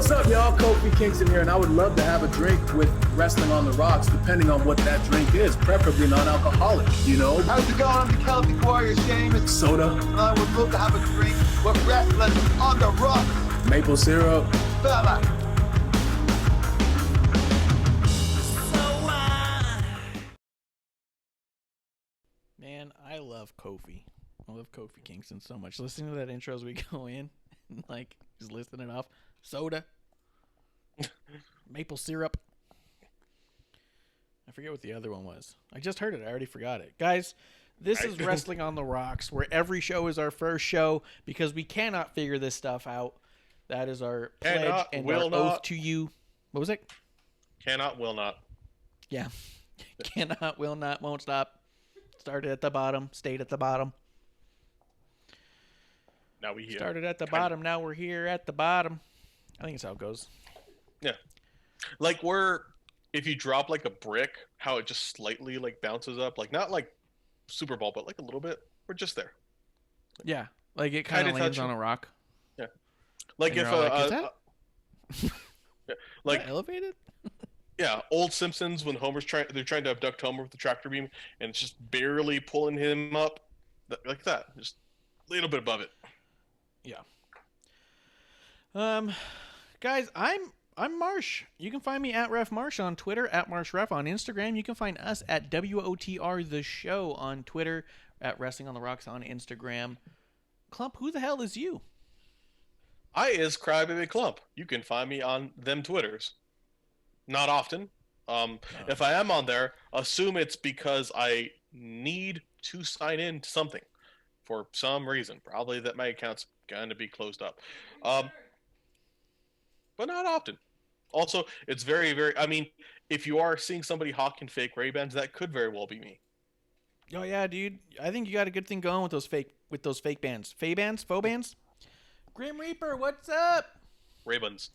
What's up, y'all? Kofi Kingston here, and I would love to have a drink with Wrestling on the Rocks, depending on what that drink is, preferably non-alcoholic, you know? How's it going? I'm the Celtic Warrior, Sheamus. Soda. I would love to have a drink with Wrestling on the Rocks. Maple syrup. Fella. Man, I love Kofi. I love Kofi Kingston so much. Listening to that intro as we go in, and like just listing it off. Soda. Maple syrup. I forget what the other one was. I just heard it. I already forgot it. Guys, this is Wrestling on the Rocks, where every show is our first show because we cannot figure this stuff out. That is our pledge and our oath to you. What was it? Cannot, will not. Yeah. Cannot, will not, won't stop. Started at the bottom, stayed at the bottom. Now we here. Started at the bottom, now we're here at the bottom. I think it's how it goes. Yeah. Like if you drop like a brick, how it just slightly like bounces up. Like not like Super Bowl, but like a little bit. We're just there. Yeah. Like it kind of lands on a rock. Yeah. Like and if is that? Yeah. Like elevated? Yeah, old Simpsons when they're trying to abduct Homer with the tractor beam and it's just barely pulling him up like that. Just a little bit above it. Yeah. Guys, I'm Marsh. You can find me at Ref Marsh on Twitter, at MarshRef on Instagram. You can find us at WOTR The Show on Twitter, at Wrestling on the Rocks on Instagram. Klump, who the hell is you? I is Crybaby Klump. You can find me on them Twitters. Not often. If I am on there, assume it's because I need to sign in to something for some reason. Probably that my account's going to be closed up. But not often. Also, it's very, very... I mean, if you are seeing somebody hawking fake Ray-Bans, that could very well be me. Oh, yeah, dude. I think you got a good thing going with those fake bands. Faux bands? Grim Reaper, what's up? Ray-Bans.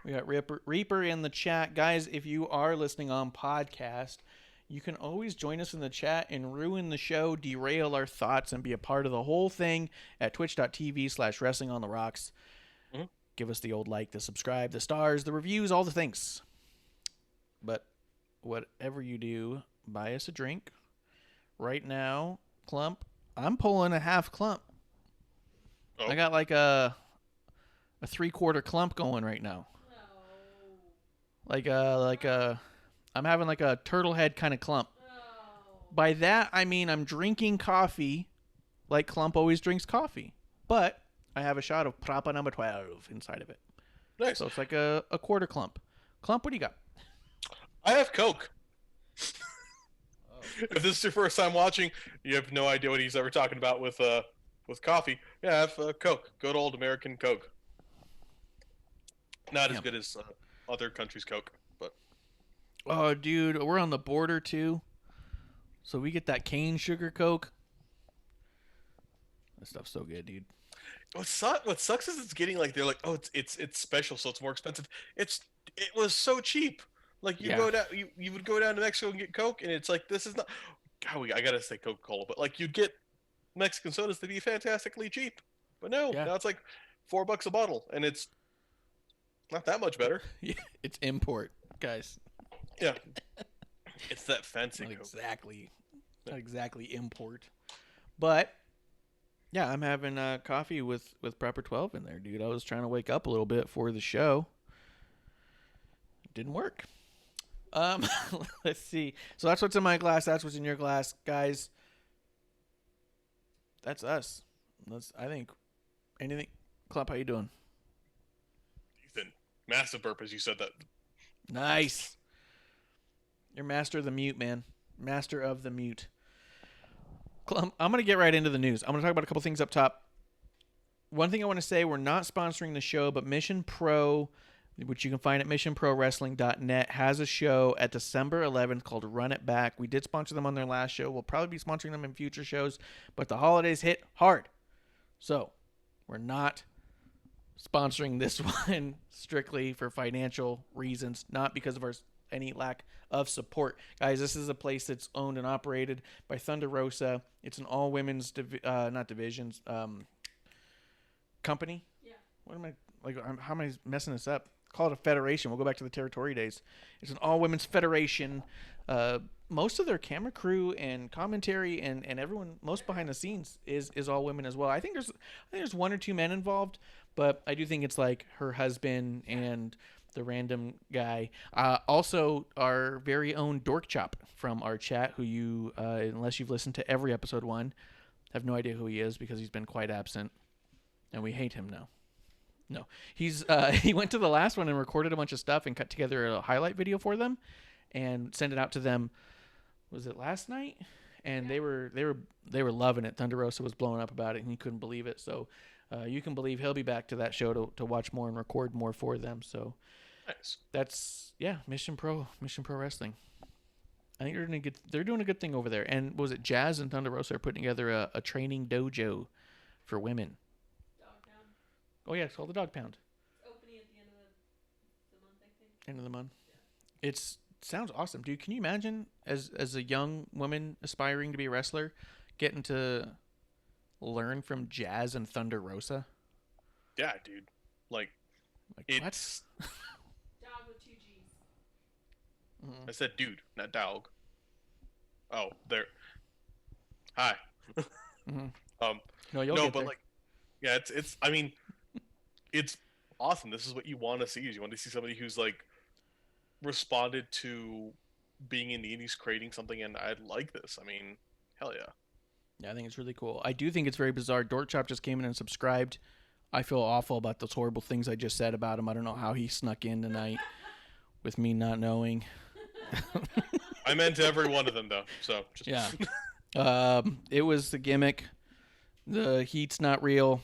We got Reaper in the chat. Guys, if you are listening on podcast, you can always join us in the chat and ruin the show, derail our thoughts, and be a part of the whole thing at twitch.tv/wrestlingontherocks. Mm-hmm. Give us the old like, the subscribe, the stars, the reviews, all the things. But whatever you do, buy us a drink. Right now, Klump, I'm pulling a half Klump. Oh. I got like a 3/4 Klump going right now. I'm having like a turtle head kind of Klump. By that, I mean I'm drinking coffee like Klump always drinks coffee. But I have a shot of Prapa number 12 inside of it. Nice. So it's like a quarter Klump. Klump, what do you got? I have Coke. If this is your first time watching, you have no idea what he's ever talking about with coffee. Yeah, I have Coke. Good old American Coke. Not as good as... other countries' Coke, but... Oh, dude, we're on the border, too. So we get that cane sugar Coke. That stuff's so good, dude. What sucks is it's getting like, they're like, oh, it's special, so it's more expensive. It was so cheap. Like, you would go down to Mexico and get Coke, and it's like, this is not... God, I gotta say Coca-Cola, but, like, you'd get Mexican sodas to be fantastically cheap. But no, now it's like $4 a bottle, and it's not that much better. Yeah, it's import, guys. Yeah. It's that fancy not Coke. Not exactly import. But, yeah, I'm having coffee with Prepper 12 in there, dude. I was trying to wake up a little bit for the show. It didn't work. Let's see. So that's what's in my glass. That's what's in your glass. Guys, that's us. I think, anything. Klump, how you doing? Massive burp as you said that. Nice. You're master of the mute, man. Master of the mute. I'm going to get right into the news. I'm going to talk about a couple things up top. One thing I want to say, we're not sponsoring the show, but Mission Pro, which you can find at missionprowrestling.net, has a show at December 11th called Run It Back. We did sponsor them on their last show. We'll probably be sponsoring them in future shows, but the holidays hit hard. So, we're not sponsoring this one strictly for financial reasons, not because of any lack of support. Guys, this is a place that's owned and operated by Thunder Rosa. It's an all-women's company. Yeah. How am I messing this up? call it a federation. We'll go back to the territory days. It's an all-women's federation. Most of their camera crew and commentary and everyone, most behind the scenes is all women as well. I think there's one or two men involved, but I do think it's like her husband and the random guy. Also, our very own Dork Chop from our chat, who you, unless you've listened to every episode 1, have no idea who he is because he's been quite absent, and we hate him now. No, he's he went to the last one and recorded a bunch of stuff and cut together a highlight video for them, and sent it out to them. Was it last night? And they were loving it. Thunder Rosa was blowing up about it, and he couldn't believe it. So you can believe he'll be back to that show to watch more and record more for them. So Nice. that's Mission Pro Wrestling. I think they're doing a good thing over there. And was it Jazz and Thunder Rosa are putting together a training dojo for women? Dog Pound. Oh yeah, it's called the Dog Pound. It's opening at the end of the month, I think. End of the month. Yeah. Sounds awesome, dude. Can you imagine as a young woman aspiring to be a wrestler, getting to learn from Jazz and Thunder Rosa? Yeah, dude. Like it's. Dog with 2 G's. Mm-hmm. I said dude, not dog. Oh, there. Hi. Mm-hmm. No, you'll no, get but there. like, yeah, it's. I mean, it's awesome. This is what you want to see. Is you want to see somebody who's like responded to being in the indies, creating something, and I like this. I mean, hell yeah. Yeah, I think it's really cool. I do think it's very bizarre. Dork Chop just came in and subscribed. I feel awful about those horrible things I just said about him. I don't know how he snuck in tonight with me not knowing. I meant every one of them though. So just Yeah. It was the gimmick. The heat's not real.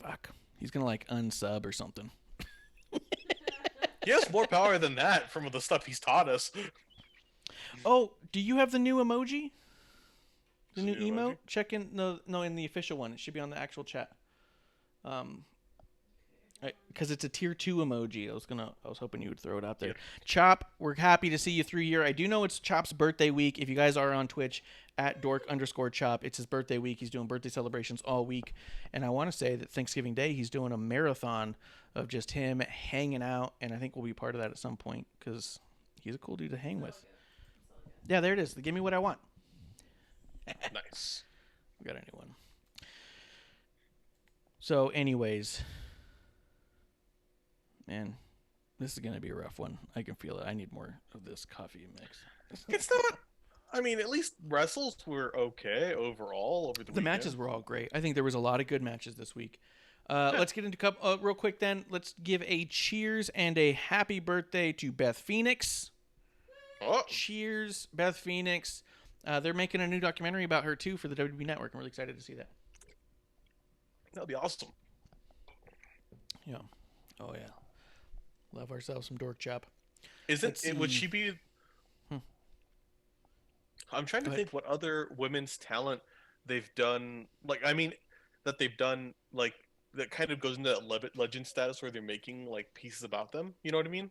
Fuck. He's gonna like unsub or something. He has more power than that from the stuff he's taught us. Oh, do you have the new emoji? The new New emote? emoji? Check in no in the official one. It should be on the actual chat. Because it's a tier 2 emoji. I was hoping you would throw it out there. Yep. Chop, we're happy to see you through here. I do know it's Chop's birthday week. If you guys are on Twitch at dork_chop, it's his birthday week. He's doing birthday celebrations all week. And I want to say that Thanksgiving Day, he's doing a marathon of just him hanging out. And I think we'll be part of that at some point because he's a cool dude to hang with. Yeah, there it is. Give me what I want. Nice. We got a new one. So, anyways, man, this is gonna be a rough one. I can feel it. I need more of this coffee mix. It's not. I mean, at least wrestles were okay overall over the The weekend. matches were all great. I think there was a lot of good matches this week. Let's get into real quick then. Let's give a cheers and a happy birthday to Beth Phoenix. Oh, Cheers, Beth Phoenix. They're making a new documentary about her too for the WWE Network. I'm really excited to see that. that'll be awesome. Yeah. Oh yeah. Love ourselves some Dork Chop. Isn't it? Would see. she be? I'm trying to Go ahead. think what other women's talent they've done. Like, I mean, that they've done like that kind of goes into that legend status where they're making like pieces about them. You know what I mean?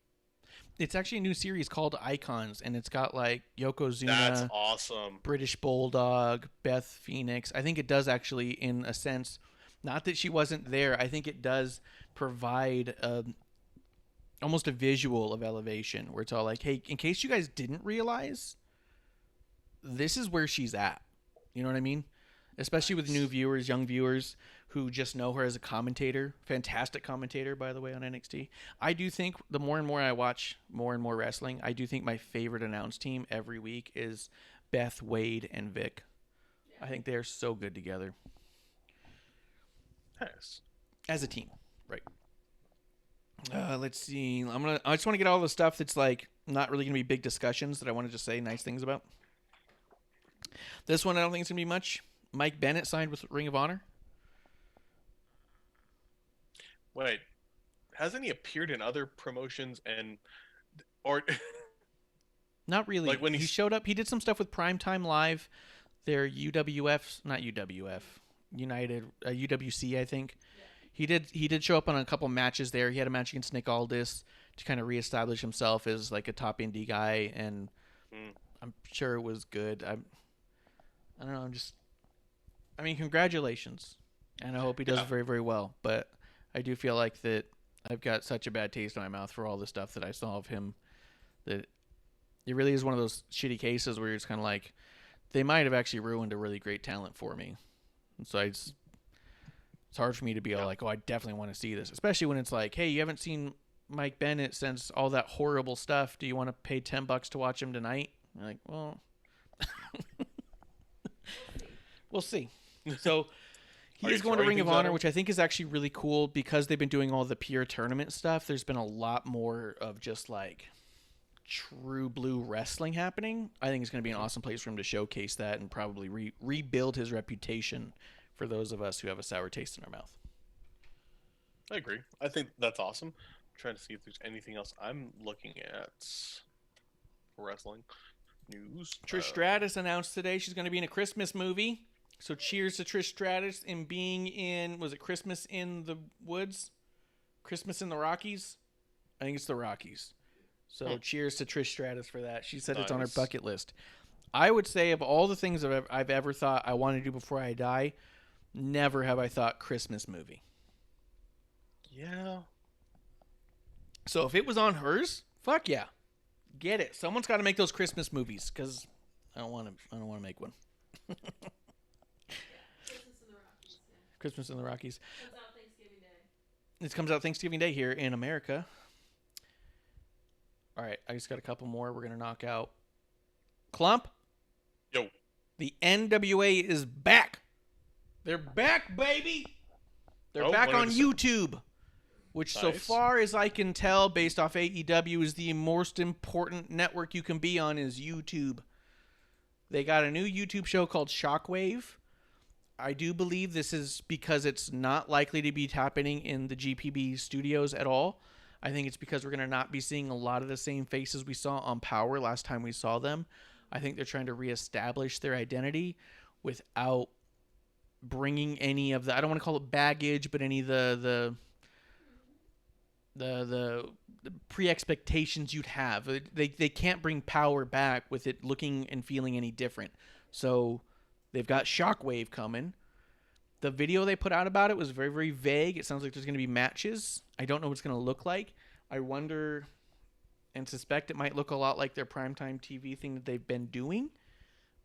It's actually a new series called Icons, and it's got like Yokozuna, That's awesome. British Bulldog, Beth Phoenix. I think it does actually, in a sense, not that she wasn't there. I think it does provide almost a visual of elevation where it's all like, hey, in case you guys didn't realize, this is where she's at. You know what I mean? Especially with new viewers, young viewers who just know her as a commentator. Fantastic commentator, by the way, on NXT. I do think the more and more I watch more and more wrestling, I do think my favorite announce team every week is Beth, Wade, and Vic. I think they're so good together. Nice. As a team, right? Let's see. I just want to get all the stuff that's like not really gonna be big discussions that I want to just say nice things about. This one I don't think it's gonna be much. Mike Bennett signed with Ring of Honor. Wait, hasn't he appeared in other promotions or? Not really. Like when he he's- showed up, he did some stuff with Primetime Live. Their UWF, not UWF, United UWC, I think. Yeah. He did show up on a couple matches there. He had a match against Nick Aldis to kind of reestablish himself as like a top indie guy, and I'm sure it was good. I don't know. I mean, congratulations, and I hope he does very, very well. But I do feel like that I've got such a bad taste in my mouth for all the stuff that I saw of him that it really is one of those shitty cases where it's kind of like they might have actually ruined a really great talent for me. And so it's hard for me to be all like, oh, I definitely want to see this, especially when it's like, hey, you haven't seen Mike Bennett since all that horrible stuff. Do you want to pay $10 to watch him tonight? I'm like, well, we'll see. So he is going to Ring of Honor, which I think is actually really cool because they've been doing all the pure tournament stuff. There's been a lot more of just like true blue wrestling happening. I think it's going to be an awesome place for him to showcase that and probably rebuild his reputation for those of us who have a sour taste in our mouth. I agree. I think that's awesome. I'm trying to see if there's anything else I'm looking at. Wrestling news. Trish Stratus announced today she's going to be in a Christmas movie. So cheers to Trish Stratus in being in, was it Christmas in the Woods? Christmas in the Rockies? I think it's the Rockies. So cheers to Trish Stratus for that. She said it's on her bucket list. I would say of all the things I've ever thought I want to do before I die, never have I thought Christmas movie. Yeah. So if it was on hers, fuck yeah. Get it. Someone's got to make those Christmas movies because I don't want to make one. Christmas in the Rockies. Comes out Thanksgiving Day. It comes out Thanksgiving Day here in America. All right, I just got a couple more. We're going to knock out. Klump. Yo. The NWA is back. They're back, baby. They're back on YouTube, which so far as I can tell, based off AEW, is the most important network you can be on is YouTube. They got a new YouTube show called Shockwave. I do believe this is because it's not likely to be happening in the GPB studios at all. I think it's because we're going to not be seeing a lot of the same faces we saw on Power last time we saw them. I think they're trying to reestablish their identity without bringing any of the, I don't want to call it baggage, but any of the pre-expectations you'd have. They can't bring Power back with it looking and feeling any different. So they've got Shockwave coming. The video they put out about it was very, very vague. It sounds like there's going to be matches. I don't know what it's going to look like. I wonder and suspect it might look a lot like their primetime TV thing that they've been doing,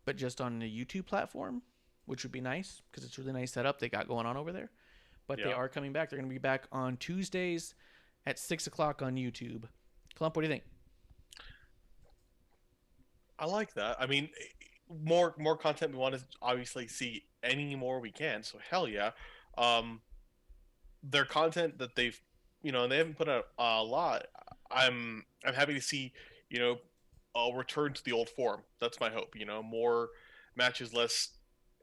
but just on the YouTube platform, which would be nice because it's a really nice setup they got going on over there. But they are coming back. They're going to be back on Tuesdays at 6 o'clock on YouTube. Klump, what do you think? I like that. I mean, more content we want to obviously see any more we can. So hell yeah. Their content that they've, and they haven't put out a lot. I'm happy to see, a return to the old form. That's my hope. More matches, less.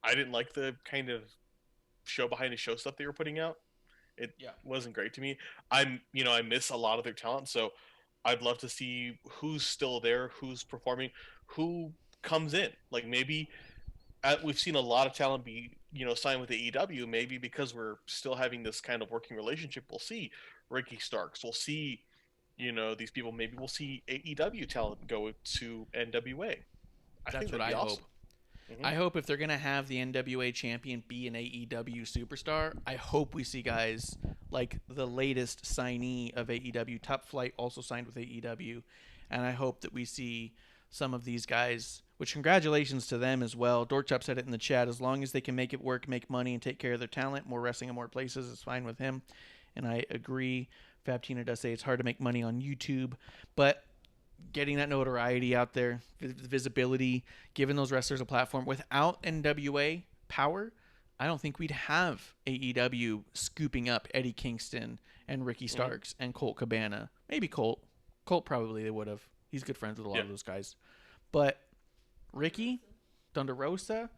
I didn't like the kind of show behind the show stuff they were putting out. It wasn't great to me. I miss a lot of their talent, so I'd love to see who's still there, who's performing, who comes in. Like maybe we've seen a lot of talent be, signed with AEW. Maybe because we're still having this kind of working relationship, we'll see Ricky Starks. We'll see, these people. Maybe we'll see AEW talent go to NWA. That's what I hope. Mm-hmm. I hope if they're going to have the NWA champion be an AEW superstar, I hope we see guys like the latest signee of AEW, Top Flight, also signed with AEW. And I hope that we see some of these guys, which congratulations to them as well. Dorkchop said it in the chat. As long as they can make it work, make money, and take care of their talent, more wrestling in more places is fine with him. And I agree. Fabtina does say it's hard to make money on YouTube, but getting that notoriety out there, visibility, giving those wrestlers a platform. Without NWA Power, I don't think we'd have AEW scooping up Eddie Kingston and Ricky Starks and Colt Cabana. Maybe Colt. Colt probably they would have. He's good friends with a lot of those guys. But Ricky, Thunder Rosa,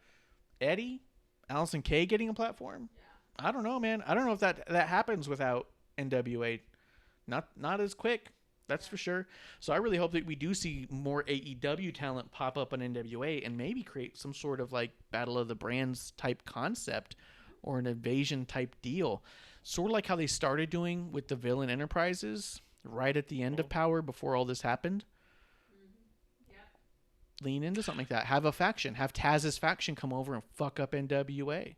Eddie, Allison Kay getting a platform? I don't know, man. I don't know if that happens without NWA. Not as quick. That's for sure. So I really hope that we do see more AEW talent pop up on NWA and maybe create some sort of like Battle of the Brands type concept or an invasion type deal. Sort of like how they started doing with the Villain Enterprises right at the end of Power before all this happened. Lean into something like that. Have a faction. Have Taz's faction come over and fuck up NWA.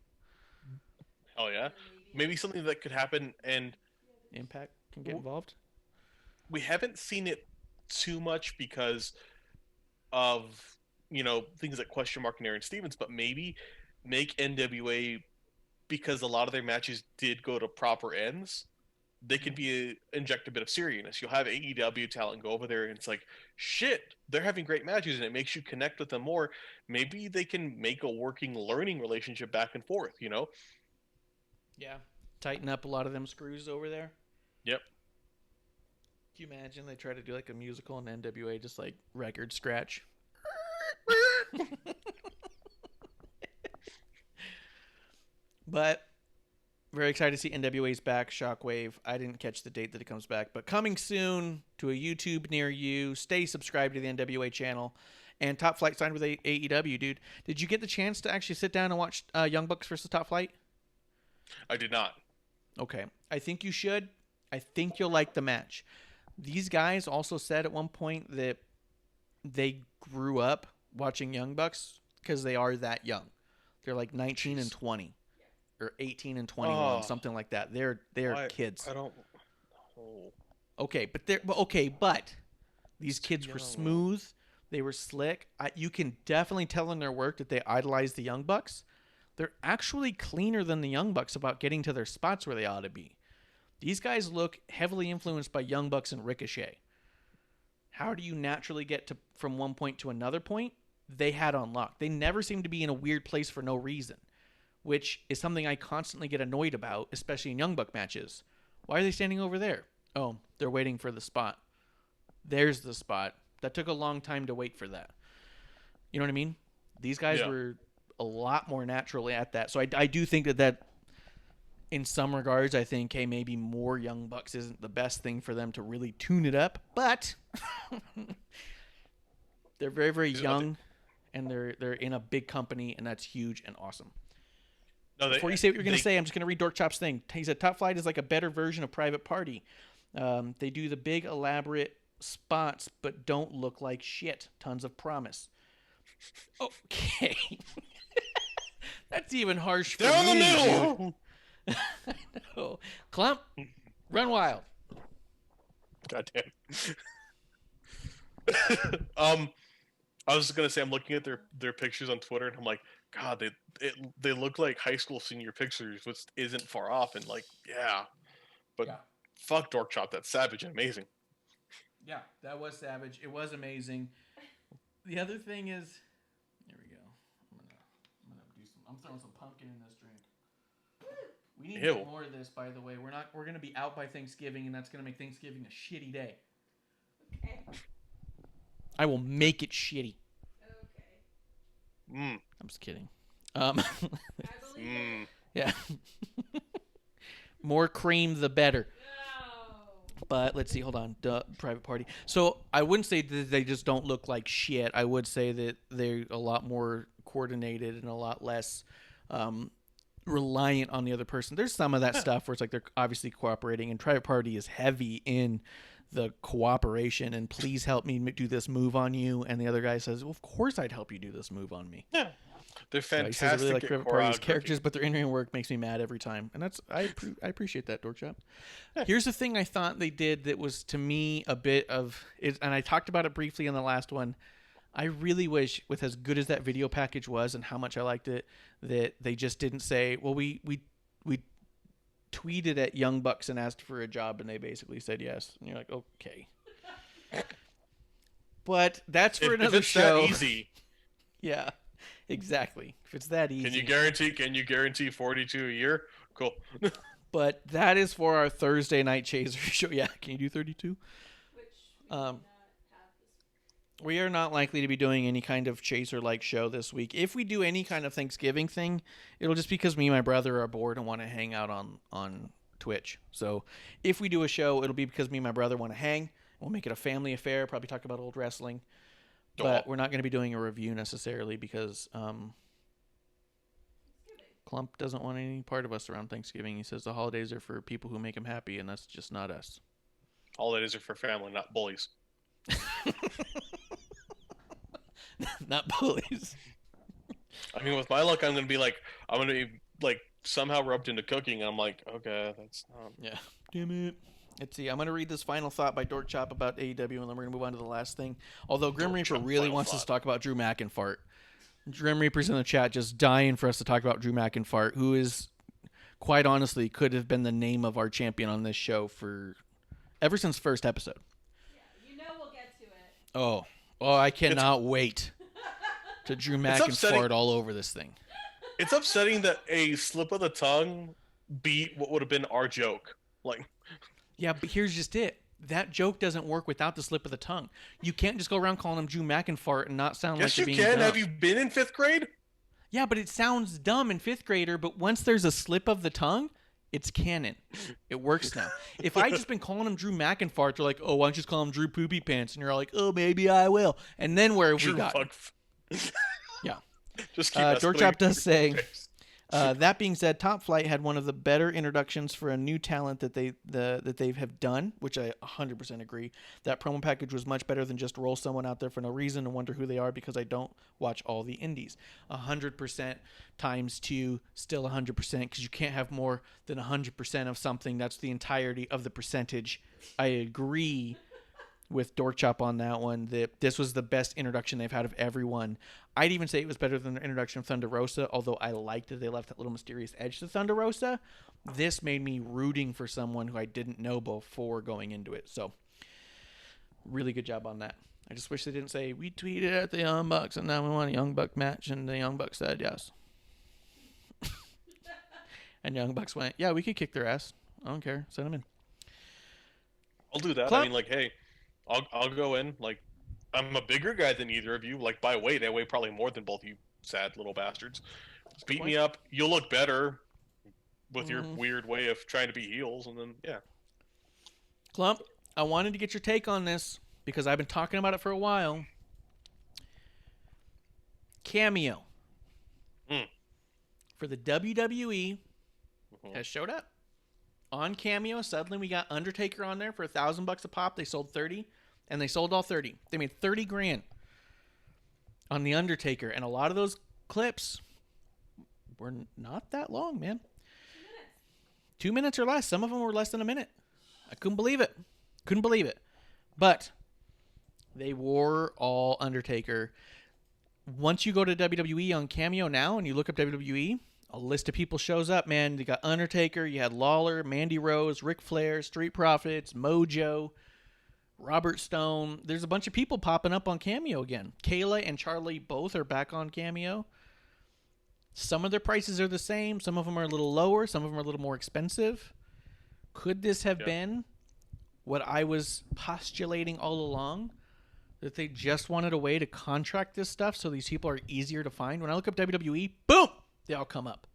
Oh, yeah. Maybe something that could happen and... Impact can get involved? We haven't seen it too much because of, things like question mark and Aaron Stevens, but maybe make NWA, because a lot of their matches did go to proper ends, they could inject a bit of seriousness. You'll have AEW talent go over there, and it's like, shit, they're having great matches, and it makes you connect with them more. Maybe they can make a working learning relationship back and forth, Yeah. Tighten up a lot of them screws over there. Yep. Can you imagine they try to do like a musical and NWA just like record scratch? But very excited to see NWA's back. Shockwave. I didn't catch the date that it comes back, but coming soon to a YouTube near you. Stay subscribed to the NWA channel. And Top Flight signed with AEW, dude. Did you get the chance to actually sit down and watch Young Bucks versus Top Flight? I did not. Okay. I think you should. I think you'll like the match. These guys also said at one point that they grew up watching Young Bucks because they are that young. They're like 19 and 20 or 18 and 21, something like that. They're kids. I don't know. Okay, but these kids were smooth. They were slick. You can definitely tell in their work that they idolize the Young Bucks. They're actually cleaner than the Young Bucks about getting to their spots where they ought to be. These guys look heavily influenced by Young Bucks and Ricochet. How do you naturally get from one point to another point? They had unlocked. They never seem to be in a weird place for no reason, which is something I constantly get annoyed about, especially in Young Buck matches. Why are they standing over there? Oh, they're waiting for the spot. There's the spot. That took a long time to wait for that. You know what I mean? These guys were a lot more naturally at that. So I do think that in some regards, I think, hey, maybe more Young Bucks isn't the best thing for them to really tune it up. But they're very, very young, and they're in a big company, and that's huge and awesome. No, before you say what you're going to say, I'm just going to read Dork Chop's thing. He said, Top Flight is like a better version of Private Party. They do the big, elaborate spots, but don't look like shit. Tons of promise. Okay. That's even harsh for Down me. the middle! I know. Klump, run wild. Goddamn. I was going to say, I'm looking at their pictures on Twitter, and I'm like, God, they look like high school senior pictures, which isn't far off. And like, fuck Dork Chop, that's savage and amazing. Yeah, that was savage. It was amazing. The other thing is, here we go. I'm throwing some pumpkin in this drink. We need to get more of this, by the way. We're gonna be out by Thanksgiving, and that's gonna make Thanksgiving a shitty day. Okay. I will make it shitty. Okay. I'm just kidding. I believe it. Yeah. More cream, the better. No. But let's see. Hold on. Private Party. So I wouldn't say that they just don't look like shit. I would say that they're a lot more coordinated and a lot less reliant on the other person. There's some of that stuff where it's like they're obviously cooperating, and Private Party is heavy in the cooperation and please help me do this move on you. And the other guy says, well, of course I'd help you do this move on me. Yeah. They're fantastic. I really like Private Party's characters, but their in-ring work makes me mad every time. And that's I appreciate that, Dork Chop. Here's the thing I thought they did that was, to me, a bit of it, and I talked about it briefly in the last one. I really wish, with as good as that video package was and how much I liked it, that they just didn't say, well, we tweeted at Young Bucks and asked for a job, and they basically said yes. And you're like, okay. But that's for another show. That easy. Yeah, exactly. If it's that easy. Can you guarantee 42 a year? Cool. But that is for our Thursday night chaser show. Yeah, can you do 32? Which we not have this. We are not likely to be doing any kind of chaser-like show this week. If we do any kind of Thanksgiving thing, it'll just be because me and my brother are bored and want to hang out on Twitch. So if we do a show, it'll be because me and my brother want to hang. We'll make it a family affair, probably talk about old wrestling. But we're not going to be doing a review necessarily because Klump doesn't want any part of us around Thanksgiving. He says the holidays are for people who make him happy, and that's just not us. Holidays are for family, not bullies. Not bullies. I mean, with my luck, I'm going to be somehow roped into cooking. And I'm like, okay, that's not... Yeah. Damn it. Let's see. I'm going to read this final thought by Dork Chop about AEW, and then we're going to move on to the last thing. Although Grim Dork Reaper Chop really final wants us thought. to talk about Drew McInfart. Grim Reaper's in the chat just dying for us to talk about Drew McInfart, who is, quite honestly, could have been the name of our champion on this show for ever since first episode. Yeah, you know we'll get to it. Oh, I cannot wait to Drew upsetting. McInfart all over this thing. It's upsetting that a slip of the tongue beat what would have been our joke. Like, Yeah, but here's just it. That joke doesn't work without the slip of the tongue. You can't just go around calling him Drew McInfart and not sound yes, like you're you being can. dumb. Have you been in 5th grade? Yeah, but it sounds dumb in 5th grader, but once there's a slip of the tongue, it's canon. It works now. If I just been calling him Drew McInfart, they're like, oh, why don't you just call him Drew Poopy Pants? And you're all like, oh, maybe I will. And then where have we Drew got? fuck. Yeah. Just keep Dorchop does say, face. that being said, Top Flight had one of the better introductions for a new talent that they have done, which I 100% agree. That promo package was much better than just roll someone out there for no reason and wonder who they are because I don't watch all the indies. 100% times 2, still 100% because you can't have more than 100% of something. That's the entirety of the percentage. I agree with Dorkchop on that one, that this was the best introduction they've had of everyone. I'd even say it was better than the introduction of Thunder Rosa, although I liked that they left that little mysterious edge to Thunder Rosa. This made me rooting for someone who I didn't know before going into it. So, really good job on that. I just wish they didn't say, we tweeted at the Young Bucks and now we want a Young Buck match, and the Young Bucks said yes. And Young Bucks went, yeah, we could kick their ass. I don't care. Send them in. I'll do that. Club? I mean, like, hey, I'll go in. Like, I'm a bigger guy than either of you. Like, by weight, I weigh probably more than both you sad little bastards. Just beat me up. You'll look better with your weird way of trying to be heels, and then, yeah. Klump, I wanted to get your take on this because I've been talking about it for a while. Cameo for the WWE has showed up. On Cameo, suddenly we got Undertaker on there for $1,000 a pop. They sold 30, and they sold all 30. They made 30 grand on the Undertaker, and a lot of those clips were not that long, man. 2 minutes or less. Some of them were less than a minute. I couldn't believe it. But they wore all Undertaker. Once you go to WWE on Cameo now and you look up WWE, a list of people shows up, man. You got Undertaker, you had Lawler, Mandy Rose, Ric Flair, Street Profits, Mojo, Robert Stone. There's a bunch of people popping up on Cameo again. Kayla and Charlie both are back on Cameo. Some of their prices are the same. Some of them are a little lower. Some of them are a little more expensive. Could this have been what I was postulating all along? That they just wanted a way to contract this stuff so these people are easier to find? When I look up WWE, boom, they all come up.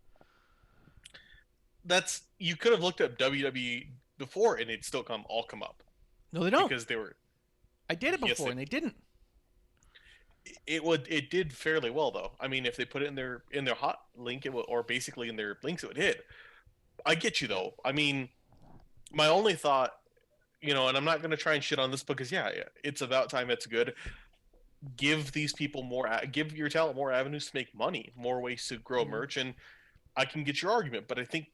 You could have looked up WWE before and it'd still all come up. No, they don't. Because they were. I did it before and they didn't. It did fairly well though. I mean, if they put it in their hot link, or basically in their links, it would hit. I get you though. I mean, my only thought, and I'm not going to try and shit on this because it's about time it's good. Give these people give your talent more avenues to make money, more ways to grow merch, and I can get your argument. But I think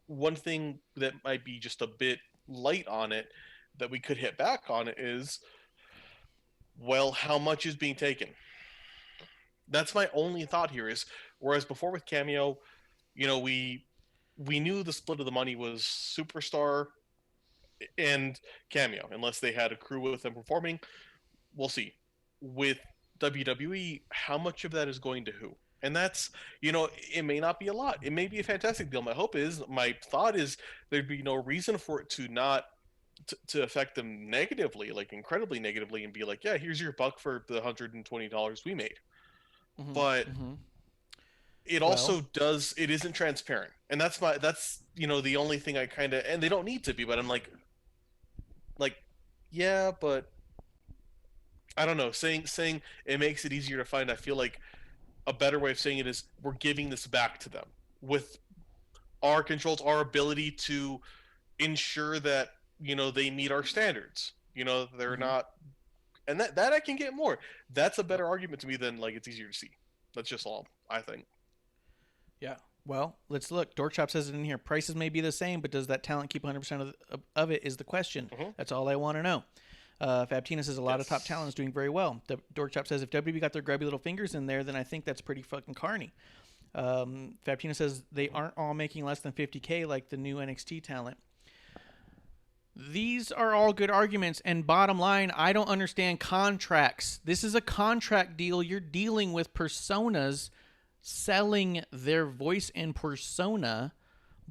one thing that might be just a bit light on it that we could hit back on it is, well, how much is being taken? That's my only thought here is, whereas before with Cameo, we knew the split of the money was Superstar and Cameo, unless they had a crew with them performing. We'll see. With WWE, how much of that is going to who? And that's, it may not be a lot. It may be a fantastic deal. My thought is there'd be no reason for it to not to affect them negatively, like incredibly negatively, and be like, yeah, here's your buck for the $120 we made. But it also does, it isn't transparent. And that's the only thing I kind of, and they don't need to be, but I'm like, yeah, but I don't know, saying it makes it easier to find. I feel like a better way of saying it is we're giving this back to them with our controls, our ability to ensure that, they meet our standards, they're not, and that I can get more. That's a better argument to me than like, it's easier to see. That's just all I think. Yeah. Well, let's look. Dorkchop says it in here. Prices may be the same, but does that talent keep 100% of it is the question. That's all I want to know. Fabtina says a lot of top talent is doing very well. Dorkchop says if WWE got their grubby little fingers in there, then I think that's pretty fucking carny. Fabtina says they aren't all making less than 50K like the new NXT talent. These are all good arguments, and bottom line, I don't understand contracts. This is a contract deal. You're dealing with personas selling their voice and persona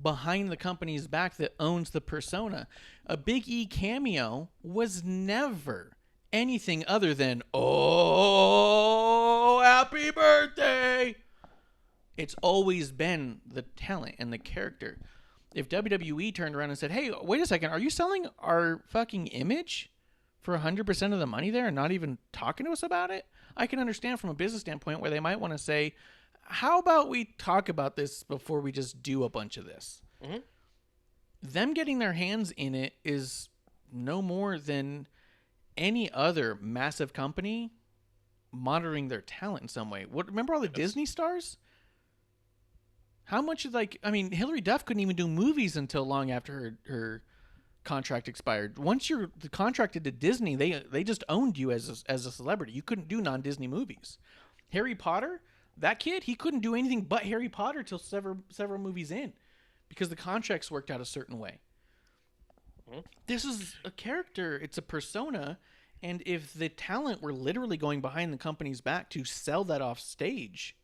behind the company's back that owns the persona. A Big E cameo was never anything other than, oh, happy birthday. It's always been the talent and the character. If WWE turned around and said, hey, wait a second, are you selling our fucking image for 100% of the money there and not even talking to us about it? I can understand from a business standpoint where they might want to say, how about we talk about this before we just do a bunch of this? Mm-hmm. Them getting their hands in it is no more than any other massive company monitoring their talent in some way. Remember all the Disney stars? How much Hillary Duff couldn't even do movies until long after her contract expired. Once you're contracted to Disney, they just owned you as a celebrity. You couldn't do non-Disney movies. Harry Potter, that kid, he couldn't do anything but Harry Potter till several movies in because the contracts worked out a certain way. Mm-hmm. This is a character. It's a persona. And if the talent were literally going behind the company's back to sell that off stage,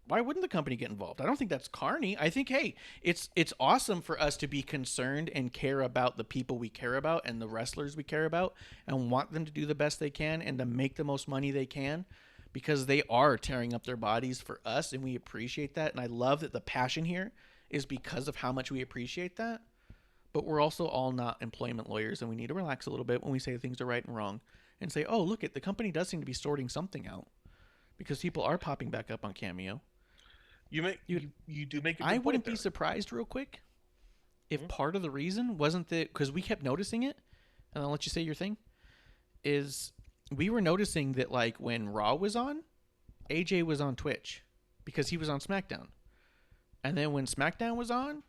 why wouldn't the company get involved? I don't think that's carny. I think, hey, it's awesome for us to be concerned and care about the people we care about and the wrestlers we care about and want them to do the best they can and to make the most money they can because they are tearing up their bodies for us and we appreciate that. And I love that the passion here is because of how much we appreciate that. But we're also all not employment lawyers and we need to relax a little bit when we say things are right and wrong and say, oh, look, the company does seem to be sorting something out because people are popping back up on Cameo. You do make a good point wouldn't there. Be surprised real quick if part of the reason wasn't that because we kept noticing it, and I'll let you say your thing, is we were noticing that like when Raw was on, AJ was on Twitch because he was on SmackDown. And then when SmackDown was on,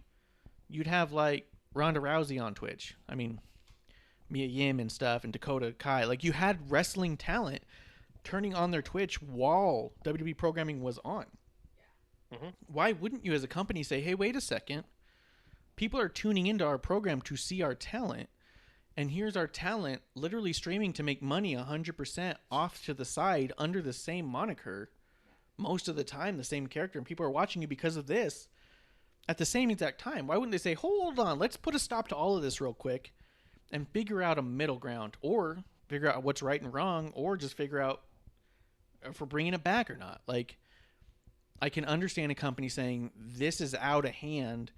you'd have like Ronda Rousey on Twitch. I mean, Mia Yim and stuff and Dakota Kai. Like you had wrestling talent turning on their Twitch while WWE programming was on. Why wouldn't you as a company say, hey, wait a second. People are tuning into our program to see our talent. And here's our talent literally streaming to make money 100% off to the side under the same moniker. Most of the time, the same character. And people are watching you because of this at the same exact time. Why wouldn't they say, hold on, let's put a stop to all of this real quick and figure out a middle ground or figure out what's right and wrong or just figure out if we're bringing it back or not. Like, I can understand a company saying this is out of hand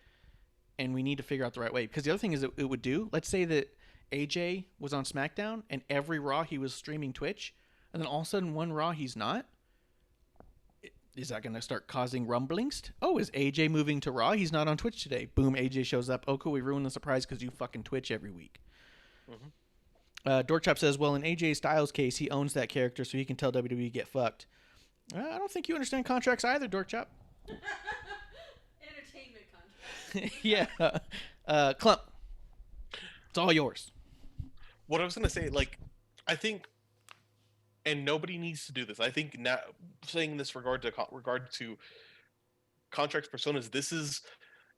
and we need to figure out the right way. Because the other thing is it would do, let's say that AJ was on SmackDown and every Raw he was streaming Twitch and then all of a sudden one Raw he's not. Is that going to start causing rumblings? Oh, is AJ moving to Raw? He's not on Twitch today. Boom, AJ shows up. Oh, cool, we ruined the surprise because you fucking Twitch every week. Dorkchop says, well, in AJ Styles' case, he owns that character so he can tell WWE get fucked. I don't think you understand contracts either, Dorkchop. Entertainment contracts. Yeah. Klump. It's all yours. What I was going to say, like, I think, and nobody needs to do this. I think now saying this regard to contracts personas,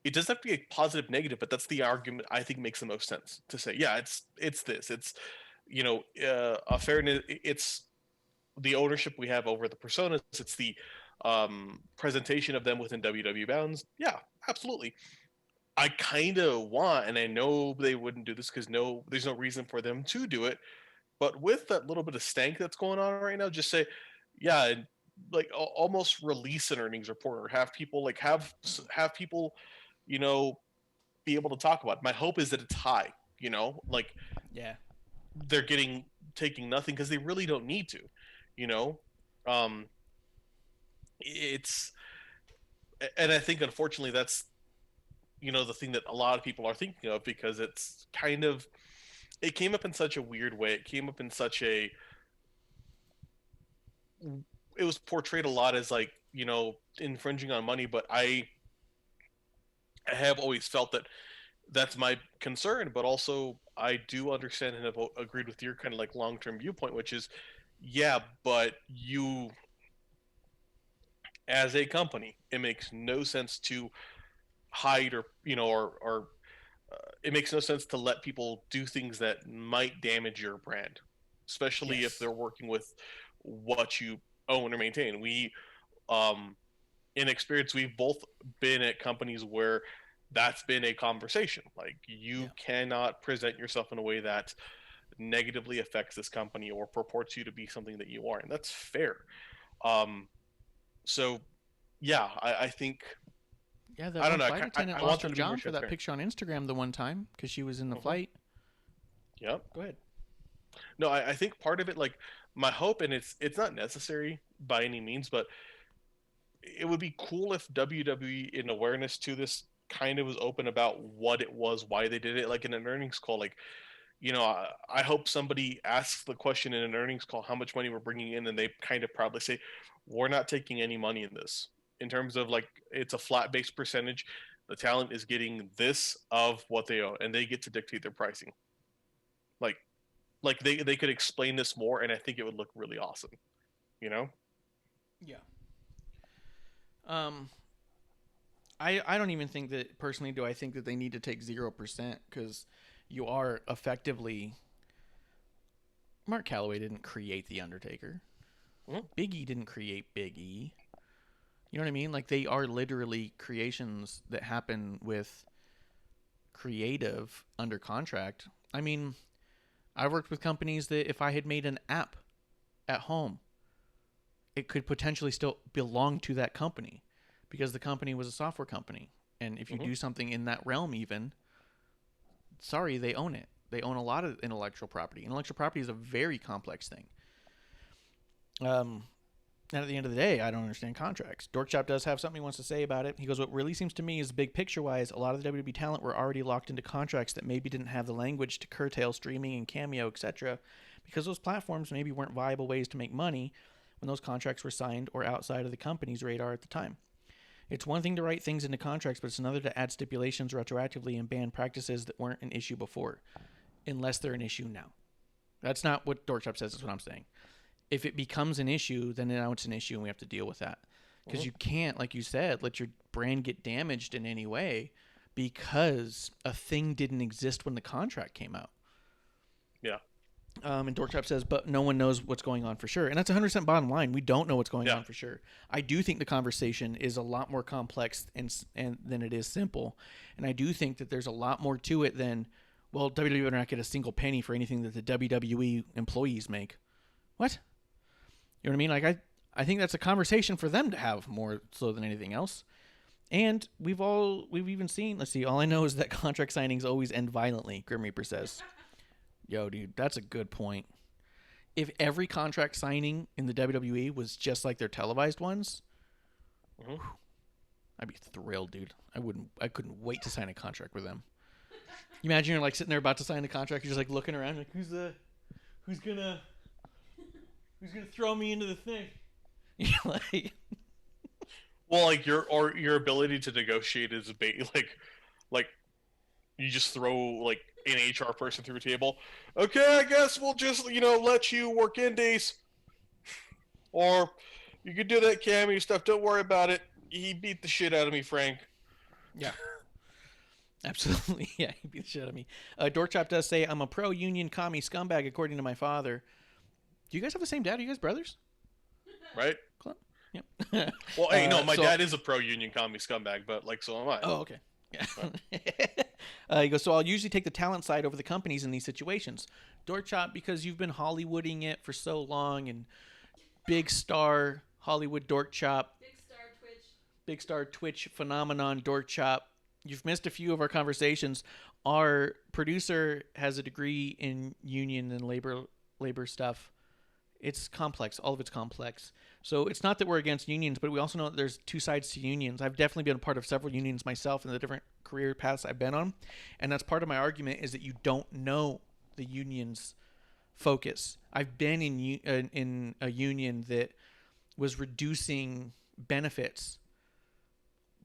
it doesn't have to be a positive negative, but that's the argument I think makes the most sense to say, yeah, it's this. It's, a fairness. It's the ownership we have over the personas. It's the presentation of them within WWE bounds. Yeah, absolutely. I kind of want, and I know they wouldn't do this because there's no reason for them to do it. But with that little bit of stank that's going on right now, just say, yeah, like almost release an earnings report or have people have people, be able to talk about it. My hope is that it's high, yeah, they're taking nothing because they really don't need to. It's, and I think unfortunately that's the thing that a lot of people are thinking of because it's kind of, it came up in such a weird way. It came up in such a, it was portrayed a lot as like infringing on money, but I have always felt that that's my concern, but also I do understand and have agreed with your kind of like long-term viewpoint, which is, yeah, but you, as a company, it makes no sense to hide or it makes no sense to let people do things that might damage your brand, especially if Yes. they're working with what you own or maintain. In experience, we've both been at companies where that's been a conversation. Like, you cannot present yourself in a way that negatively affects this company or purports you to be something that you are, and that's fair. Um, so, yeah, I think Yeah, that I don't one know. flight attendant I lost want her them to be more job for that transparent. picture on Instagram the one time because she was in the Mhm. flight. Yep. Go ahead. No, I think part of it, like my hope, and it's not necessary by any means, but it would be cool if WWE, in awareness to this, kind of was open about what it was, why they did it, like in an earnings call. Like, I hope somebody asks the question in an earnings call how much money we're bringing in, and they kind of proudly say, "We're not taking any money in this." In terms of like, it's a flat based percentage. The talent is getting this of what they own, and they get to dictate their pricing. Like, they could explain this more, and I think it would look really awesome. You know? Yeah. Um, I don't even think that personally. Do I think that they need to take 0% because you are effectively Mark Calloway didn't create the Undertaker. Mhm. Big E didn't create Big E. You know what I mean? Like, they are literally creations that happen with creative under contract. I mean, I've worked with companies that if I had made an app at home, it could potentially still belong to that company because the company was a software company. And if you Mhm. do something in that realm, even, sorry, they own it. They own a lot of intellectual property. Intellectual property is a very complex thing. And at the end of the day, I don't understand contracts. Dorkchop does have something he wants to say about it. He goes, what really seems to me is big picture-wise, a lot of the WWE talent were already locked into contracts that maybe didn't have the language to curtail streaming and Cameo, etc., because those platforms maybe weren't viable ways to make money when those contracts were signed or outside of the company's radar at the time. It's one thing to write things into contracts, but it's another to add stipulations retroactively and ban practices that weren't an issue before, unless they're an issue now. That's not what Dorkchop says, is what I'm saying. If it becomes an issue, then now it's an issue and we have to deal with that. Because you can't, like you said, let your brand get damaged in any way because a thing didn't exist when the contract came out. Yeah. And Dorkchop says, but no one knows what's going on for sure. And that's 100% bottom line. We don't know what's going Yeah. on for sure. I do think the conversation is a lot more complex and than it is simple. And I do think that there's a lot more to it than, well, WWE would not get a single penny for anything that the WWE employees make. What? You know what I mean? Like, I think that's a conversation for them to have more so than anything else. And we've even seen, let's see, all I know is that contract signings always end violently, Grim Reaper says. Yo, dude, that's a good point. If every contract signing in the WWE was just like their televised ones, Mhm. I'd be thrilled, dude. I couldn't wait to sign a contract with them. You imagine you're like sitting there about to sign a contract, you're just like looking around, like who's gonna throw me into the thing? You're like, Well, like your ability to negotiate is like you just throw like an HR person through a table. Okay, I guess we'll just let you work indies, or you could do that cameo stuff. Don't worry about it. He beat the shit out of me, Frank. yeah, absolutely, yeah, he beat the shit out of me. Dorkchop does say, I'm a pro-union commie scumbag, according to my father. Do you guys have the same dad? Are you guys brothers? Right? Clump? Yep. Well, hey, no, my So- dad is a pro-union commie scumbag, but like so am I. Oh, okay. Yeah. He goes, so I'll usually take the talent side over the companies in these situations. Dorkchop, because you've been Hollywooding it for so long, and big star Hollywood Dorkchop, big star Twitch phenomenon Dorkchop. You've missed a few of our conversations. Our producer has a degree in union and labor stuff. It's complex. All of it's complex. So it's not that we're against unions, but we also know that there's two sides to unions. I've definitely been a part of several unions myself in the different career paths I've been on. And that's part of my argument, is that you don't know the union's focus. I've been in a union that was reducing benefits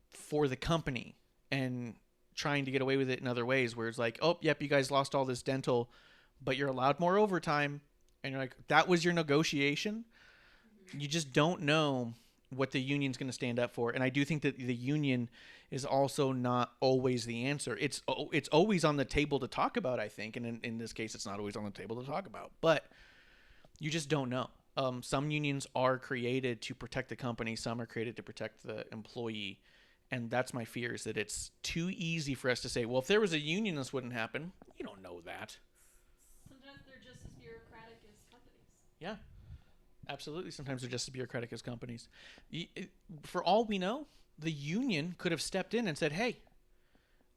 for the company and trying to get away with it in other ways where it's like, oh, yep, you guys lost all this dental, but you're allowed more overtime. And you're like, that was your negotiation? You just don't know what the union's going to stand up for. And I do think that the union is also not always the answer. It's always on the table to talk about, I think. And in this case, it's not always on the table to talk about. But you just don't know. Some unions are created to protect the company. Some are created to protect the employee. And that's my fear, is that it's too easy for us to say, well, if there was a union, this wouldn't happen. You don't know that. Sometimes they're just as bureaucratic as companies. Yeah, absolutely. Sometimes they're just as bureaucratic as companies. For all we know, the union could have stepped in and said, hey,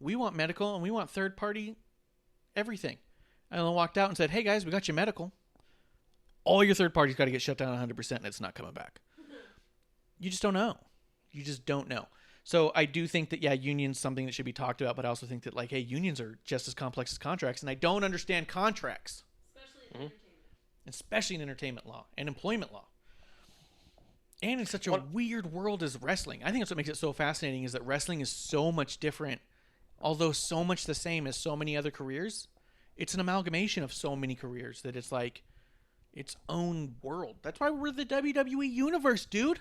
we want medical and we want third-party everything. And then walked out and said, hey, guys, we got you medical. All your third parties got to get shut down 100% and it's not coming back. You just don't know. You just don't know. So I do think that, yeah, unions something that should be talked about, but I also think that, like, hey, unions are just as complex as contracts, and I don't understand contracts. Especially in entertainment. Especially in entertainment law and employment law. And in such a weird world as wrestling. I think that's what makes it so fascinating, is that wrestling is so much different, although so much the same as so many other careers. It's an amalgamation of so many careers that it's like its own world. That's why we're the WWE universe, dude.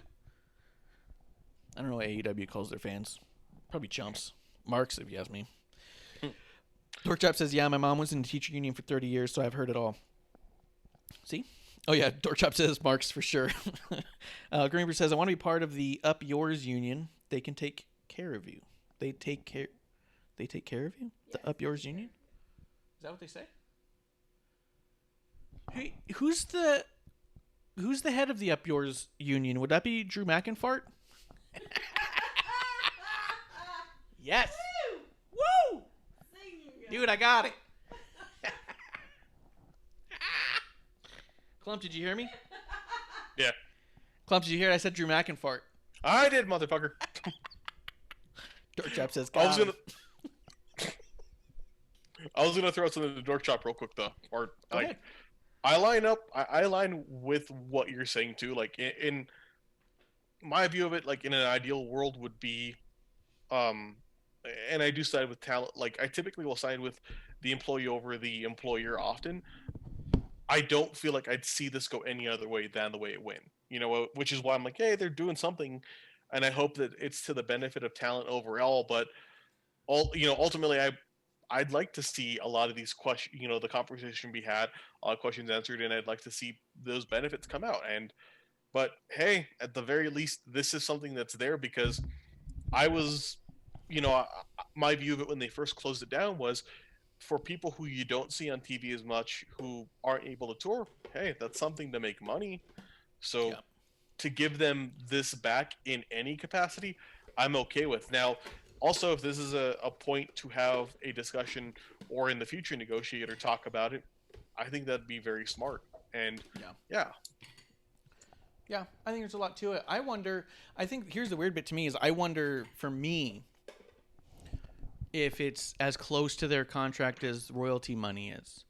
I don't know what AEW calls their fans. Probably chumps. Marks, if you ask me. Dorkchop says, yeah, my mom was in the teacher union for 30 years, so I've heard it all. See? Oh, yeah, Dorkchop says Marks for sure. Greenberg says, I want to be part of the Up Yours union. They can take care of you. They take care of you? The Up Yours union? Is that what they say? Hey, who's the head of the Up Yours union? Would that be Drew McInfart? Yes. Woo! Dude, I got it. Klump, did you hear me? Yeah. Klump, did you hear it? I said Drew McInfart. I did, motherfucker. Dorkchop says, I was gonna throw something to Dorkchop real quick though. Or Go like, ahead. I align with what you're saying too. Like in my view of it, like in an ideal world would be, and I do side with talent. Like I typically will side with the employee over the employer often. I don't feel like I'd see this go any other way than the way it went. You know, which is why I'm like, hey, they're doing something, and I hope that it's to the benefit of talent overall. But ultimately, I'd like to see a lot of these questions, the conversation be had, a lot of questions answered, and I'd like to see those benefits come out. But hey, at the very least, this is something that's there because I was, my view of it when they first closed it down was for people who you don't see on TV as much, who aren't able to tour. Hey, that's something to make money. So Yeah. to give them this back in any capacity, I'm okay with. Now, also, if this is a point to have a discussion or in the future negotiate or talk about it, I think that'd be very smart. And yeah. Yeah, I think there's a lot to it. I think here's the weird bit to me is I wonder, for me, if it's as close to their contract as royalty money is.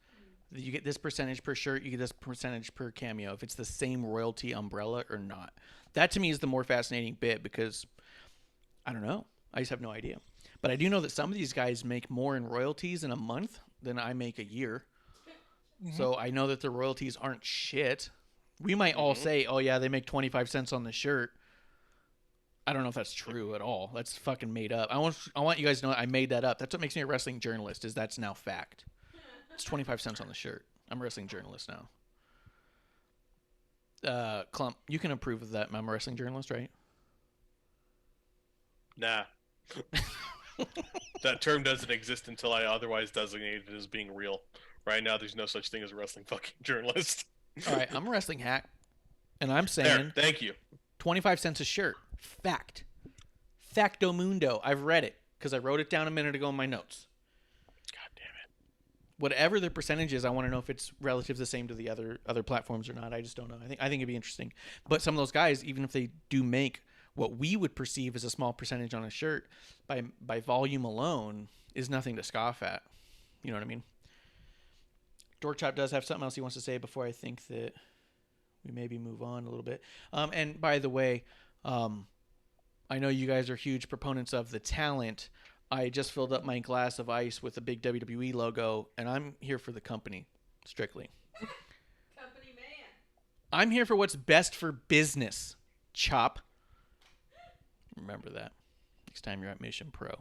You get this percentage per shirt, you get this percentage per cameo, if it's the same royalty umbrella or not. That to me is the more fascinating bit because, I don't know. I just have no idea. But I do know that some of these guys make more in royalties in a month than I make a year. Mm-hmm. So I know that the royalties aren't shit. We might all say, oh, yeah, they make 25 cents on the shirt. I don't know if that's true at all. That's fucking made up. I want you guys to know I made that up. That's what makes me a wrestling journalist, is that's now fact. It's 25 cents on the shirt. I'm a wrestling journalist now. Klump, you can approve of that. I'm a wrestling journalist, right? Nah. That term doesn't exist until I otherwise designate it as being real. Right now, there's no such thing as a wrestling fucking journalist. All right, I'm a wrestling hack, and I'm saying There, thank you. 25 cents a shirt. Fact. Facto mundo. I've read it because I wrote it down a minute ago in my notes. God damn it. Whatever the percentage is, I want to know if it's relative the same to the other platforms or not. I just don't know. I think it'd be interesting. But some of those guys, even if they do make what we would perceive as a small percentage on a shirt, by volume alone, is nothing to scoff at. You know what I mean? Dorkchop does have something else he wants to say before I think that we maybe move on a little bit. And by the way, I know you guys are huge proponents of the talent. I just filled up my glass of ice with a big WWE logo, and I'm here for the company, strictly. Company man. I'm here for what's best for business, Chop. Remember that. Next time you're at Mission Pro.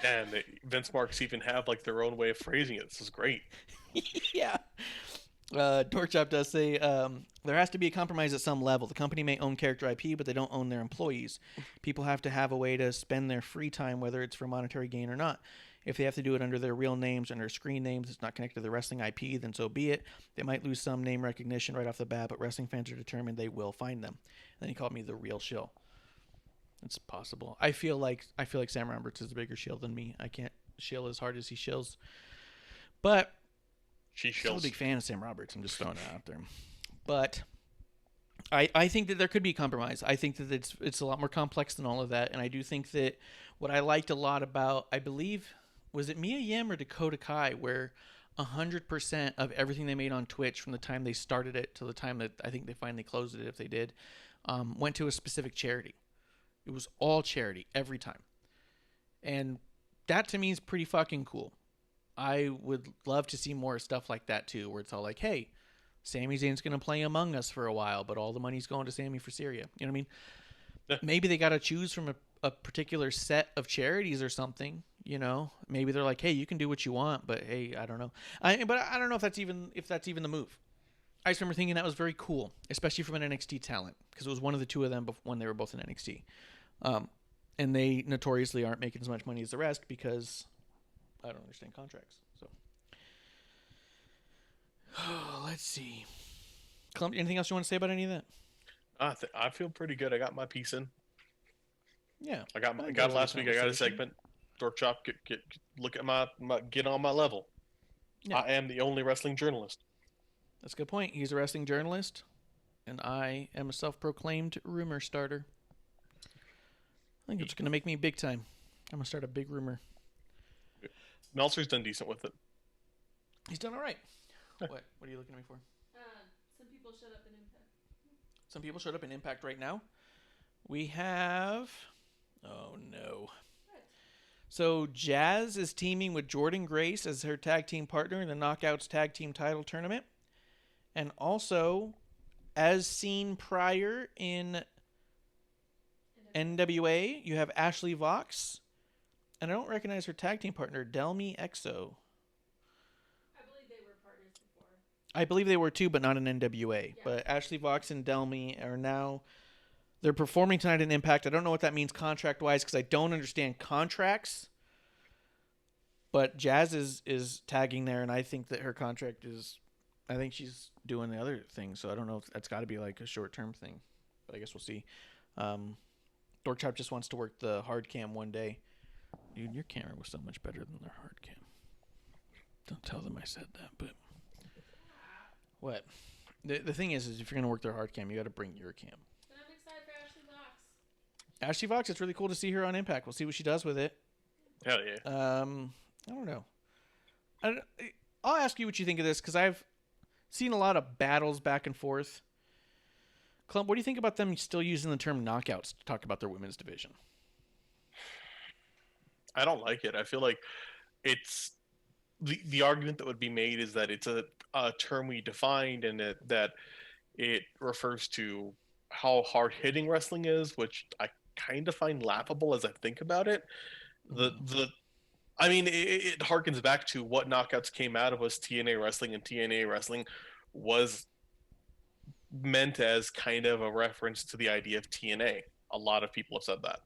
And Vince Marks even have like their own way of phrasing it. This is great. Yeah. Dork Chop does say there has to be a compromise at some level. The company may own character IP, but they don't own their employees. People have to have a way to spend their free time, whether it's for monetary gain or not. If they have to do it under their real names, under screen names, it's not connected to the wrestling IP, then so be it. They might lose some name recognition right off the bat, but wrestling fans are determined they will find them. And then he called me the real shill. It's possible. I feel like Sam Roberts is a bigger shill than me. I can't shill as hard as he shills. But I'm still a big fan of Sam Roberts. I'm just throwing it out there. But I think that there could be compromise. I think that it's a lot more complex than all of that. And I do think that what I liked a lot about, I believe, was it Mia Yim or Dakota Kai, where 100% of everything they made on Twitch from the time they started it to the time that I think they finally closed it, if they did, went to a specific charity. It was all charity every time. And that to me is pretty fucking cool. I would love to see more stuff like that too, where it's all like, hey, Sami Zayn's going to play Among Us for a while, but all the money's going to Sami for Syria. You know what I mean? Yeah. Maybe they got to choose from a particular set of charities or something, you know? Maybe they're like, hey, you can do what you want, but hey, I don't know. But I don't know if that's even the move. I just remember thinking that was very cool, especially from an NXT talent, because it was one of the two of them when they were both in NXT. And they notoriously aren't making as much money as the rest because I don't understand contracts. So, let's see. Klump, anything else you want to say about any of that? I feel pretty good. I got my piece in. Yeah, I got it last week. I got a segment. Dork Chop, get on my level. Yeah. I am the only wrestling journalist. That's a good point. He's a wrestling journalist, and I am a self-proclaimed rumor starter. I think it's going to make me big time. I'm going to start a big rumor. Meltzer's done decent with it. He's done all right. What are you looking at me for? Some people showed up in Impact. Some people showed up in Impact right now. We have... Oh, no. What? So Jazz is teaming with Jordynne Grace as her tag team partner in the Knockouts Tag Team Title Tournament. And also, as seen prior in NWA, you have Ashley Vox. And I don't recognize her tag team partner, Delmi Exo. I believe they were partners before. I believe they were too, but not in NWA. Yeah. But Ashley Vox and Delmi are now... They're performing tonight in Impact. I don't know what that means contract-wise because I don't understand contracts. But Jazz is tagging there, and I think that her contract is... I think she's doing the other thing, so I don't know if that's got to be like a short-term thing. But I guess we'll see. Dork Chop just wants to work the hard cam one day. Dude, your camera was so much better than their hard cam. Don't tell them I said that, but... What? The thing is if you're going to work their hard cam, you got to bring your cam. But I'm excited for Ashley Vox. Ashley Vox, it's really cool to see her on Impact. We'll see what she does with it. Hell yeah. I don't know. I'll ask you what you think of this, because I've seen a lot of battles back and forth. Klump, what do you think about them still using the term knockouts to talk about their women's division? I don't like it. I feel like it's the argument that would be made is that it's a term we defined and that it refers to how hard hitting wrestling is, which I kind of find laughable as I think about it. I mean, it harkens back to what knockouts came out of us TNA wrestling, and TNA wrestling was meant as kind of a reference to the idea of TNA. A lot of people have said that.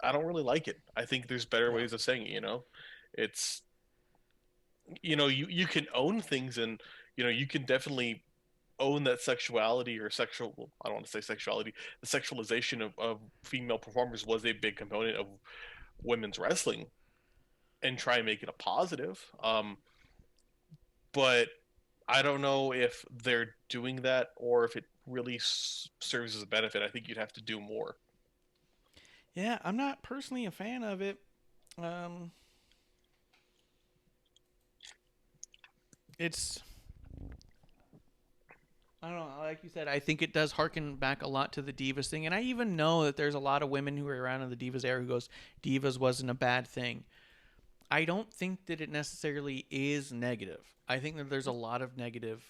I don't really like it. I think there's better ways of saying it, you know? It's, you know, you can own things, and, you know, you can definitely own that sexuality or sexual, I don't want to say sexuality, the sexualization of female performers was a big component of women's wrestling, and try and make it a positive. But I don't know if they're doing that or if it really serves as a benefit. I think you'd have to do more. Yeah, I'm not personally a fan of it. I don't know. Like you said, I think it does harken back a lot to the Divas thing. And I even know that there's a lot of women who were around in the Divas era who goes, Divas wasn't a bad thing. I don't think that it necessarily is negative. I think that there's a lot of negative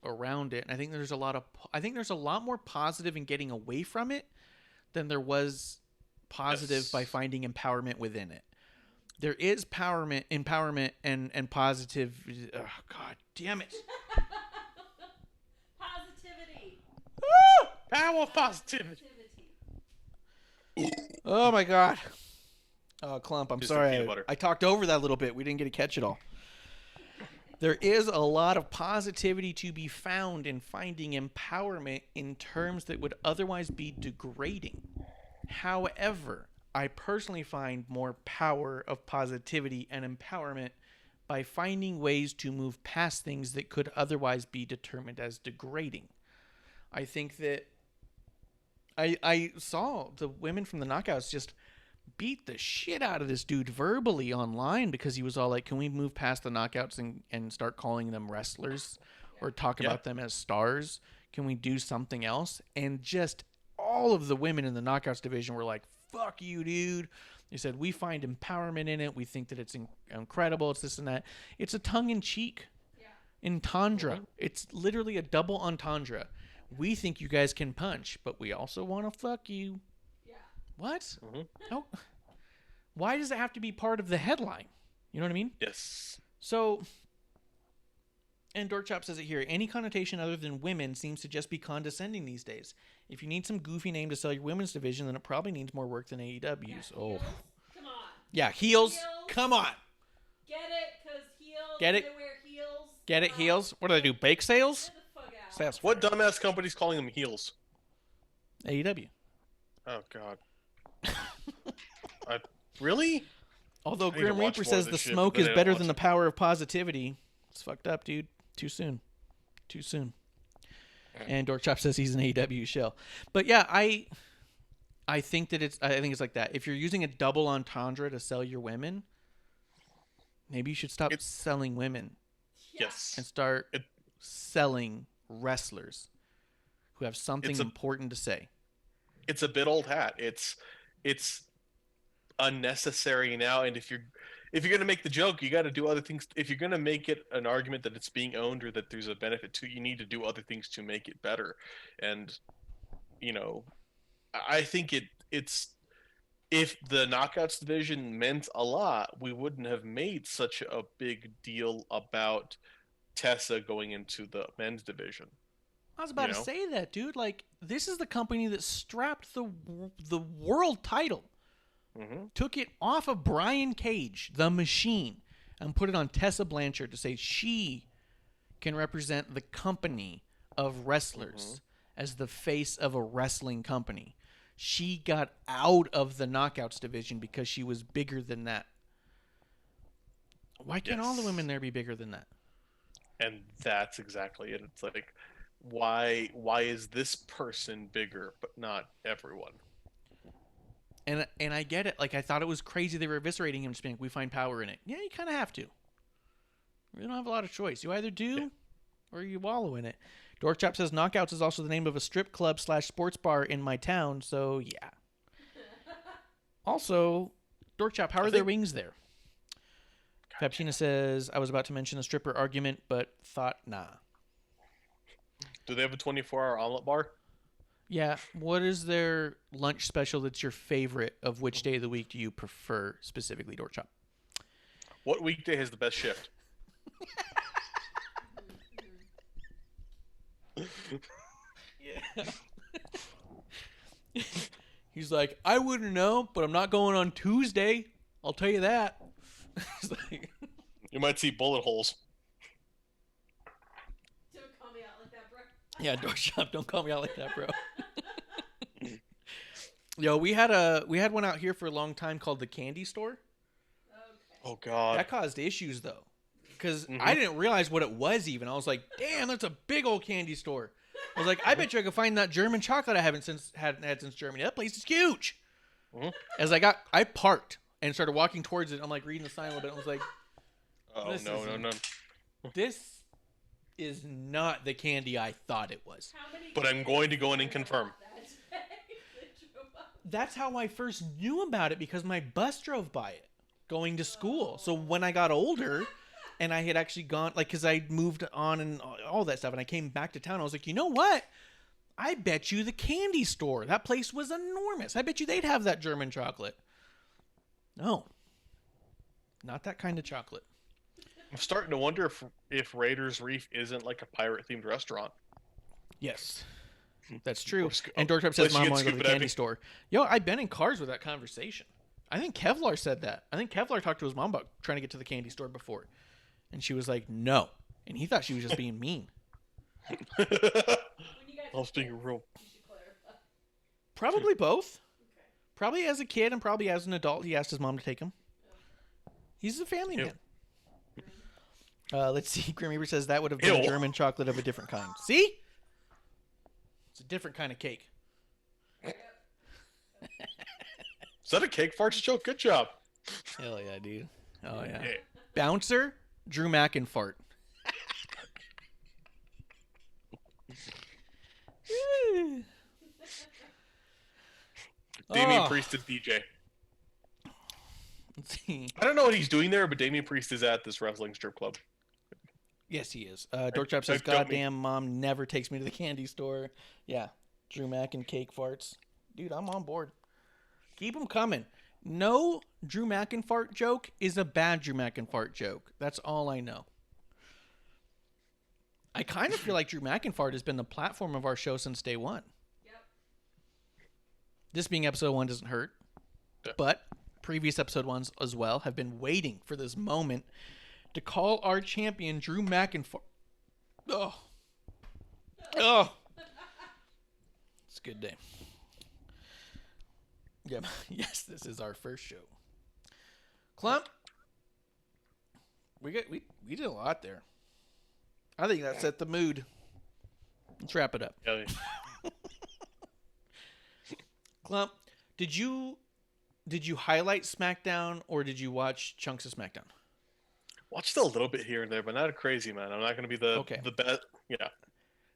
around it. And I think there's a lot more positive in getting away from it than there was positive by finding empowerment within it. There is empowerment and positive. Oh, God damn it. Positivity. Power positivity. Oh my God. Oh, Klump, I'm Just sorry. peanut butter. I talked over that a little bit. We didn't get to catch it all. There is a lot of positivity to be found in finding empowerment in terms that would otherwise be degrading. However, I personally find more power of positivity and empowerment by finding ways to move past things that could otherwise be determined as degrading. I think that I saw the women from the Knockouts just beat the shit out of this dude verbally online because he was all like, can we move past the Knockouts and start calling them wrestlers or talk about them as stars? Can we do something else? And just all of the women in the Knockouts division were like, fuck you, dude. They said, we find empowerment in it. We think that it's incredible. It's this and that. It's a tongue-in-cheek entendre. It's literally a double entendre. We think you guys can punch, but we also want to fuck you. Yeah. What? Mm-hmm. Oh. Why does it have to be part of the headline? You know what I mean? Yes. So, and Dorkchop says it here, any connotation other than women seems to just be condescending these days. If you need some goofy name to sell your women's division, then it probably needs more work than AEW's. Yeah, Oh. heels? Come on. Yeah, heels. Heels. Come on. Get it? Because heels. Get it? They wear heels. Get it, heels? What do they do, bake sales? Get the fuck out. Sales. What dumbass company's calling them heels? AEW. Oh God. Really? Although I need to Grim watch Reaper more of says this the shit, smoke but is then I better don't than the watch it. power of positivity. It's fucked up, dude. Too soon. Too soon. And Dorkchop says he's an AEW shell. But yeah, I think that I think it's like that. If you're using a double entendre to sell your women, maybe you should stop selling women Yes. and start selling wrestlers who have something important to say. It's a bit old hat. It's unnecessary now, and if you're gonna make the joke, you got to do other things. If you're gonna make it an argument that it's being owned or that there's a benefit to, you need to do other things to make it better. And I think it's if the Knockouts division meant a lot, we wouldn't have made such a big deal about Tessa going into the men's division. I was about to say that, dude. Like, this is the company that strapped the world title, took it off of Brian Cage, the Machine, and put it on Tessa Blanchard to say she can represent the company of wrestlers as the face of a wrestling company. She got out of the Knockouts division because she was bigger than that. Why can't all the women there be bigger than that? And that's exactly it. It's like, why is this person bigger but not everyone? And I get it. Like, I thought it was crazy they were eviscerating him, just being like, we find power in it. Yeah, you kind of have to. You don't have a lot of choice. You either do or you wallow in it. Dorkchop says Knockouts is also the name of a strip club / sports bar in my town, so yeah. Also, Dorkchop, how are their wings there? Fabchina says, I was about to mention the stripper argument, but thought nah. Do they have a 24-hour omelet bar? Yeah. What is their lunch special that's your favorite? Of which day of the week do you prefer specifically, Dorkchop? What weekday has the best shift? He's like, I wouldn't know, but I'm not going on Tuesday. I'll tell you that. He's like, You might see bullet holes. Don't call me out like that, bro. yeah, Dorkchop, don't call me out like that, bro. Yo, we had one out here for a long time called the Candy Store. Oh God. That caused issues though, because I didn't realize what it was even. I was like, damn, that's a big old candy store. I was like, I bet you I could find that German chocolate I haven't had since Germany. That place is huge. As I parked and started walking towards it. I'm like reading the sign a little bit. I was like, Oh this no. This is not the candy I thought it was. But I'm going to go in and confirm. That's how I first knew about it, because my bus drove by it going to school. So when I got older and I had actually gone, like, because I moved on and all that stuff, and I came back to town, I was like, you know what? I bet you the candy store, that place was enormous. I bet you they'd have that German chocolate. No. Not that kind of chocolate. I'm starting to wonder if Raiders Reef isn't like a pirate-themed restaurant. Yes. That's true. Or And Dorktrap says, unless you Mom, get want to go to the Scoop candy Daddy. store. Yo, I've been in cars with that conversation. I think Kevlar said that. I think Kevlar talked to his mom about trying to get to the candy store before. And she was like, no. And he thought she was just being mean. When you guys I was being real. you should clarify. Probably both. Okay. Probably as a kid and probably as an adult, he asked his mom to take him. He's a family Ew. man. Let's see. Grim Reaper says that would have been Ew. German chocolate of a different kind. See? It's a different kind of cake. Is that a cake farts joke? Good job. Hell yeah, dude. Oh, yeah. Yeah. Bouncer, Drew McInfart. Damian Oh. Priest is DJ. Let's see. I don't know what he's doing there, but Damian Priest is at this wrestling strip club. Yes, he is. Dorkchop says, don't mean- goddamn, Mom never takes me to the candy store. Yeah. Drew Mac and cake farts. Dude, I'm on board. Keep them coming. No Drew McInfart joke is a bad Drew McInfart joke. That's all I know. I kind of feel like Drew McInfart has been the platform of our show since day one. Yep. This being episode 1 doesn't hurt. Yeah. But previous episode 1s as well have been waiting for this moment to call our champion Drew McInfart. Oh. Oh. It's a good day. Yeah, yes, this is our first show. Klump. We did a lot there. I think that set the mood. Let's wrap it up. Yeah, Klump, did you highlight SmackDown or did you watch chunks of SmackDown? watched a little bit here and there, but not crazy, man. I'm not going to be the best. Yeah.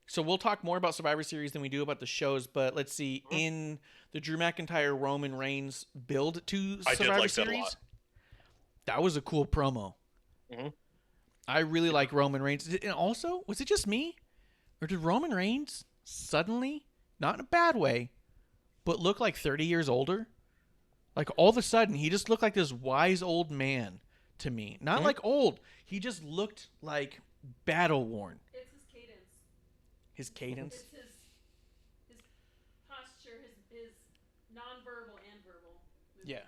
So we'll talk more about Survivor Series than we do about the shows, but let's see. In the Drew McIntyre Roman Reigns build to I did Survivor like that a Series, lot. that was a cool promo. Mm-hmm. I really like Roman Reigns. And also, was it just me? Or did Roman Reigns suddenly, not in a bad way, but look like 30 years older? Like all of a sudden, he just looked like this wise old man to me. Not like old. He just looked like battle worn. It's his cadence. His cadence. It's his posture, his nonverbal and verbal movements. Yeah.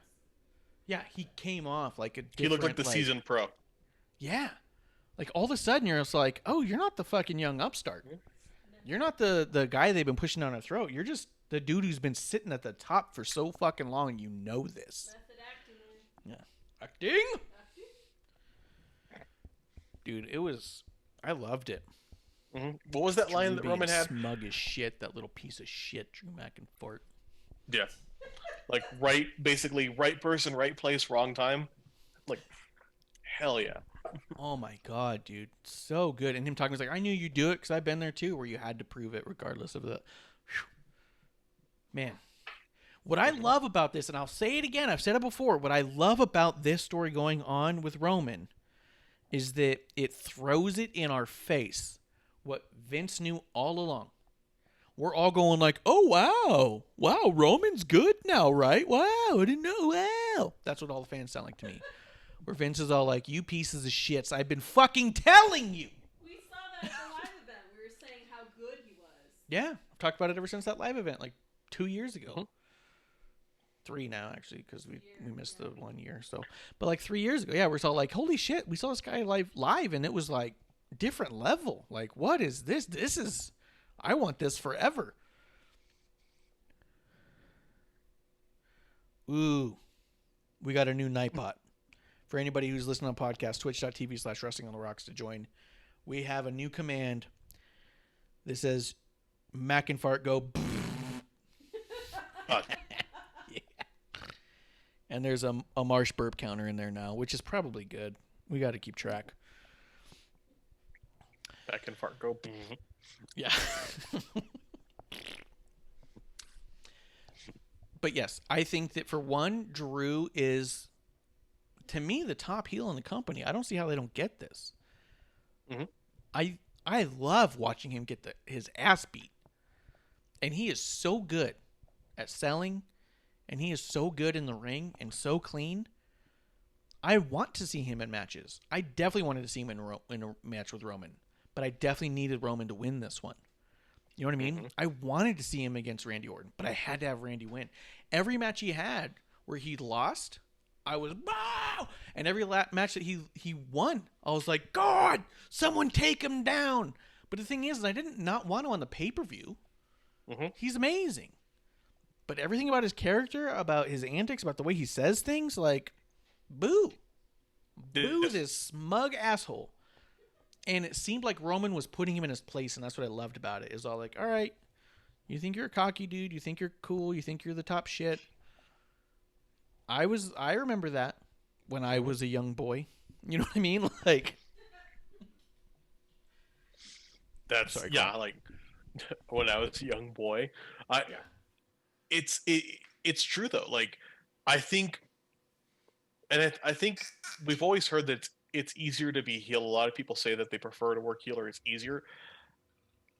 Yeah, he came off like a different, He looked like the seasoned pro. Yeah. Like all of a sudden you're just like, oh, you're not the fucking young upstart. You're not the guy they've been pushing down our throat. You're just the dude who's been sitting at the top for so fucking long. You know this. Method acting, man. Yeah. Acting? Dude, it was... I loved it. Mm-hmm. What was that line Drew that being Roman had? smug as shit. That little piece of shit, Drew McInfart. Yeah. Like, basically, right person, right place, wrong time. Like, hell yeah. Oh my god, dude. So good. And him talking, he's like, I knew you'd do it because I've been there too, where you had to prove it regardless of the... Whew. Man. What I love about this, and I'll say it again, I've said it before, what I love about this story going on with Roman is that it throws it in our face what Vince knew all along. We're all going like, oh, wow. Wow, Roman's good now, right? Wow, I didn't know. Wow. That's what all the fans sound like to me. Where Vince is all like, you pieces of shits, I've been fucking telling you. We saw that at the live event. We were saying how good he was. Yeah, I've talked about it ever since that live event, like 2 years ago. 3 now, actually, because we missed the 1 year. So, but like 3 years ago, yeah, we're all like, holy shit, we saw this guy live, and it was like different level. Like, what is this? This is, I want this forever. Ooh, we got a new Nightbot. For anybody who's listening on podcast, twitch.tv/wrestling on the rocks to join. We have a new command that says, McInfart go. And there's a Marsh burp counter in there now, which is probably good. We got to keep track. Back and fart go. Yeah. But yes, I think that for one, Drew is, to me, the top heel in the company. I don't see how they don't get this. Mhm. I love watching him get his ass beat. And he is so good at selling, and he is so good in the ring and so clean. I want to see him in matches. I definitely wanted to see him in a match with Roman, but I definitely needed Roman to win this one. You know what I mean? Mm-hmm. I wanted to see him against Randy Orton, but I had to have Randy win. Every match he had where he lost, I was, wow! And every match that he won, I was like, God, someone take him down. But the thing is, I didn't not want him on the pay-per-view. Mm-hmm. He's amazing. But everything about his character, about his antics, about the way he says things, like, boo. Boo this smug asshole. And it seemed like Roman was putting him in his place, and that's what I loved about it. It was all like, all right, you think you're a cocky dude, you think you're cool, you think you're the top shit. I remember that when I was a young boy. You know what I mean? Like, that's sorry, yeah, like when I was a young boy. It's true though. Like I think, and I think we've always heard that it's easier to be heel. A lot of people say that they prefer to work heel or it's easier,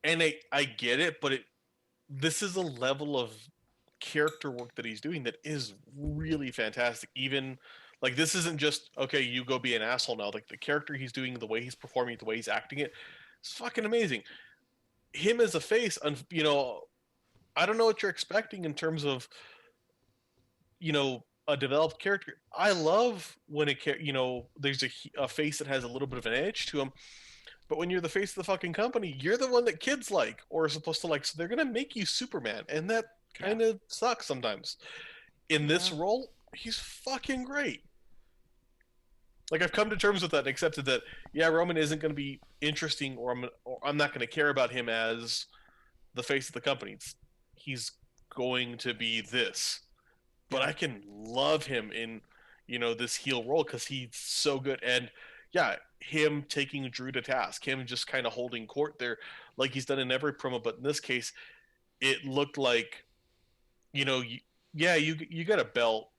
and I get it, but this is a level of character work that he's doing that is really fantastic. Even like this isn't just okay, you go be an asshole now. Like the character he's doing, the way he's performing, the way he's acting it's fucking amazing. Him as a face, you know, I don't know what you're expecting in terms of, you know, a developed character. I love when there's a face that has a little bit of an edge to him. But when you're the face of the fucking company, you're the one that kids like or are supposed to like. So they're gonna make you Superman, and that kind of sucks sometimes. In this role, he's fucking great. Like I've come to terms with that and accepted that. Yeah, Roman isn't going to be interesting, or I'm not going to care about him as the face of the company. He's going to be this, but I can love him in, you know, this heel role because he's so good. And yeah, him taking Drew to task, him just kind of holding court there, like he's done in every promo. But in this case, it looked like, you know, you got a belt,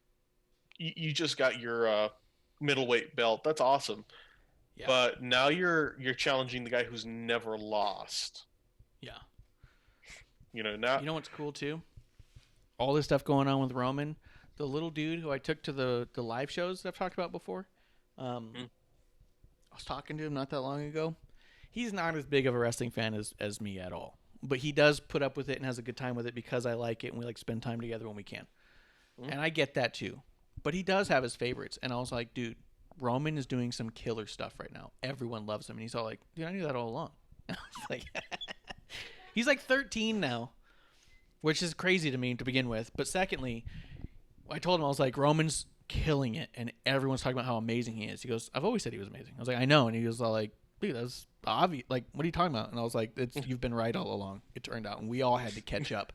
you just got your middleweight belt. That's awesome. Yeah. But now you're challenging the guy who's never lost. Yeah. You know, now you know what's cool too? All this stuff going on with Roman, the little dude who I took to the live shows that I've talked about before. I was talking to him not that long ago. He's not as big of a wrestling fan as me at all. But he does put up with it and has a good time with it because I like it and we like spend time together when we can. And I get that too. But he does have his favorites. And I was like, dude, Roman is doing some killer stuff right now. Everyone loves him. And he's all like, dude, I knew that all along. I was like, he's like 13 now, which is crazy to me to begin with. But secondly, I told him, I was like, Roman's killing it. And everyone's talking about how amazing he is. He goes, I've always said he was amazing. I was like, I know. And he was all like, dude, that's obvious. Like, what are you talking about? And I was like, you've been right all along. It turned out. And we all had to catch up.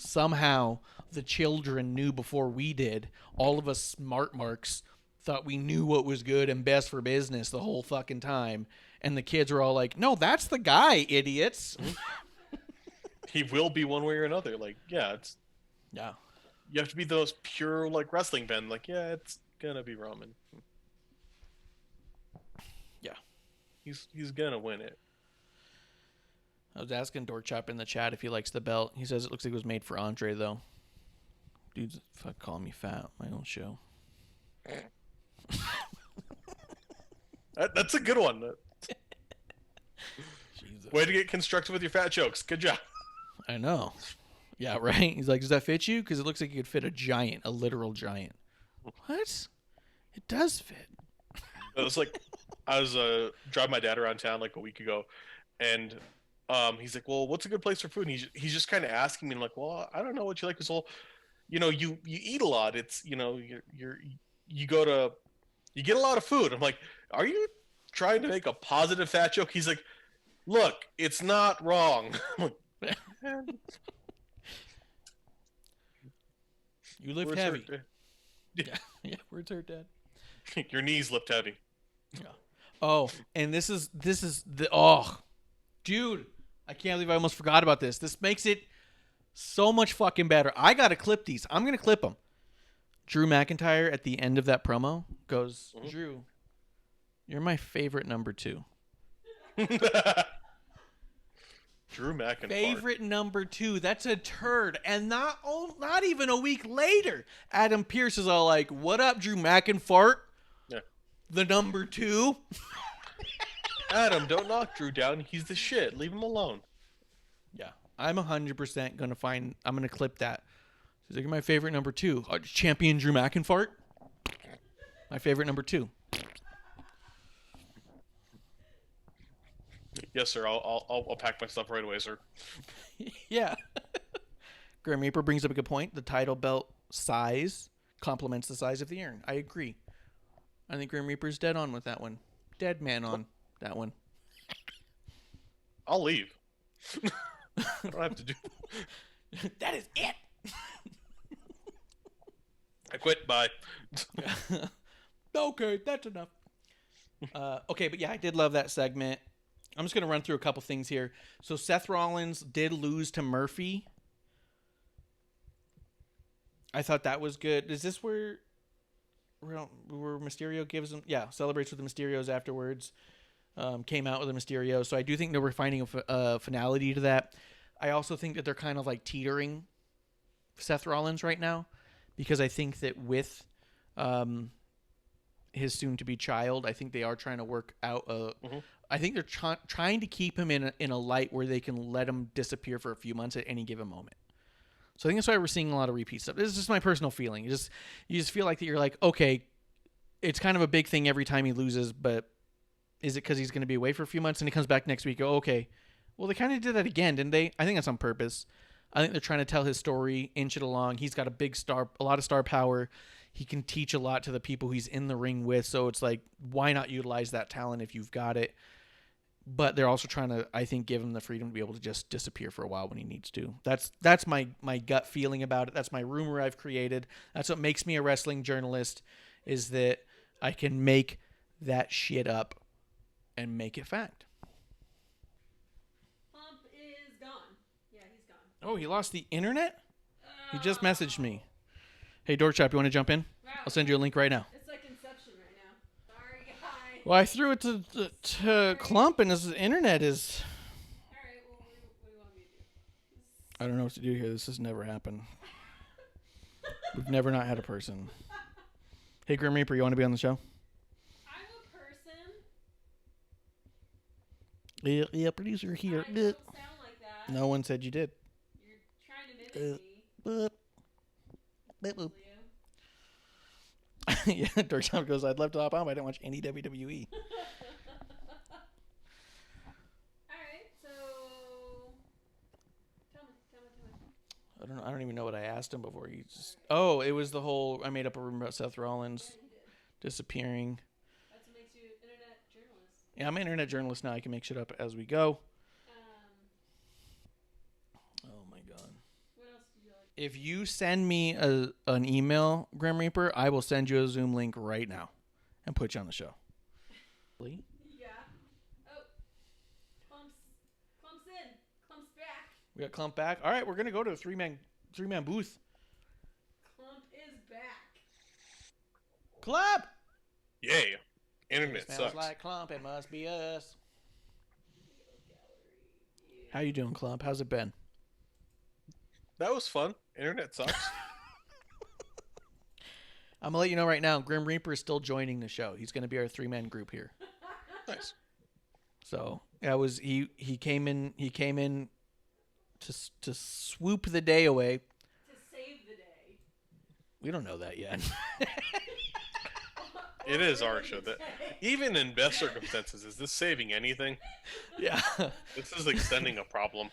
Somehow the children knew before we did. All of us smart marks thought we knew what was good and best for business the whole fucking time. And the kids were all like, no, that's the guy, idiots. He will be one way or another. Like, yeah. You have to be the most pure, like, wrestling fan. Like, yeah, it's gonna be Roman. Yeah. He's gonna win it. I was asking Dorkchop in the chat if he likes the belt. He says it looks like it was made for Andre, though. Dude's fuck calling me fat on my own show. That's a good one. Way to get constructive with your fat jokes. Good job. I know. Yeah, right? He's like, does that fit you? Because it looks like it could fit a giant, a literal giant. What? It does fit. It was like, I was driving my dad around town like a week ago, and he's like, well, what's a good place for food? And he's just kind of asking me, I'm like, well, I don't know what you like. Because, well, you know, you eat a lot. It's, you know, you get a lot of food. I'm like, are you trying to make a positive fat joke? He's like, look, it's not wrong. I'm like, you lift heavy. Yeah, words hurt, Dad. Your knees lift heavy. Yeah. Oh, and this is Dude, I can't believe I almost forgot about this. This makes it so much fucking better. I got to clip these. I'm going to clip them. Drew McIntyre at the end of that promo goes, Drew, you're my favorite number 2. Drew McInfart. Favorite number 2. That's a turd. And not even a week later, Adam Pearce is all like, what up, Drew McInfart? Yeah. The number 2. Adam, don't knock Drew down. He's the shit. Leave him alone. Yeah. I'm 100% going to I'm going to clip that. He's like, my favorite number 2. Champion Drew McInfart. My favorite number 2. Yes, sir. I'll pack my stuff right away, sir. Yeah. Grim Reaper brings up a good point. The title belt size complements the size of the urn. I agree. I think Grim Reaper's dead on with that one. Dead man on that one. I'll leave. I don't have to do. That is it. I quit. Bye. Okay, that's enough. Okay, but yeah, I did love that segment. I'm just going to run through a couple things here. So Seth Rollins did lose to Murphy. I thought that was good. Is this where Mysterio gives him... Yeah, celebrates with the Mysterios afterwards. Came out with a Mysterio. So I do think that we're finding a finality to that. I also think that they're kind of like teetering Seth Rollins right now. Because I think that with his soon-to-be child, I think they are trying to work out I think they're trying to keep him in a light where they can let him disappear for a few months at any given moment. So I think that's why we're seeing a lot of repeat stuff. This is just my personal feeling. You just feel like that you're like, okay, it's kind of a big thing every time he loses, but is it because he's going to be away for a few months and he comes back next week? Oh, okay. Well, they kind of did that again, didn't they? I think that's on purpose. I think they're trying to tell his story, inch it along. He's got a lot of star power. He can teach a lot to the people he's in the ring with. So it's like, why not utilize that talent if you've got it? But they're also trying to, I think, give him the freedom to be able to just disappear for a while when he needs to. That's my gut feeling about it. That's my rumor I've created. That's what makes me a wrestling journalist, is that I can make that shit up and make it fact. Klump is gone. Yeah, he's gone. Oh, he lost the internet? He just messaged me. Hey, Dorkchop, you want to jump in? Wow. I'll send you a link right now. It's like Inception right now. Sorry, guys. Well, I threw it to Klump, and his internet is... All right, well, what do you want me to do? I don't know what to do here. This has never happened. We've never not had a person. Hey, Grim Reaper, you want to be on the show? I'm a person. Yeah, producer here. I don't sound like that. No one said you did. You're trying to mimic me. Boop. Boop, boop. Leo. Yeah, Dorkchop goes, I'd love to hop on, but I didn't watch any WWE. Alright, so tell me. I don't even know what I asked him before. He just... Oh, it was the whole... I made up a rumor about Seth Rollins Yeah, he did. disappearing. That's what makes you an internet journalist. Yeah, I'm an internet journalist now. I can make shit up as we go. Oh, my God. What else did you like? If you send me an email, Grim Reaper, I will send you a Zoom link right now and put you on the show. Really? Yeah. Oh. Klump's in. Klump's back. We got Klump back. All right, we're gonna go to a three-man booth. Klump is back. Klump. Yay. Internet Smells sucks. like Klump. It must be us. How you doing, Klump? How's it been? That was fun. Internet sucks. I'm gonna let you know right now. Grim Reaper is still joining the show. He's gonna be our 3-man group here. Nice. So that was he came in. He came in to swoop the day away. To save the day. We don't know that yet. It is our show. That even in best circumstances, is this saving anything? Yeah. This is extending a problem.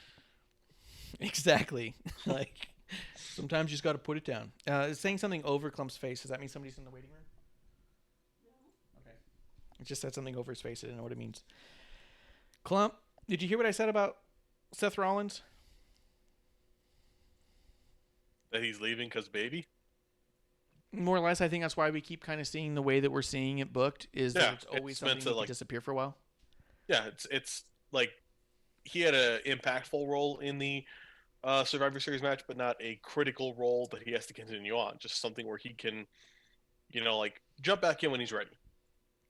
Exactly. Like, sometimes you just got to put it down. It's saying something over Klump's face. Does that mean somebody's in the waiting room? No. Okay. It just said something over his face. I didn't know what it means. Klump, did you hear what I said about Seth Rollins? That he's leaving because baby? More or less, I think that's why we keep kind of seeing the way that we're seeing it booked, is that it's always it's meant something to, that could disappear for a while. Yeah, it's like he had an impactful role in the Survivor Series match, but not a critical role that he has to continue on. Just something where he can, like jump back in when he's ready.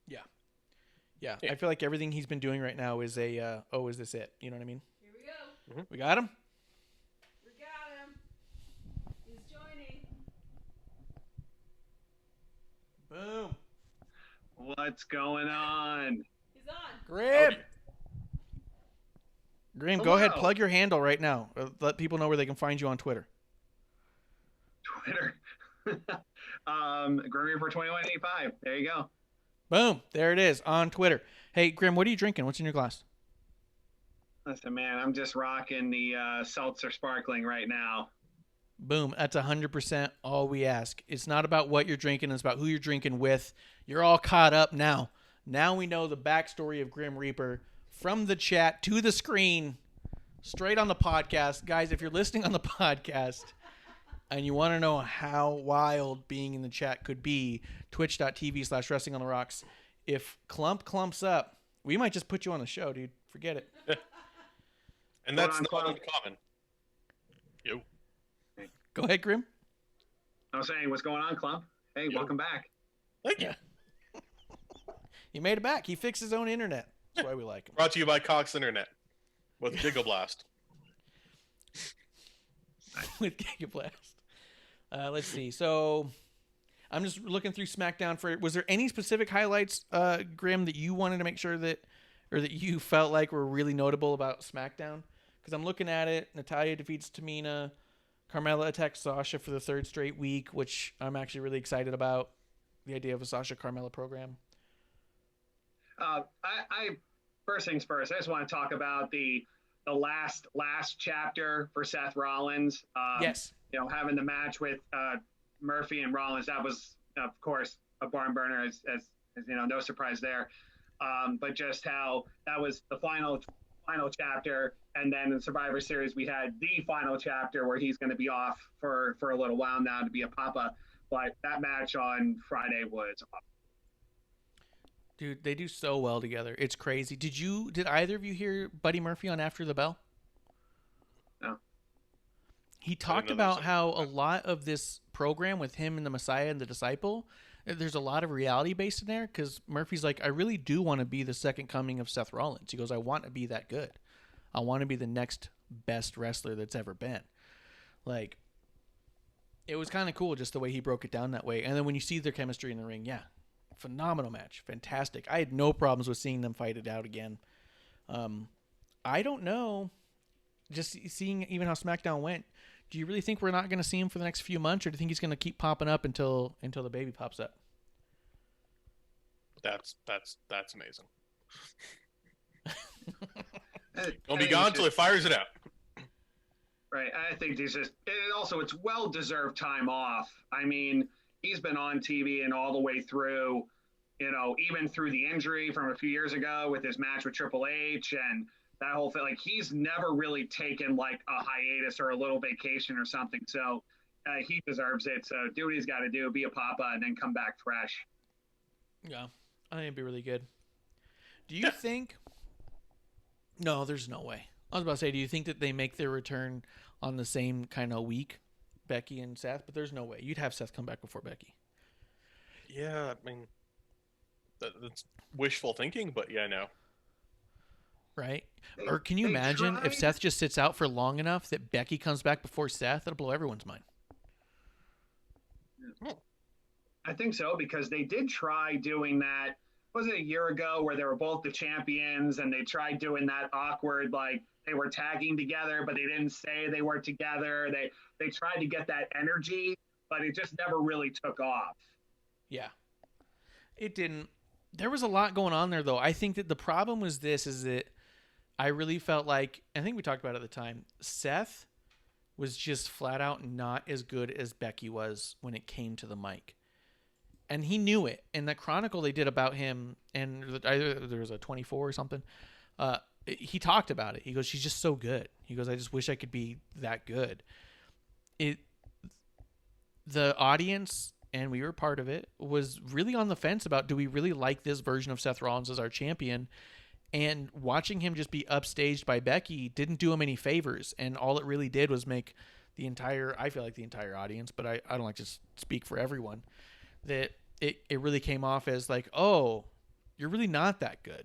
Yeah. I feel like everything he's been doing right now is a is this it? You know what I mean? Here we go. We got him. We got him. He's joining. Boom. What's going on? He's on. Grim. Okay. Grim, go ahead. Hello. Plug your handle right now. Let people know where they can find you on Twitter. Twitter. Grim Reaper 2185. There you go. Boom. There it is on Twitter. Hey, Grim, what are you drinking? What's in your glass? Listen, man, I'm just rocking the seltzer sparkling right now. Boom. That's 100% all we ask. It's not about what you're drinking. It's about who you're drinking with. You're all caught up now. Now we know the backstory of Grim Reaper from the chat to the screen, straight on the podcast. Guys, if you're listening on the podcast and you want to know how wild being in the chat could be, twitch.tv/wrestling on the rocks. If Klump clumps up, we might just put you on the show, dude. Forget it. And that's Hold on, not uncommon. Yo. Go ahead, Grim. I was saying, what's going on, Klump? Hey, welcome back. Thank you. Yeah. He made it back. He fixed his own internet. That's why we like him. Brought to you by Cox Internet with Gigablast. With Gigablast. Let's see. So I'm just looking through SmackDown was there any specific highlights, Grim, that you wanted to make sure that you felt like were really notable about SmackDown? Because I'm looking at it. Natalya defeats Tamina. Carmella attacks Sasha for the third straight week, which I'm actually really excited about. The idea of a Sasha Carmella program. I first things first, I just want to talk about the last chapter for Seth Rollins. Yes. Having the match with Murphy and Rollins, that was, of course, a barn burner, as no surprise there. But just how that was the final chapter, and then in Survivor Series we had the final chapter where he's going to be off for a little while now to be a papa. But that match on Friday was awesome. Dude, they do so well together. It's crazy. Did either of you hear Buddy Murphy on After the Bell? No. He talked about how a lot of this program with him and the Messiah and the Disciple, there's a lot of reality based in there, because Murphy's like, I really do want to be the second coming of Seth Rollins. He goes, I want to be that good. I want to be the next best wrestler that's ever been. Like, it was kind of cool just the way he broke it down that way. And then when you see their chemistry in the ring, yeah, phenomenal match. Fantastic. I had no problems with seeing them fight it out again. I don't know, just seeing even how SmackDown went, do you really think we're not going to see him for the next few months, or do you think he's going to keep popping up until the baby pops up? That's amazing. Don't be gone until it fires it out. Right. I think it's well-deserved time off. I mean, he's been on TV and all the way through, even through the injury from a few years ago with his match with Triple H and that whole thing. Like, he's never really taken like a hiatus or a little vacation or something. So he deserves it. So do what he's got to do, be a papa, and then come back fresh. Yeah, I think it'd be really good. Do you think? No, there's no way. I was about to say, do you think that they make their return on the same kind of week, Becky and Seth? But there's no way. You'd have Seth come back before Becky. Yeah, I mean, that's wishful thinking, but yeah, no. Right? Or can you imagine if Seth just sits out for long enough that Becky comes back before Seth? That'll blow everyone's mind. I think so, because they did try doing that. Was it a year ago where they were both the champions and they tried doing that awkward, like they were tagging together, but they didn't say they were together. They tried to get that energy, but it just never really took off. Yeah. It didn't. There was a lot going on there, though. I think that the problem was is that I really felt like, I think we talked about it at the time, Seth was just flat out not as good as Becky was when it came to the mic. And he knew it. In the chronicle they did about him, and there was a 24 or something, he talked about it. He goes, she's just so good. He goes, I just wish I could be that good. The audience, and we were part of it, was really on the fence about, do we really like this version of Seth Rollins as our champion? And watching him just be upstaged by Becky didn't do him any favors. And all it really did was make the entire audience, but I don't like to speak for everyone, that it really came off as like, oh, you're really not that good.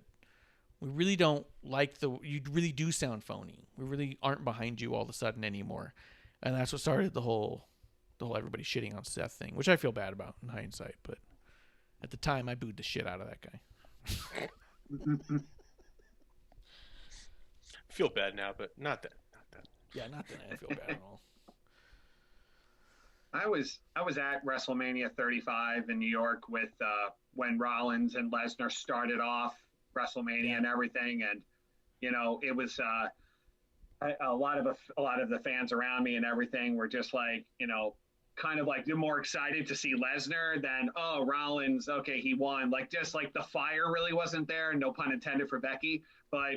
We really don't like you really do sound phony. We really aren't behind you all of a sudden anymore. And that's what started the whole everybody shitting on Seth thing, which I feel bad about in hindsight. But at the time, I booed the shit out of that guy. Feel bad now, but not then. Yeah, not that I feel bad at all. I was at WrestleMania 35 in New York with when Rollins and Lesnar started off WrestleMania and everything, and it was a lot of the fans around me and everything were just like, kind of like, they're more excited to see Lesnar than, oh, Rollins, okay, he won. Like, just like the fire really wasn't there, no pun intended for Becky, but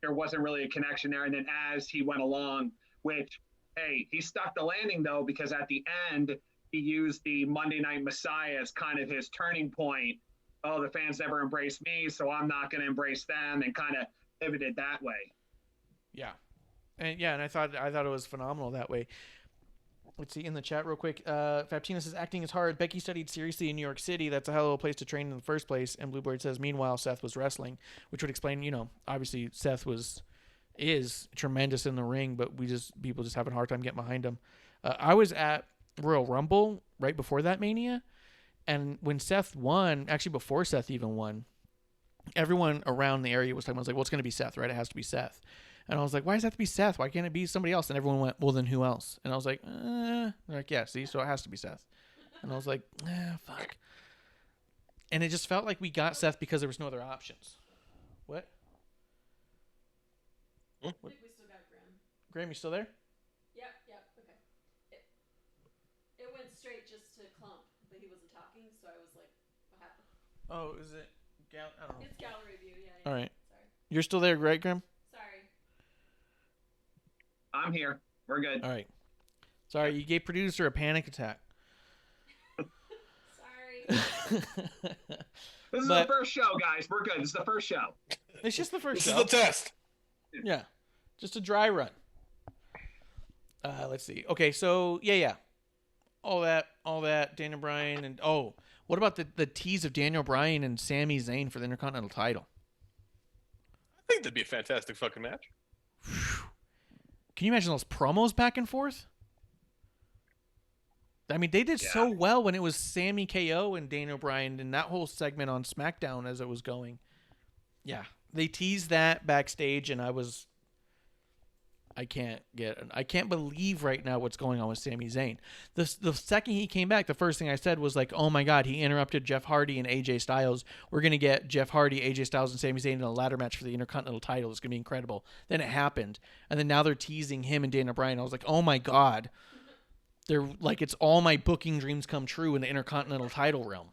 there wasn't really a connection there. And then as he went along, which, hey, he stuck the landing though, because at the end he used the Monday Night Messiah as kind of his turning point. Oh, the fans never embraced me, so I'm not going to embrace them, and kind of pivoted that way. Yeah. And I thought it was phenomenal that way. Let's see in the chat real quick. Faptina says, acting is hard. Becky studied seriously in New York City. That's a hell of a place to train in the first place. And Bluebird says, meanwhile, Seth was wrestling, which would explain, obviously Seth is tremendous in the ring, but people just have a hard time getting behind him. I was at Royal Rumble right before that Mania. And when Seth won, actually before Seth even won, everyone around the area was talking about, like, well, it's going to be Seth, right? It has to be Seth. And I was like, why does that have to be Seth? Why can't it be somebody else? And everyone went, well, then who else? And I was like, They're like, yeah, see, so it has to be Seth. And I was like, fuck. And it just felt like we got Seth because there was no other options. What? I think we still got Graham. Graham, you still there? Yep, okay. It went straight just to Klump, but he wasn't talking, so I was like, what happened? Oh, is it? I don't know. It's gallery view, yeah. All right. Sorry. You're still there, right, Graham? Sorry. I'm here. We're good. All right. Sorry, you gave producer a panic attack. Sorry. This is the first show, guys. We're good. This is the first show. It's just the first This show. is the test. Yeah. Just a dry run. Let's see. Okay, so yeah. All that Daniel Bryan and what about the tease of Daniel Bryan and Sami Zayn for the Intercontinental title? I think that'd be a fantastic fucking match. Can you imagine those promos back and forth? I mean, they did so well when it was Sami KO and Daniel Bryan and that whole segment on SmackDown as it was going. Yeah, they teased that backstage, and I can't believe right now what's going on with Sami Zayn. The second he came back, the first thing I said was like, oh my God, he interrupted Jeff Hardy and AJ Styles. We're going to get Jeff Hardy, AJ Styles, and Sami Zayn in a ladder match for the Intercontinental title. It's going to be incredible. Then it happened. And then now they're teasing him and Daniel Bryan. I was like, oh my God. They're like, it's all my booking dreams come true in the Intercontinental title realm.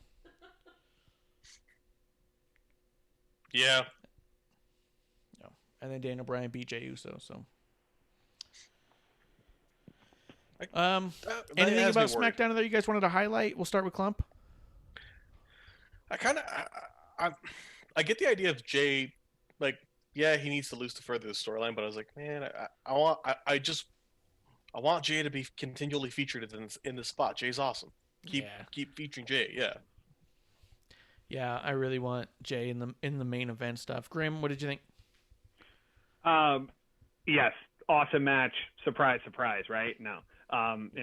Yeah. And then Daniel Bryan beat Jey Uso, so... anything about SmackDown that you guys wanted to highlight? We'll start with Klump. I get the idea of Jay, like, yeah, he needs to lose to further the storyline, but I was like, man, I want Jay to be continually featured in this spot. Jay's awesome. Keep featuring Jay. Yeah, I really want Jay in the main event stuff. Grim, what did you think? Yes, awesome match. Surprise, right? No.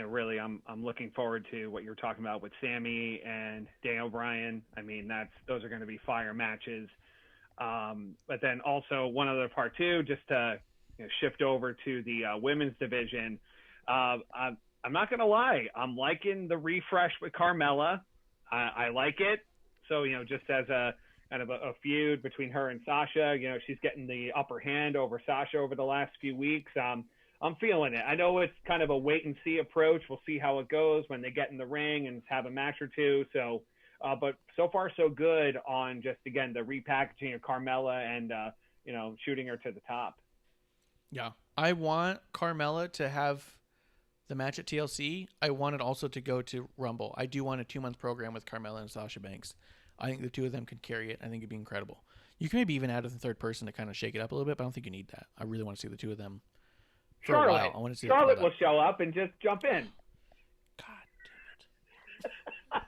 Really, I'm looking forward to what you're talking about with Sammy and Daniel Bryan. I mean, those are going to be fire matches. But then also one other part too, just to shift over to the women's division. I'm not going to lie, I'm liking the refresh with Carmella. I like it. So just as a kind of a feud between her and Sasha, she's getting the upper hand over Sasha over the last few weeks. I'm feeling it. I know it's kind of a wait and see approach. We'll see how it goes when they get in the ring and have a match or two. So, but so far so good on just, again, the repackaging of Carmella and, shooting her to the top. Yeah. I want Carmella to have the match at TLC. I want it also to go to Rumble. I do want a 2-month program with Carmella and Sasha Banks. I think the two of them could carry it. I think it'd be incredible. You can maybe even add a third person to kind of shake it up a little bit, but I don't think you need that. I really want to see the two of them for a while. I want to see Charlotte will show up and just jump in. God damn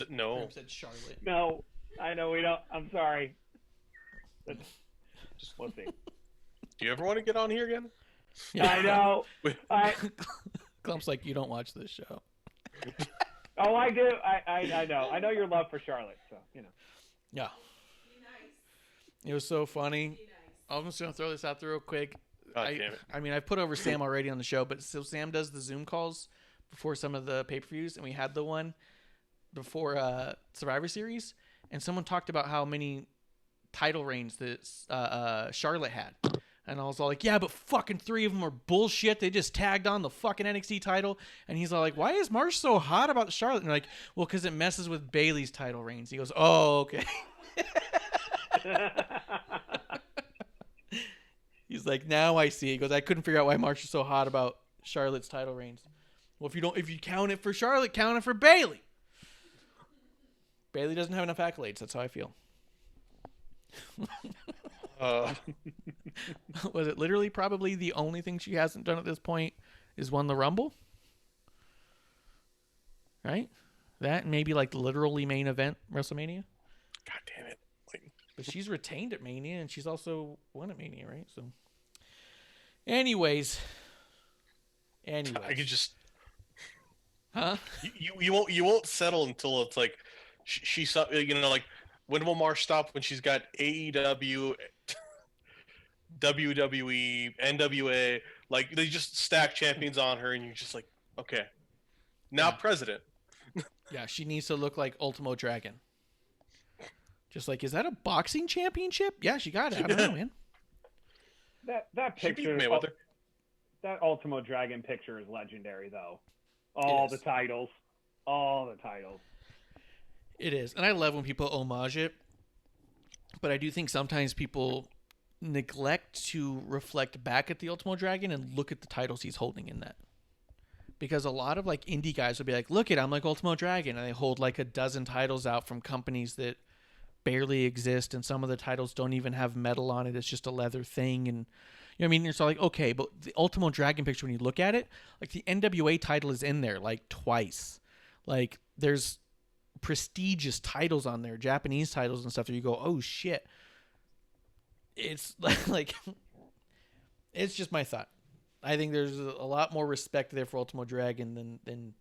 it. No. Said Charlotte. No, I know we don't. I'm sorry. Just we'll see. Do you ever want to get on here again? Yeah. I know. Clump's like, you don't watch this show. Oh, I do. I know. I know your love for Charlotte, so you know. Yeah. Be nice. It was so funny. Be nice. I'm just gonna throw this out there real quick. God damn it. I mean, I've put over Sam already on the show, but so Sam does the Zoom calls before some of the pay-per-views, and we had the one before Survivor Series, and someone talked about how many title reigns that Charlotte had. And I was all like, yeah, but fucking 3 of them are bullshit. They just tagged on the fucking NXT title. And he's all like, why is Marsh so hot about Charlotte? And I'm like, well, because it messes with Bayley's title reigns. He goes, oh, okay. He's like, now I see. He goes, I couldn't figure out why Marsh is so hot about Charlotte's title reigns. Well, if you count it for Charlotte, count it for Bayley. Bayley doesn't have enough accolades. That's how I feel. Was it literally probably the only thing she hasn't done at this point is won the Rumble? Right? That and maybe like literally main event WrestleMania? God damn it. But she's retained at Mania and she's also won at Mania, right? So anyways. I could just Huh? You won't settle until it's like she's like when will Marsh stop when she's got AEW, WWE, NWA, like they just stack champions on her and you're just like, okay. Now president. Yeah, she needs to look like Ultimo Dragon. Just like, is that a boxing championship? Yeah, she got it. I don't know, man. That picture, that Ultimo Dragon picture is legendary, though. All the titles. It is. And I love when people homage it. But I do think sometimes people neglect to reflect back at the Ultimo Dragon and look at the titles he's holding in that. Because a lot of like indie guys will be like, look I'm like Ultimo Dragon. And they hold like a dozen titles out from companies that barely exist. And some of the titles don't even have metal on it. It's just a leather thing. And you know what I mean? You're so like, okay, but the Ultimo Dragon picture, when you look at it, like the NWA title is in there like twice. Like there's prestigious titles on there, Japanese titles and stuff that you go, oh shit. It's like it's just my thought. I think there's a lot more respect there for Ultimo Dragon than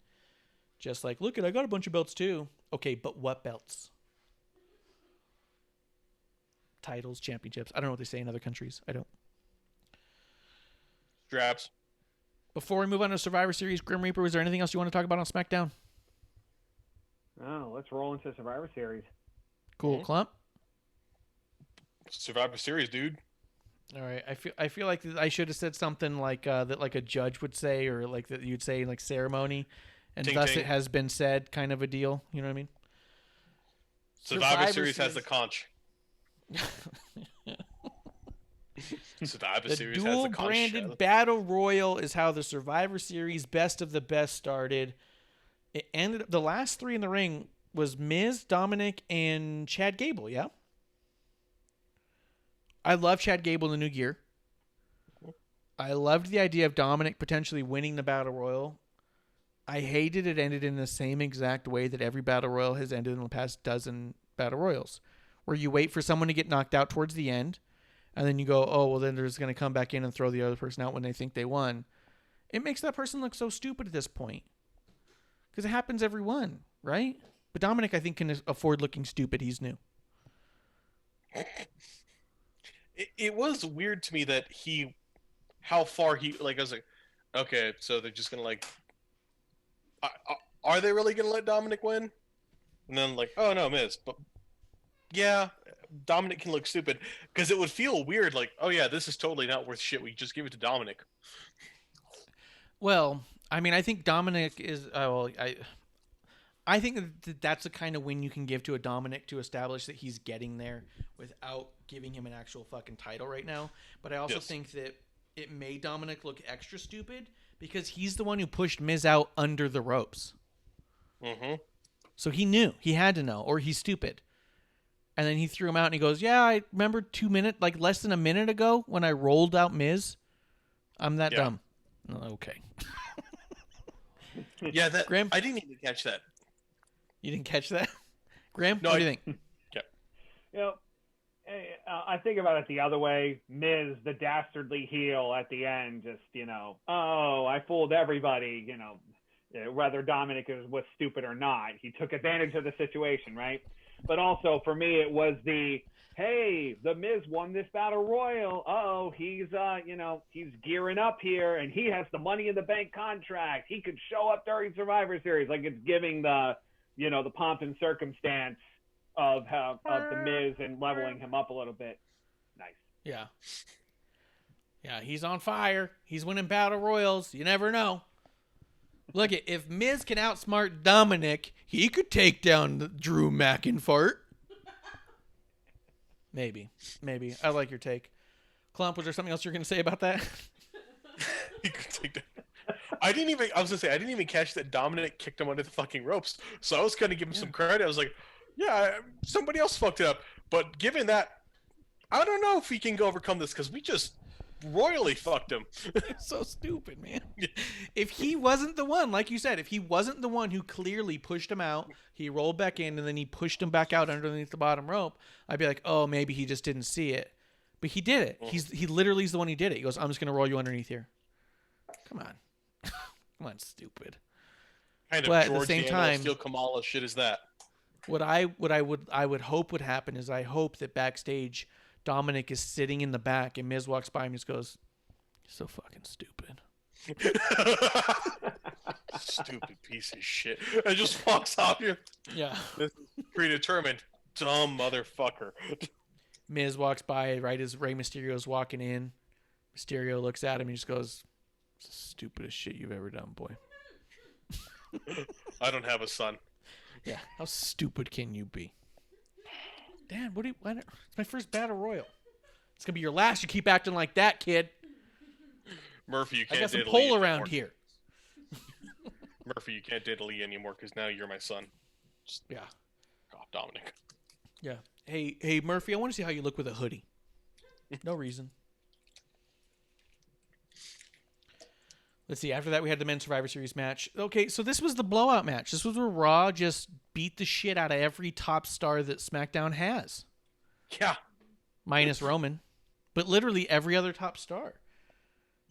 just like, look, I got a bunch of belts too. Okay, but what belts? Titles, championships. I don't know what they say in other countries. I don't. Straps. Before we move on to Survivor Series, Grim Reaper, is there anything else you want to talk about on SmackDown? Oh, let's roll into Survivor Series. Cool. Klump? Survivor Series, dude. All right. I feel like I should have said something like that, like a judge would say, or like that you'd say like ceremony, and Ting, thus ting. it has been said, kind of a deal. You know what I mean? Survivor Series has the conch. Survivor The Series has the conch. dual-branded Battle Royal is how the Survivor Series Best of the Best started. It ended up, the last 3 in the ring was Miz, Dominic, and Chad Gable, yeah? I love Chad Gable in the new gear. I loved the idea of Dominic potentially winning the Battle Royal. I hated it ended in the same exact way that every Battle Royal has ended in the past dozen Battle Royals, where you wait for someone to get knocked out towards the end, and then you go, oh, well, then they're just going to come back in and throw the other person out when they think they won. It makes that person look so stupid at this point. Because it happens every one, right? But Dominic, I think, can afford looking stupid. He's new. It was weird to me that how far he, like, I was like, okay, so they're just going to, like, are they really going to let Dominic win? And then, like, oh, no, Miz. But, yeah, Dominic can look stupid. Because it would feel weird, like, oh, yeah, this is totally not worth shit. We just give it to Dominic. Well, I mean, I think Dominic is, I think that that's the kind of win you can give to a Dominic to establish that he's getting there without giving him an actual fucking title right now. But I also think that it made Dominic look extra stupid because he's the one who pushed Miz out under the ropes. Mm-hmm. So he knew. He had to know, or he's stupid. And then he threw him out and he goes, yeah, I remember 2 minutes, like less than a minute ago when I rolled out Miz. I'm that dumb. Okay. Yeah, that Graham? I didn't even catch that. You didn't catch that? Graham, No, what do you think? You know, I think about it the other way. Miz, the dastardly heel at the end, just, oh, I fooled everybody, whether Dominic was stupid or not. He took advantage of the situation, right? But also for me, it was hey, the Miz won this battle royal. Uh-oh, he's gearing up here, and he has the Money in the Bank contract. He could show up during Survivor Series. Like, it's giving the pomp and circumstance of the Miz and leveling him up a little bit. Nice. Yeah. Yeah, he's on fire. He's winning battle royals. You never know. Look, if Miz can outsmart Dominic, he could take down Drew McInfart. Maybe. I like your take. Klump, was there something else you're going to say about that? He could take that. I didn't even catch that Dominic kicked him under the fucking ropes. So I was going to give him some credit. I was like, yeah, somebody else fucked it up. But given that, I don't know if he can overcome this because we just royally fucked him. It's so stupid, man. If he wasn't the one, like you said, if he wasn't the one who clearly pushed him out, he rolled back in and then he pushed him back out underneath the bottom rope, I'd be like, oh, maybe he just didn't see it. But he did it. He literally is the one who did it. He goes, I'm just going to roll you underneath here. Come on. Come on, stupid. Kind of but George at the same Daniels, time, Steel Kamala shit is that. What I would hope would happen is I hope that backstage Dominic is sitting in the back and Miz walks by and just goes, "You're so fucking stupid." Stupid piece of shit. And just walks off here. Yeah. Predetermined. Dumb motherfucker. Miz walks by right as Rey Mysterio's walking in. Mysterio looks at him and just goes, "It's the stupidest shit you've ever done, boy." I don't have a son. Yeah, how stupid can you be? Dan, it's my first battle royal. It's gonna be your last. You keep acting like that, kid. Murphy, you I can't got some date pole Lee around anymore. here. Murphy, you can't date Lee anymore because now you're my son. Yeah. Oh, Dominic. Yeah. Hey, Murphy, I want to see how you look with a hoodie. No reason. Let's see. After that, we had the Men's Survivor Series match. Okay, so this was the blowout match. This was where Raw just beat the shit out of every top star that SmackDown has. Yeah. Minus Roman. But literally every other top star.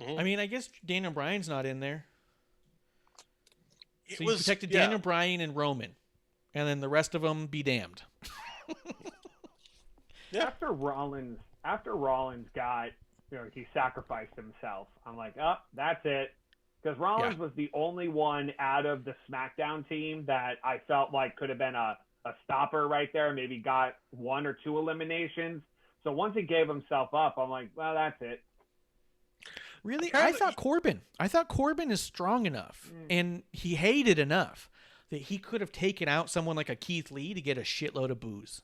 Mm-hmm. I mean, I guess Daniel Bryan's not in there. It So was, you protected yeah. Daniel Bryan and Roman. And then the rest of them be damned. Yeah. After Rollins got, he sacrificed himself. I'm like, oh, that's it. Because Rollins was the only one out of the SmackDown team that I felt like could have been a stopper right there, maybe got 1 or 2 eliminations. So once he gave himself up, I'm like, well, that's it. Really? Apparently- I thought Corbin is strong enough and he hated enough that he could have taken out someone like a Keith Lee to get a shitload of booze.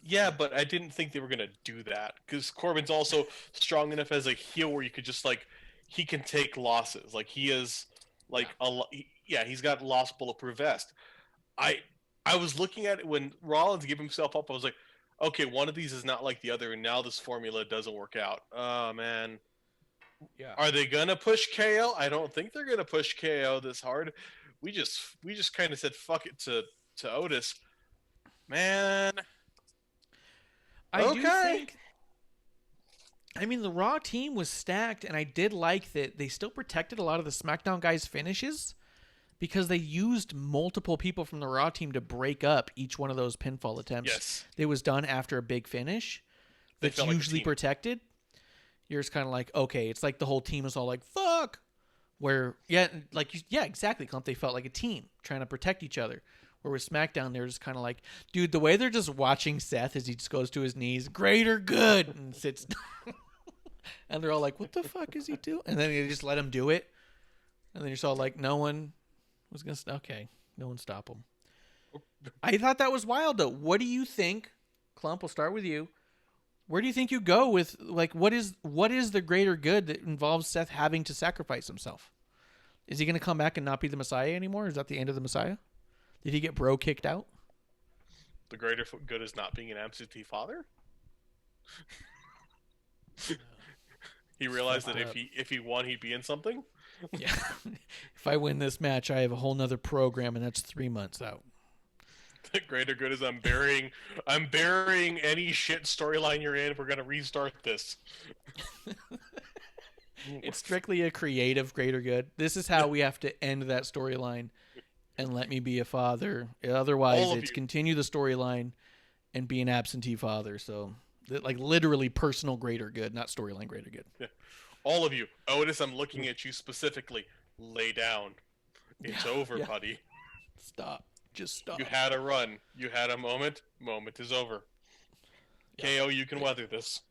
Yeah, but I didn't think they were going to do that because Corbin's also strong enough as a heel where you could just he can take losses. Like he is he's got loss bulletproof vest. I was looking at it when Rollins gave himself up. I was like, okay, one of these is not like the other, and now this formula doesn't work out. Oh man. Yeah. Are they gonna push KO? I don't think they're gonna push KO this hard. We just kind of said fuck it to Otis. Man. I do think. I mean, the Raw team was stacked, and I did like that they still protected a lot of the SmackDown guys' finishes because they used multiple people from the Raw team to break up each one of those pinfall attempts. Yes. That was done after a big finish. They That's felt like a usually team. protected. You're just kind of like, okay, it's like the whole team is all like, fuck. Exactly, Klump. They felt like a team trying to protect each other. Where with SmackDown, they're just kind of like, dude, the way they're just watching Seth as he just goes to his knees, greater good, and sits down. And they're all like, what the fuck is he doing? And then they just let him do it. And then you're just all like, no one was going to, okay, no one stop him. I thought that was wild, though. What do you think, Klump, we'll start with you. Where do you think you go with, what is the greater good that involves Seth having to sacrifice himself? Is he going to come back and not be the Messiah anymore? Is that the end of the Messiah? Did he get bro kicked out? The greater good is not being an absentee father. He realized that if he won, he'd be in something. Yeah. If I win this match, I have a whole nother program, and that's 3 months out. The greater good is I'm burying any shit storyline you're in. We're gonna restart this. It's strictly a creative greater good. This is how we have to end that storyline and let me be a father. Otherwise, it's continue the storyline and be an absentee father. So, like, literally personal greater good, not storyline greater good. Yeah. All of you. Otis, I'm looking at you specifically. Lay down. It's over, buddy. Stop. Just stop. You had a run. You had a moment. Moment is over. Yeah. KO, you can weather this.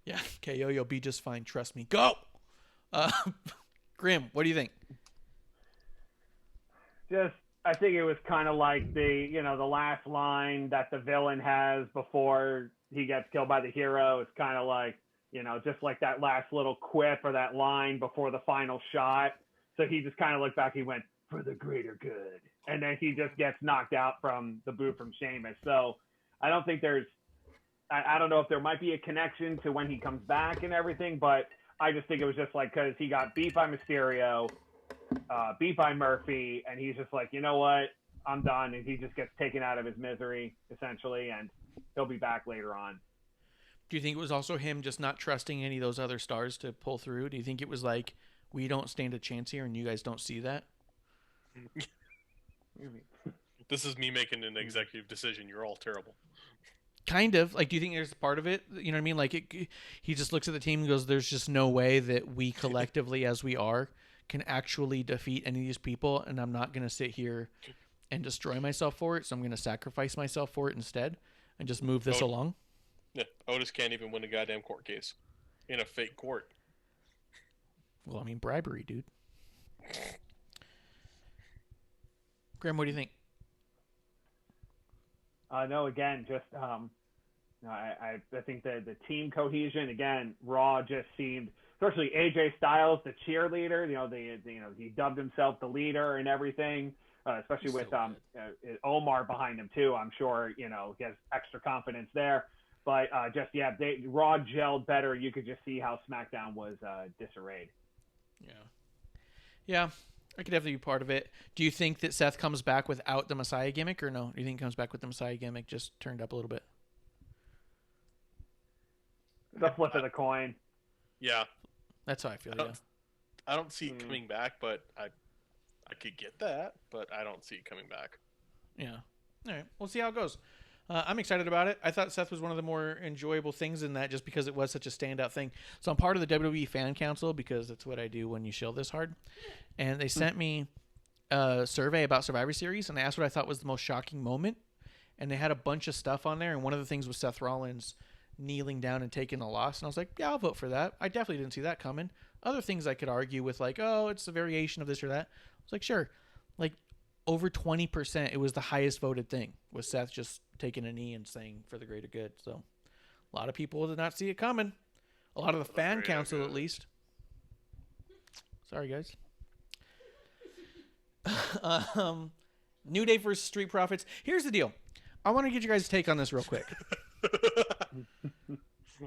Yeah, KO, you'll be just fine. Trust me. Go! Grim, what do you think? I think it was kind of like the last line that the villain has before he gets killed by the hero. It's kind of like, just like that last little quip or that line before the final shot. So he just kind of looked back. He went, for the greater good. And then he just gets knocked out from the boot from Sheamus. So I don't think I don't know if there might be a connection to when he comes back and everything, but I just think it was just like, because he got beat by Mysterio, beat by Murphy, and he's just like, you know what, I'm done. And he just gets taken out of his misery, essentially, and he'll be back later on. Do you think it was also him just not trusting any of those other stars to pull through? Do you think it was like, we don't stand a chance here and you guys don't see that? This is me making an executive decision. You're all terrible. Kind of. Like, do you think there's part of it? You know what I mean? Like, he just looks at the team and goes, there's just no way that we collectively, as we are, can actually defeat any of these people, and I'm not going to sit here and destroy myself for it, so I'm going to sacrifice myself for it instead and just move this along. Yeah, Otis can't even win a goddamn court case in a fake court. Well, I mean, bribery, dude. Graham, what do you think? No, again, just I think the team cohesion, again, Raw just seemed, especially AJ Styles, the cheerleader. He dubbed himself the leader and everything. Especially with Omar behind him too. I'm sure he has extra confidence there. But Raw gelled better. You could just see how SmackDown was disarrayed. Yeah, I could definitely be part of it. Do you think that Seth comes back without the Messiah gimmick, or no? Do you think he comes back with the Messiah gimmick just turned up a little bit? The flip of the coin. Yeah, that's how I feel. I don't see it coming back, but I could get that, but I don't see it coming back. Yeah. All right, we'll see how it goes. I'm excited about it. I thought Seth was one of the more enjoyable things in that, just because it was such a standout thing. So I'm part of the WWE Fan Council, because that's what I do when you shill this hard. And they sent me a survey about Survivor Series, and I asked what I thought was the most shocking moment. And they had a bunch of stuff on there, and one of the things was Seth Rollins kneeling down and taking a loss. And I was like, yeah, I'll vote for that. I definitely didn't see that coming. Other things I could argue with, like, oh, it's a variation of this or that. I was like, sure. Like, over 20%, it was the highest voted thing, was Seth just taking a knee and saying for the greater good. So a lot of people did not see it coming. A lot of the fan council, at least. Sorry, guys. New Day versus Street Profits. Here's the deal. I want to get you guys' take on this real quick.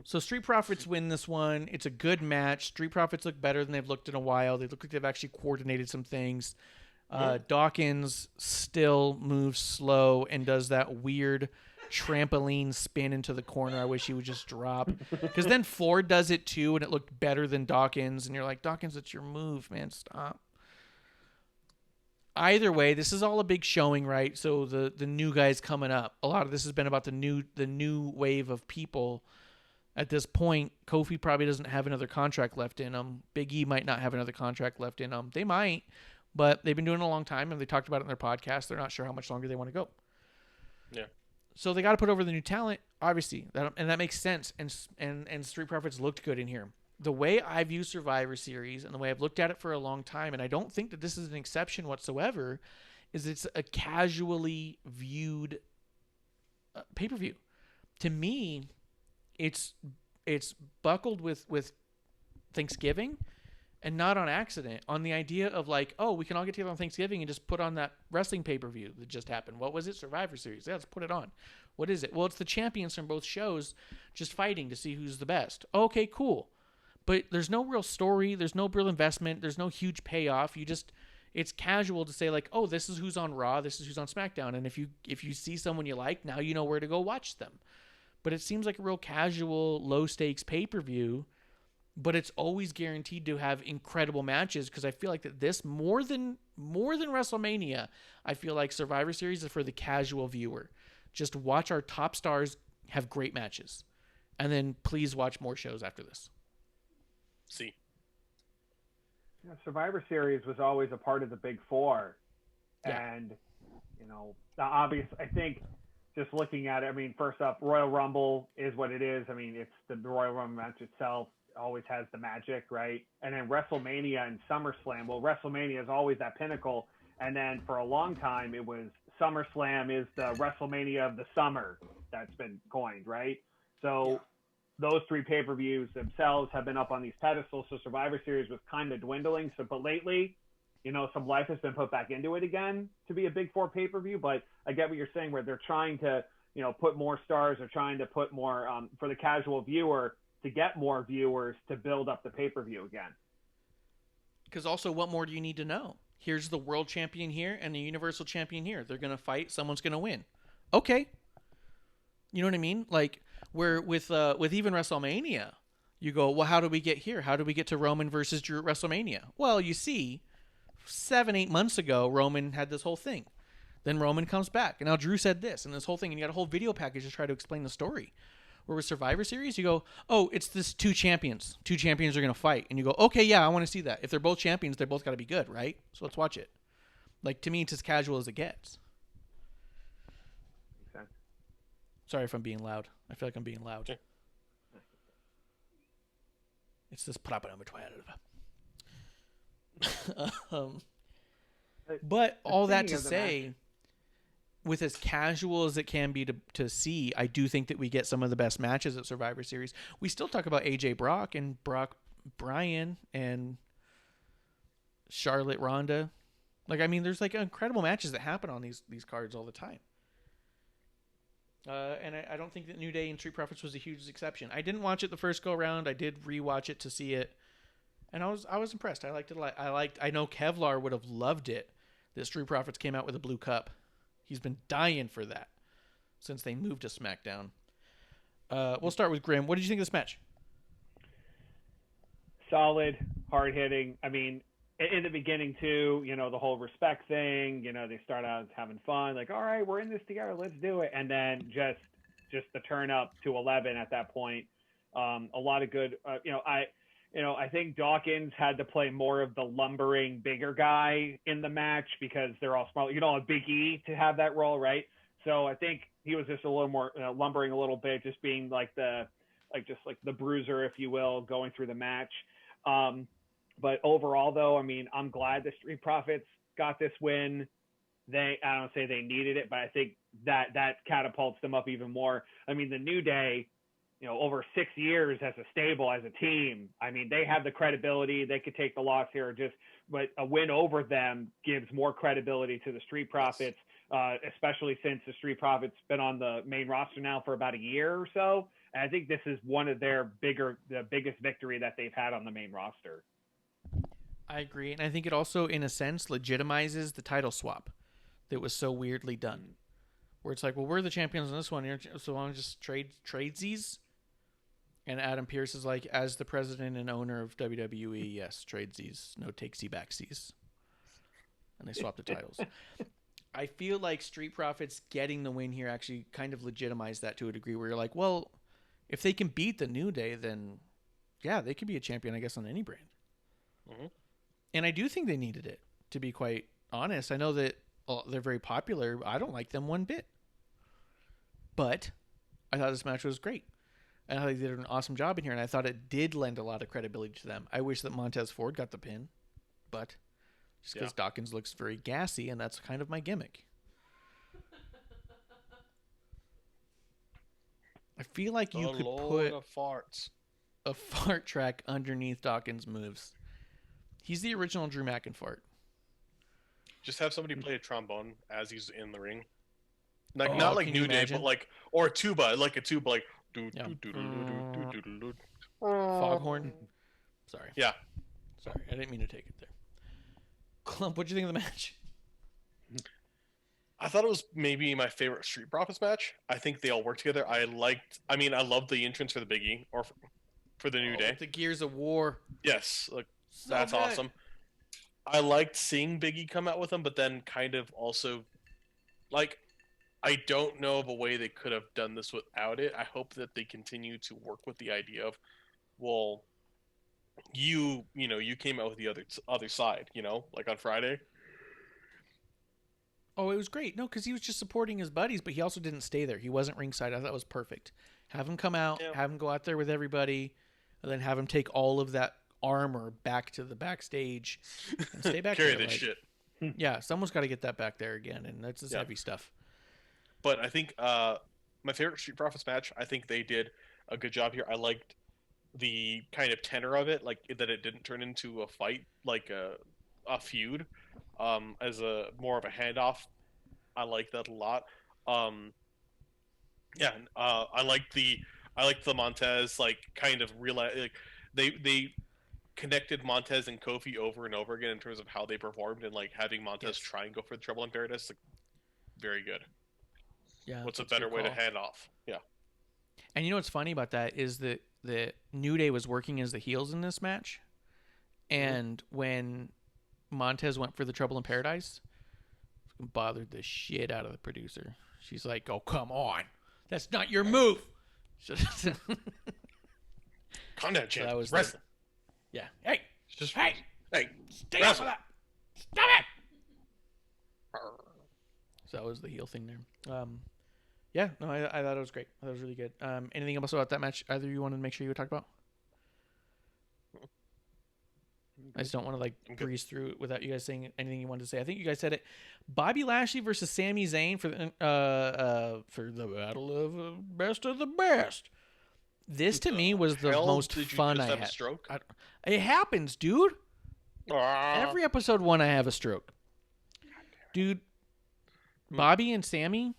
So Street Profits win this one. It's a good match. Street Profits look better than they've looked in a while. They look like they've actually coordinated some things. Dawkins still moves slow and does that weird trampoline spin into the corner. I wish he would just drop, because then Ford does it too, and it looked better than Dawkins. And you're like, Dawkins, it's your move, man. Stop. Either way, this is all a big showing, right? So the new guys coming up. A lot of this has been about the new wave of people. At this point, Kofi probably doesn't have another contract left in him. Big E might not have another contract left in him. They might. But they've been doing it a long time, and they talked about it in their podcast. They're not sure how much longer they want to go. Yeah. So they got to put over the new talent, obviously, and that makes sense. And Street Profits looked good in here. The way I view Survivor Series and the way I've looked at it for a long time, and I don't think that this is an exception whatsoever, is it's a casually viewed pay-per-view. To me, it's buckled with Thanksgiving and not on accident, on the idea of like, oh, we can all get together on Thanksgiving and just put on that wrestling pay-per-view that just happened. What was it? Survivor Series. Yeah, let's put it on. What is it? Well, it's the champions from both shows just fighting to see who's the best. Okay, cool. But there's no real story. There's no real investment. There's no huge payoff. It's casual to say like, oh, this is who's on Raw. This is who's on SmackDown. And if you see someone you like, now you know where to go watch them. But it seems like a real casual, low-stakes pay-per-view. But it's always guaranteed to have incredible matches, because I feel like that this more than WrestleMania, I feel like Survivor Series is for the casual viewer. Just watch our top stars have great matches, and then please watch more shows after this. See, Survivor Series was always a part of the Big Four, and the obvious. I think just looking at it, I mean, first up, Royal Rumble is what it is. I mean, it's the Royal Rumble match itself always has the magic, right? And then WrestleMania and SummerSlam. Well, WrestleMania is always that pinnacle, and then for a long time it was SummerSlam is the WrestleMania of the summer that's been coined, right? So those three pay-per-views themselves have been up on these pedestals. So Survivor Series was kind of dwindling. So, but lately, some life has been put back into it again to be a Big Four pay-per-view. But I get what you're saying, where they're trying to, put more stars, or trying to put more for the casual viewer, to get more viewers to build up the pay-per-view again. Because also, what more do you need to know? Here's the world champion here and the universal champion here. They're going to fight. Someone's going to win. Okay. You know what I mean? Like, where with even WrestleMania, you go, well, how do we get here? How do we get to Roman versus Drew at WrestleMania? Well, you see, 7-8 months ago, Roman had this whole thing. Then Roman comes back, and now Drew said this, and this whole thing, and you got a whole video package to try to explain the story. Where with Survivor Series, you go, oh, it's this two champions. Two champions are going to fight. And you go, okay, yeah, I want to see that. If they're both champions, they're both got to be good, right? So let's watch it. Like, to me, it's as casual as it gets. Makes sense. Sorry if I'm being loud. I feel like I'm being loud. Okay. It's this proper number 12. But all that to say, with as casual as it can be to see, I do think that we get some of the best matches at Survivor Series. We still talk about AJ Brock and Brock Bryan and Charlotte Ronda. Like, I mean, there's like incredible matches that happen on these cards all the time. And I don't think that New Day and Street Profits was a huge exception. I didn't watch it the first go around. I did rewatch it to see it, and I was impressed. I liked it. I know Kevlar would have loved it that Street Profits came out with a blue cup. He's been dying for that since they moved to SmackDown. We'll start with Grim. What did you think of this match? Solid, hard hitting. I mean, in the beginning too, the whole respect thing, they start out having fun, like, all right, we're in this together, let's do it. And then just the turn up to 11 at that point. A lot of good, I think Dawkins had to play more of the lumbering bigger guy in the match because they're all small. You don't have Big E to have that role, right? So I think he was just a little more lumbering a little bit, just being like the bruiser, if you will, going through the match. But overall, though, I mean, I'm glad the Street Profits got this win. I don't say they needed it, but I think that catapults them up even more. I mean, the New Day, over 6 years as a stable, as a team, I mean, they have the credibility. They could take the loss here, but a win over them gives more credibility to the Street Profits, especially since the Street Profits been on the main roster now for about a year or so. And I think this is one of the biggest victory that they've had on the main roster. I agree, and I think it also, in a sense, legitimizes the title swap that was so weirdly done. Where it's like, well, we're the champions on this one, so why don't we just trade tradesies? And Adam Pearce is like, as the president and owner of WWE, yes, tradesies, no takesy backsies. And they swap the titles. I feel like Street Profits getting the win here actually kind of legitimized that to a degree where you're like, well, if they can beat the New Day, then yeah, they could be a champion, I guess, on any brand. Mm-hmm. And I do think they needed it, to be quite honest. I know that they're very popular. I don't like them one bit. But I thought this match was great. I thought they did an awesome job in here, and I thought it did lend a lot of credibility to them. I wish that Montez Ford got the pin, but just because Dawkins looks very gassy, and that's kind of my gimmick. I feel like you could put of farts. a fart track underneath Dawkins' moves. He's the original Drew McInfart. Just have somebody play a trombone as he's in the ring. Like Oh, not like can you New Day, imagine? but like or a tuba, like Yeah. do. Foghorn. Sorry. Yeah. Sorry, I didn't mean to take it there. Klump, what'd you think of the match? I thought it was maybe my favorite Street Profits match. I think they all work together. I loved the entrance for the Big E or for the New Day. With the Gears of War. Yes, like So that's good. awesome. I liked seeing Big E come out with them, but then kind of also like I don't know of a way they could have done this without it. I hope that they continue to work with the idea of, well, you came out with the other side, like on Friday. Oh, it was great. No, because he was just supporting his buddies, but he also didn't stay there. He wasn't ringside. I thought it was perfect. Have him come out, Yeah. have him go out there with everybody, and then have him take all of that armor back to the backstage and stay back Carry there. this shit. Yeah, someone's got to get that back there again, and that's just heavy stuff. But I think my favorite Street Profits match, I think they did a good job here. I liked the kind of tenor of it, like that it didn't turn into a fight, like a feud, as a more of a handoff. I like that a lot. I liked the Montez kind of realize they connected Montez and Kofi over and over again in terms of how they performed and having Montez try and go for the Trouble in Paradise. Very good. Yeah. What's a better way to hand off? Yeah. And you know what's funny about that is that the New Day was working as the heels in this match, and when Montez went for the Trouble in Paradise, it bothered the shit out of the producer. She's like, "Oh, come on, that's not your move." Calm down, champ. That was wrestling. Yeah. Hey, Hey, stay off of that. Stop it. So that was the heel thing there. Yeah, no, I thought it was great. I thought it was really good. Anything else about that match either of you wanted to make sure you would talk about? I just don't want to breeze through it without you guys saying anything you wanted to say. I think you guys said it. Bobby Lashley versus Sami Zayn for the battle of best of the best. This to me was the most fun I had. A stroke? It happens, dude. Every episode 1 I have a stroke. Dude, Bobby and Sammy,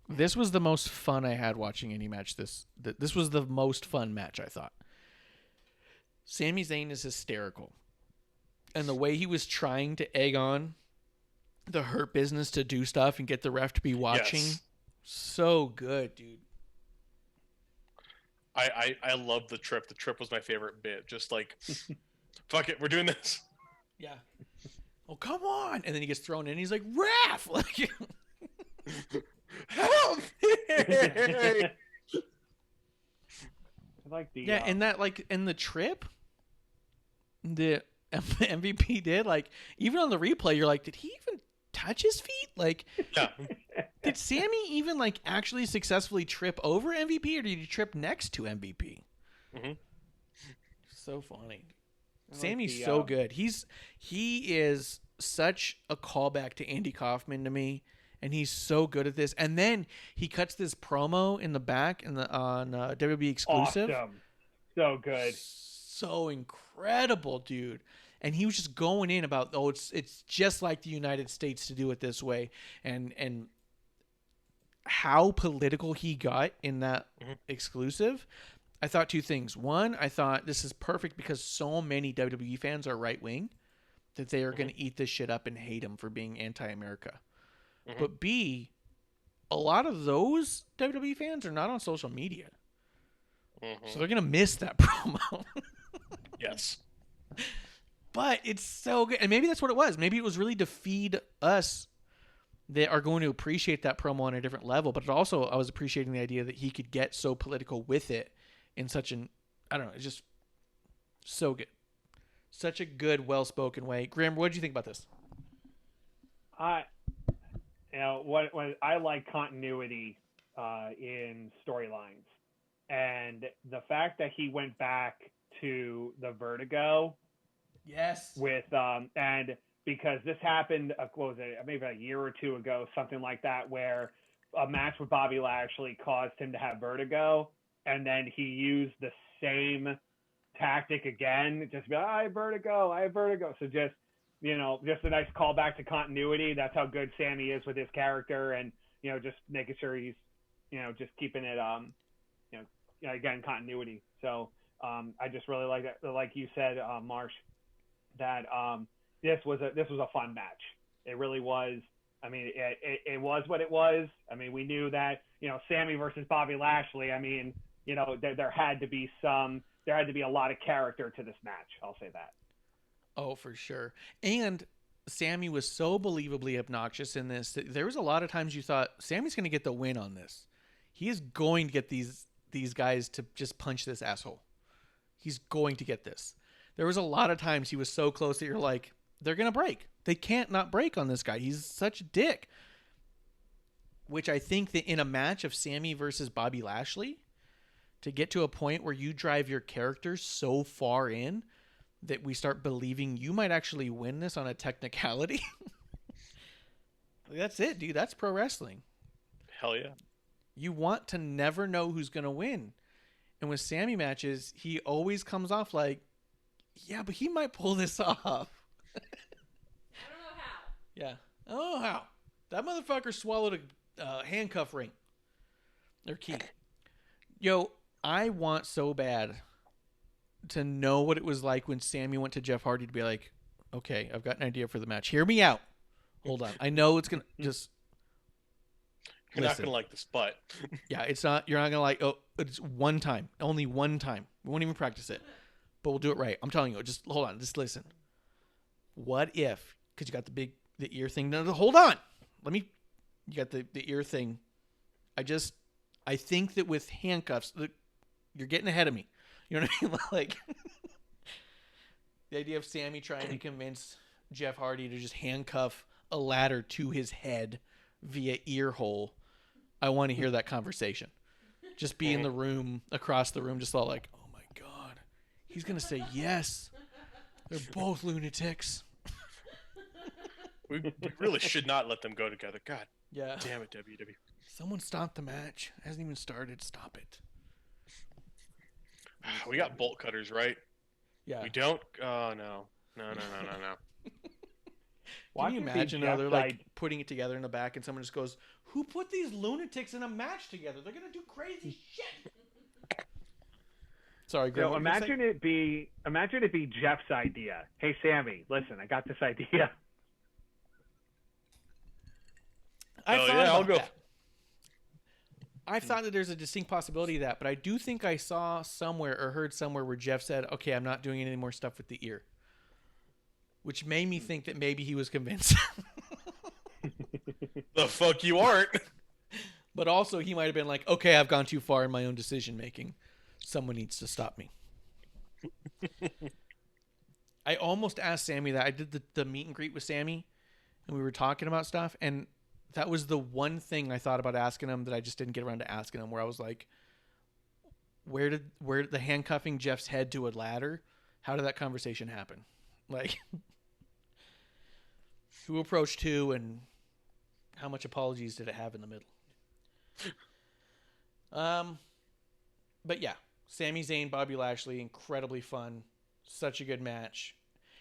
this was the most fun I had watching any match. This was the most fun match, I thought. Sami Zayn is hysterical. And the way he was trying to egg on the Hurt Business to do stuff and get the ref to be watching. Yes. So good, dude. I love the trip. The trip was my favorite bit. Just fuck it, we're doing this. Yeah. Oh, come on. And then he gets thrown in. He's like, ref! Help me! Yeah, and that in the trip, the MVP did even on the replay, you're like, did he even touch his feet? Yeah. Did Sammy even actually successfully trip over MVP, or did he trip next to MVP? Mm-hmm. So funny. Sammy's so good. He is such a callback to Andy Kaufman to me. And he's so good at this. And then he cuts this promo in the back on WWE exclusive. Awesome. So good. So incredible, dude. And he was just going in about, it's just like the United States to do it this way. And how political he got in that exclusive. I thought 2 things. One, I thought this is perfect because so many WWE fans are right-wing that they are going to eat this shit up and hate him for being anti-America. But B, a lot of those WWE fans are not on social media. So they're going to miss that promo. Yes. But it's so good. And maybe that's what it was. Maybe it was really to feed us that are going to appreciate that promo on a different level. But it also, I was appreciating the idea that he could get so political with it in such an, I don't know, it's just so good. Such a good, well-spoken way. Graham, what did you think about this? What I like continuity in storylines, and the fact that he went back to the Vertigo, yes, with and because this happened, what was it, maybe a year or 2 ago, something like that, where a match with Bobby Lashley caused him to have vertigo, and then he used the same tactic again. Just be like, I have vertigo. So just a nice callback to continuity. That's how good Sammy is with his character, and just making sure he's just keeping it again, continuity. So I just really like that. Like you said, Marsh, that this was a fun match. It really was. I mean, it was what it was. I mean, we knew that, Sammy versus Bobby Lashley. I mean, there had to be a lot of character to this match. I'll say that. Oh, for sure. And Sammy was so believably obnoxious in this that there was a lot of times you thought Sammy's going to get the win on this. He is going to get these guys to just punch this asshole. He's going to get this. There was a lot of times he was so close that you're like, they're going to break. They can't not break on this guy. He's such a dick. Which I think that in a match of Sammy versus Bobby Lashley, to get to a point where you drive your character so far in that we start believing you might actually win this on a technicality. That's it, dude. That's pro wrestling. Hell yeah. You want to never know who's going to win. And with Sammy matches, he always comes off like, yeah, but he might pull this off. I don't know how. Yeah. I don't know how. That motherfucker swallowed a handcuff ring. Or key. Yo, I want so bad to know what it was like when Sammy went to Jeff Hardy to be like, okay, I've got an idea for the match. Hear me out. Hold on. I know it's going to just... You're not going to like this, but... Yeah, it's not... You're not going to like... Oh, it's one time. Only one time. We won't even practice it. But we'll do it right. I'm telling you. Just hold on. Just listen. What if... Because you got the ear thing. No, hold on. You got the ear thing. I think that with handcuffs... You're getting ahead of me. You know what I mean? Like... the idea of Sammy trying to convince Jeff Hardy to just handcuff a ladder to his head via ear hole. I want to hear that conversation. Just be in the room, across the room, just all like, oh my God, he's going to say yes. They're both lunatics. We really should not let them go together. God Yeah. damn it, WWE. Someone stop the match. It hasn't even started. Stop it. We got bolt cutters, right? Yeah. We don't? Oh, no. No. Can you imagine how they're like putting it together in the back and someone just goes, who put these lunatics in a match together? They're going to do crazy shit. Sorry, Greg. So imagine it be Jeff's idea. Hey, Sammy, listen, I got this idea. I'll go. I've thought that there's a distinct possibility of that, but I do think I saw somewhere or heard somewhere where Jeff said, okay, I'm not doing any more stuff with the ear. Which made me think that maybe he was convinced. The fuck you aren't. But also he might have been like, okay, I've gone too far in my own decision making. Someone needs to stop me. I almost asked Sammy that. I did the meet and greet with Sammy, and we were talking about stuff, and that was the one thing I thought about asking him that I just didn't get around to asking him, where I was like, where did the handcuffing Jeff's head to a ladder, how did that conversation happen? Like, who approached who, and how much apologies did it have in the middle? But yeah, Sami Zayn, Bobby Lashley, incredibly fun. Such a good match.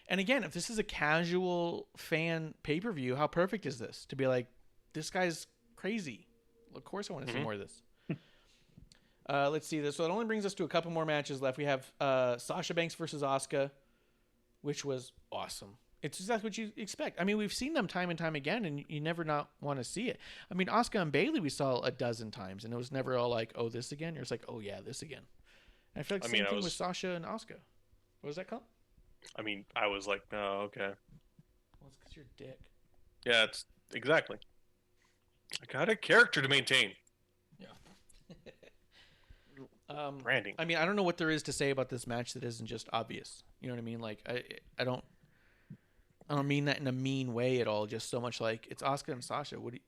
And again, if this is a casual fan pay-per-view, how perfect is this? To be like, this guy's crazy. Of course I want to see more of this. Let's see this. So it only brings us to a couple more matches left. We have Sasha Banks versus Asuka, which was awesome. It's exactly what you expect. I mean, we've seen them time and time again, and you never not want to see it. I mean, Asuka and Bayley we saw a dozen times, and it was never all like, oh, this again? You're just like, oh, yeah, this again. And I feel like the same thing with Sasha and Asuka. What was that called? I mean, I was like, oh, okay. Well, it's because you're a dick. Yeah, it's exactly. I got a character to maintain. Yeah. Branding. I mean, I don't know what there is to say about this match that isn't just obvious. You know what I mean? Like, I don't mean that in a mean way at all. Just so much like it's Asuka and Sasha. Would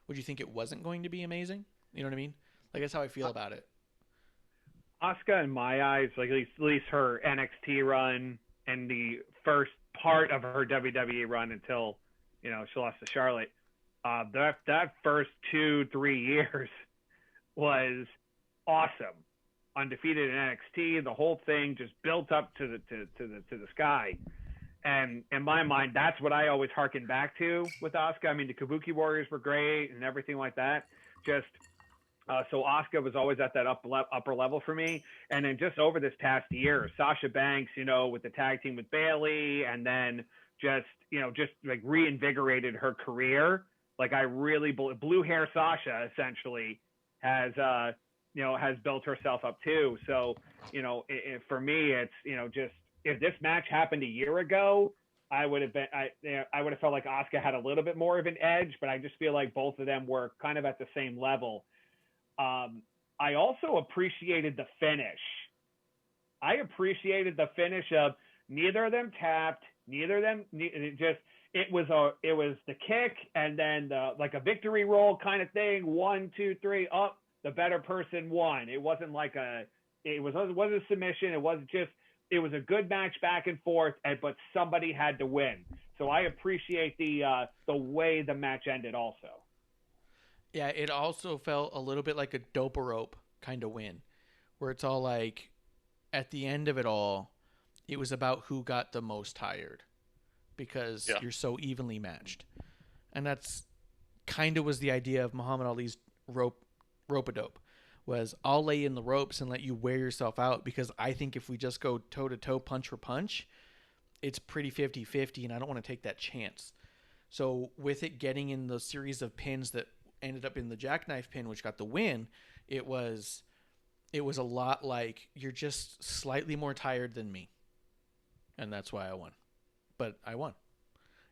you think it wasn't going to be amazing? You know what I mean? Like that's how I feel about it. Asuka, in my eyes, like at least her NXT run and the first part of her WWE run until she lost to Charlotte. That first 2-3 years was awesome. undefeated in NXT. The whole thing just built up to the sky. And in my mind, that's what I always harken back to with Asuka. I mean, the Kabuki Warriors were great and everything like that. So Asuka was always at that upper level for me. And then just over this past year, Sasha Banks, with the tag team with Bayley, and then just like reinvigorated her career. Like I really blue hair Sasha essentially has built herself up too. So, for me, it's, just, if this match happened a year ago, I would have felt like Asuka had a little bit more of an edge, but I just feel like both of them were kind of at the same level. I also appreciated the finish. I appreciated the finish of neither of them tapped, it was the kick and then like a victory roll kind of thing. 1, 2, 3, up, the better person won. It wasn't like it wasn't a submission. It was a good match back and forth, but somebody had to win. So I appreciate the way the match ended also. Yeah, it also felt a little bit like a dope-a-rope kind of win, where it's all like, at the end of it all, it was about who got the most tired, because you're so evenly matched. And that's kind of was the idea of Muhammad Ali's rope-a-dope, was I'll lay in the ropes and let you wear yourself out, because I think if we just go toe-to-toe, punch for punch, it's pretty 50-50, and I don't want to take that chance. So with it getting in the series of pins that ended up in the jackknife pin, which got the win, it was a lot like, you're just slightly more tired than me. And that's why I won. But I won.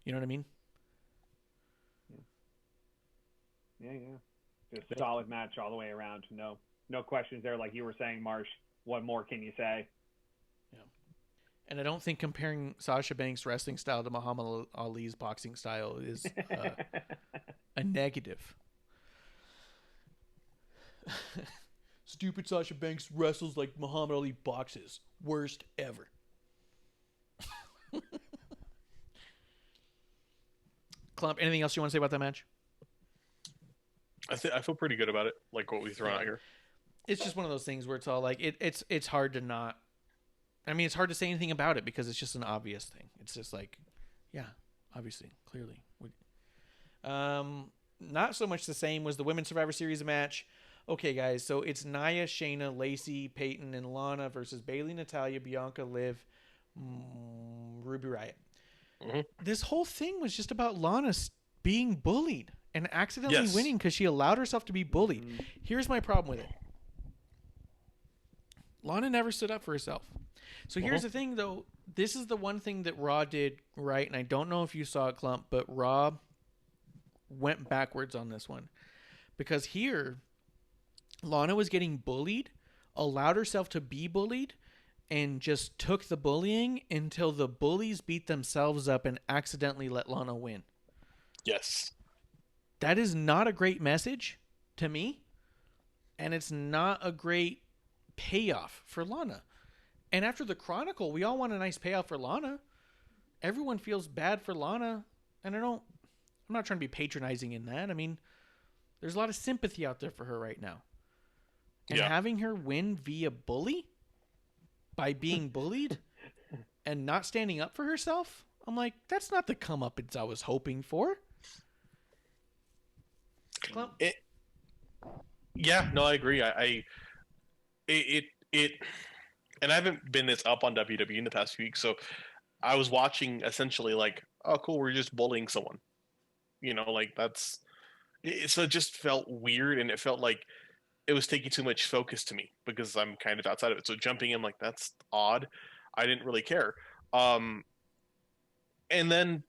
You know what I mean? Yeah. Just a solid match all the way around. No questions there. Like you were saying, Marsh, what more can you say? Yeah. And I don't think comparing Sasha Banks' wrestling style to Muhammad Ali's boxing style is a negative. Stupid Sasha Banks wrestles like Muhammad Ali boxes. Worst ever. Klump, anything else you want to say about that match? I feel pretty good about it, like what we throw out here. It's just one of those things where it's all like it's hard to not. I mean, it's hard to say anything about it because it's just an obvious thing. It's just like, yeah, obviously, clearly. Not so much the same was the Women's Survivor Series match. Okay, guys, so it's Nia, Shayna, Lacey, Peyton, and Lana versus Bayley, Natalya, Bianca, Liv, Ruby Riott. Mm-hmm. This whole thing was just about Lana being bullied and accidentally winning because she allowed herself to be bullied. Mm-hmm. Here's my problem with it. Lana never stood up for herself. So here's the thing, though. This is the one thing that Raw did right, and I don't know if you saw it, Klump, but Raw went backwards on this one. Because here, Lana was getting bullied, allowed herself to be bullied, and just took the bullying until the bullies beat themselves up and accidentally let Lana win. Yes. That is not a great message to me, and it's not a great payoff for Lana. And after the Chronicle, we all want a nice payoff for Lana. Everyone feels bad for Lana, and I'm not trying to be patronizing in that. I mean, there's a lot of sympathy out there for her right now. And having her win via bully, by being bullied and not standing up for herself, I'm like, that's not the comeuppance I was hoping for. I agree. And I haven't been this up on WWE in the past few weeks, so I was watching essentially like, oh, cool, we're just bullying someone. Like that's it. So it just felt weird, and it felt like it was taking too much focus to me because I'm kind of outside of it. So jumping in, like, that's odd. I didn't really care. And then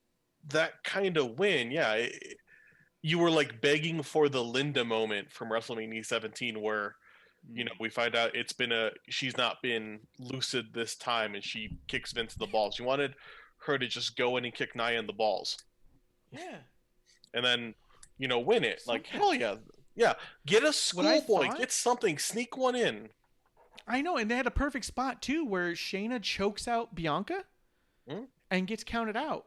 that kind of win, you were like begging for the Linda moment from WrestleMania 17 where, we find out she's not been lucid this time and she kicks Vince in the balls. You wanted her to just go in and kick Nia in the balls. Yeah. And then, win it. Something. Like, hell yeah. Yeah. Get a schoolboy. Get something. Sneak one in. I know. And they had a perfect spot, too, where Shayna chokes out Bianca and gets counted out.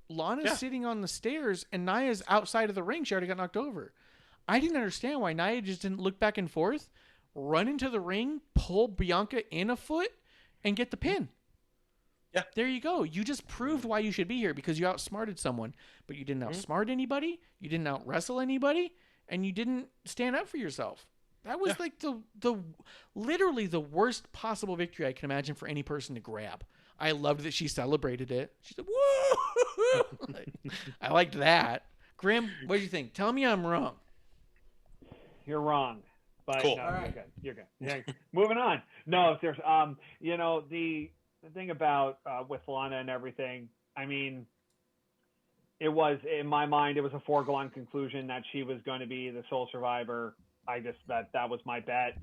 Lana's sitting on the stairs and Nia's outside of the ring. She already got knocked over. I didn't understand why Nia just didn't look back and forth run into the ring, pull Bianca in a foot, and get the pin. Yeah. There you go. You just proved why you should be here because you outsmarted someone, but you didn't outsmart anybody, you didn't out-wrestle anybody, and you didn't stand up for yourself. That was like the literally the worst possible victory I can imagine for any person to grab. I loved that she celebrated it. She said, "Woo!" I liked that. Grim, what do you think? Tell me I'm wrong. You're wrong. But Cool. no, All right. you're good. Yeah. Moving on. No, seriously. You know, the thing about with Lana and everything, I mean, it was, in my mind, it was a foregone conclusion that she was going to be the sole survivor. That was my bet.